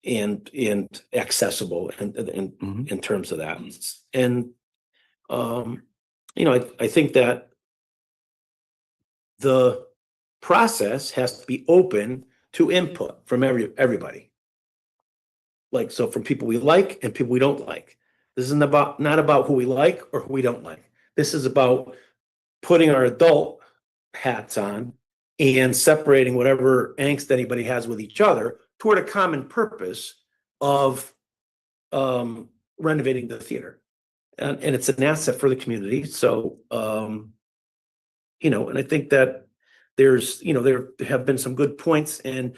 and accessible in terms of that. And I think that the process has to be open to input from everybody. Like, so from people we like and people we don't like. This isn't not about who we like or who we don't like. This is about putting our adult hats on and separating whatever angst anybody has with each other toward a common purpose of renovating the theater. And it's an asset for the community. So, and I think that there have been some good points. And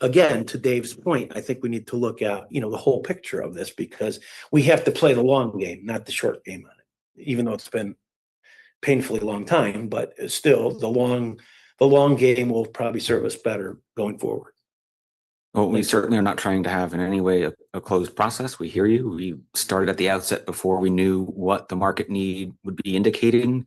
again, to Dave's point, I think we need to look at, the whole picture of this, because we have to play the long game, not the short game on it, even though it's been painfully long time, but still the long game will probably serve us better going forward. Well, we certainly are not trying to have in any way a closed process. We hear you. We started at the outset before we knew what the market need would be indicating,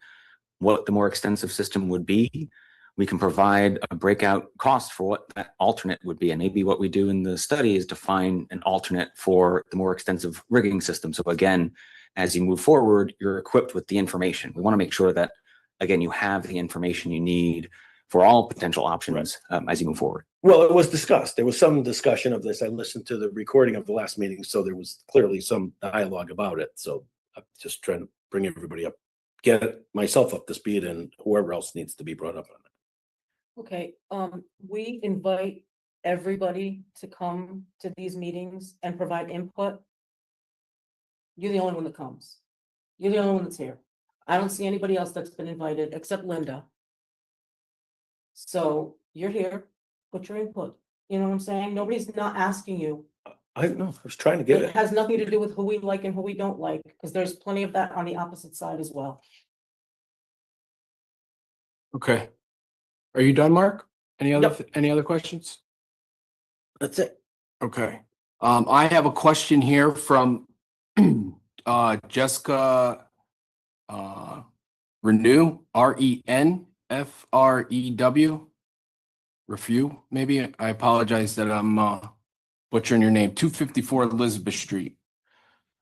what the more extensive system would be. We can provide a breakout cost for what that alternate would be. And maybe what we do in the study is define an alternate for the more extensive rigging system. So again, as you move forward, you're equipped with the information. We want to make sure that, again, you have the information you need for all potential options as you move forward. Well, it was discussed. There was some discussion of this. I listened to the recording of the last meeting, so there was clearly some dialogue about it. So I'm just trying to bring everybody up, get myself up to speed, and whoever else needs to be brought up on it. Okay, we invite everybody to come to these meetings and provide input. You're the only one that comes. You're the only one that's here. I don't see anybody else that's been invited except Linda. So you're here, put your input. You know what I'm saying? Nobody's not asking you. I know, I was trying to get It it. has nothing to do with who we like and who we don't like, because there's plenty of that on the opposite side as well. Okay. Are you done, Mark? Any other questions? That's it. Okay. I have a question here from Jessica Renew, RENFREW. Refew, maybe. I apologize that I'm butchering your name. 254 Elizabeth Street.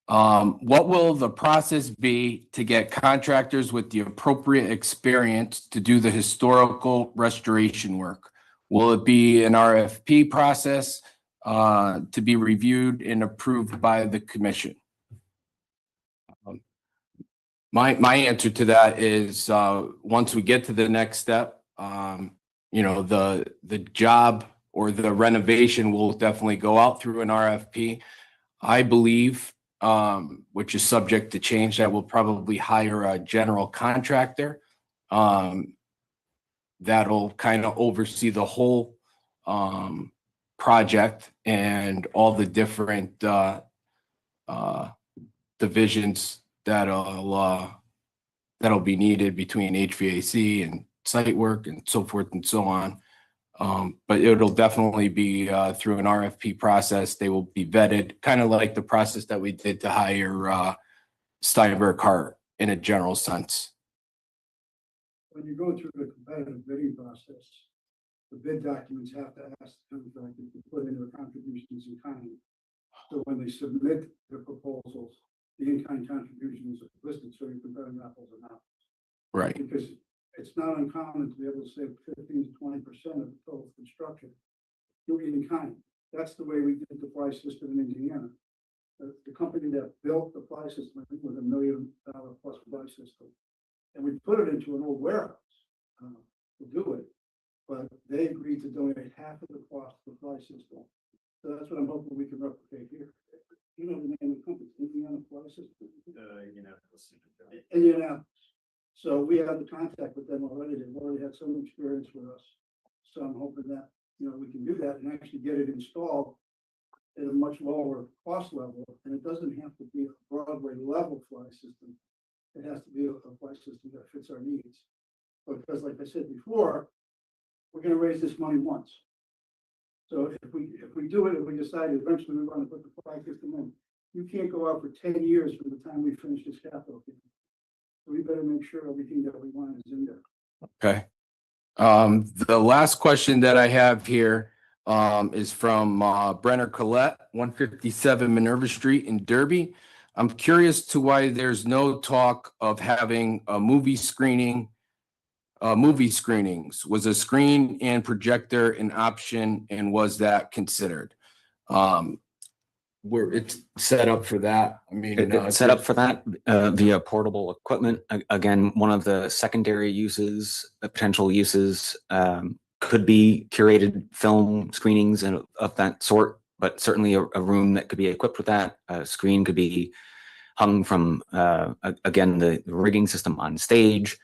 What will the process be to get contractors with the appropriate experience to do the historical restoration work? Will it be an RFP process to be reviewed and approved by the commission? My answer to that is once we get to the next step, the job or the renovation will definitely go out through an RFP. I believe, which is subject to change, that we'll probably hire a general contractor that'll kind of oversee the whole project and all the different divisions that'll be needed between HVAC and site work and so forth and so on. But it'll definitely be through an RFP process. They will be vetted, kind of like the process that we did to hire Steinberg Hart in a general sense. When you go through the competitive bidding process, the bid documents have to ask the contractor to put in their contributions in kind. So when they submit the proposals, the in-kind contributions are listed so you compare them apples and apples. Right. Because it's not uncommon to be able to save 15 to 20% of the total construction doing in kind. That's the way we did the fly system in Indiana. The company that built the fly system, I think, was $1 million plus fly system. And we put it into an old warehouse to do it, but they agreed to donate half of the cost of the fly system. So that's what I'm hoping we can replicate here. You know the name of the company, Indiana Fly System? Indianapolis. So we have the contact with them already. They've already had some experience with us. So I'm hoping that, we can do that and actually get it installed at a much lower cost level, and it doesn't have to be a Broadway level fly system. It has to be a fly system that fits our needs. Because like I said before, we're gonna raise this money once. So if we do it, if we decide eventually we want to put the fly system in, you can't go out for 10 years from the time we finish this capital. So we better make sure everything that we want is in there. Okay. The last question that I have here is from Brenner Collette, 157 Minerva Street in Derby. I'm curious to why there's no talk of having a movie screenings. Was a screen and projector an option, and was that considered? Where it's set up for that. I mean, It's set up for that via portable equipment. Again, one of the secondary uses, potential uses, could be curated film screenings and of that sort, but certainly a room that could be equipped with that. A screen could be hung from, again, the rigging system on stage.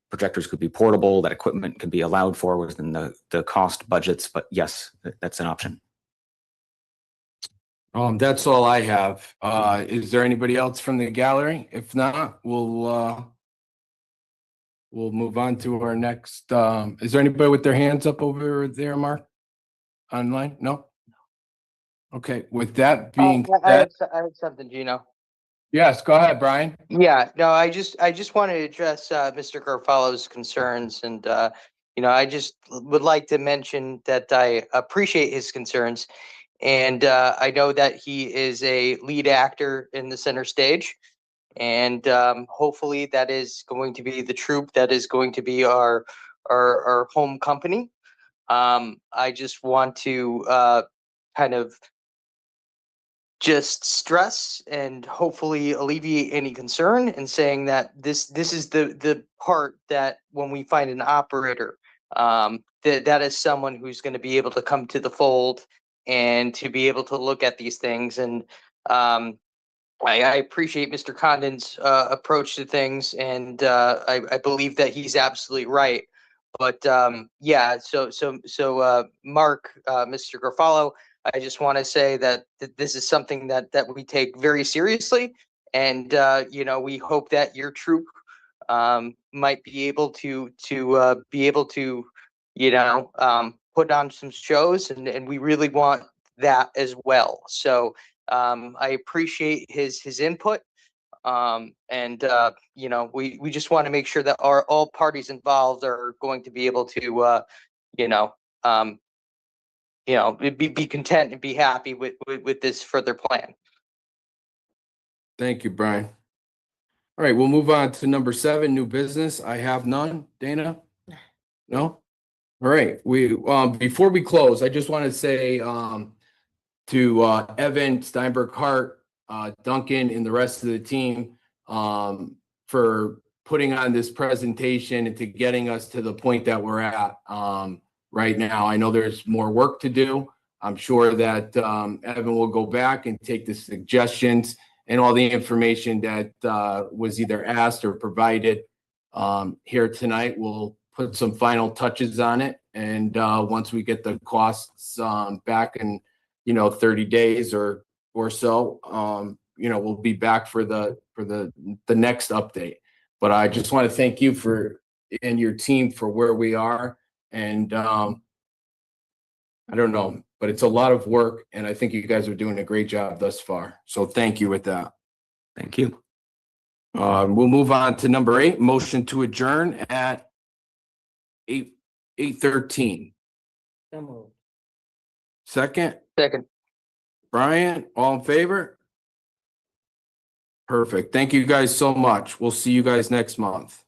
Projectors could be portable. That equipment could be allowed for within the cost budgets, but yes, that's an option. That's all I have. Is there anybody else from the gallery? If not, we'll move on to our next. Is there anybody with their hands up over there, Mark? Online? No? Okay, with that being said, I have something, Gino. yes, go ahead, Brian. Yeah, no, I just want to address Mr. Garofalo's concerns, and I just would like to mention that I appreciate his concerns, and I know that he is a lead actor in the center stage, and hopefully that is going to be the troupe that is going to be our home company. I just want to kind of just stress and hopefully alleviate any concern, and saying that this is the part that when we find an operator, that is someone who's going to be able to come to the fold and to be able to look at these things. And I appreciate Mr. Condon's approach to things, and I believe that he's absolutely right. But yeah, so Mark, Mr. Garofalo, I just want to say that this is something that we take very seriously, and we hope that your troupe might be able to put on some shows, and we really want that as well. So I appreciate his input, and we just want to make sure that all parties involved are going to be able to be content and be happy with this further plan. Thank you, Brian. All right, we'll move on to number 7, new business. I have none. Dana? No? All right, we before we close, I just want to say to Evan, Steinberg Hart, Duncan, and the rest of the team for putting on this presentation and to getting us to the point that we're at right now. I know there's more work to do. I'm sure that Evan will go back and take the suggestions and all the information that was either asked or provided here tonight. We'll put some final touches on it. And once we get the costs back in, 30 days or so, we'll be back for the next update. But I just want to thank you and your team for where we are. And I don't know, but it's a lot of work, and I think you guys are doing a great job thus far. So thank you with that. Thank you. We'll move on to number 8, motion to adjourn at 8:13. So moved. Second, Second. Brian, all in favor? Perfect. Thank you guys so much. We'll see you guys next month.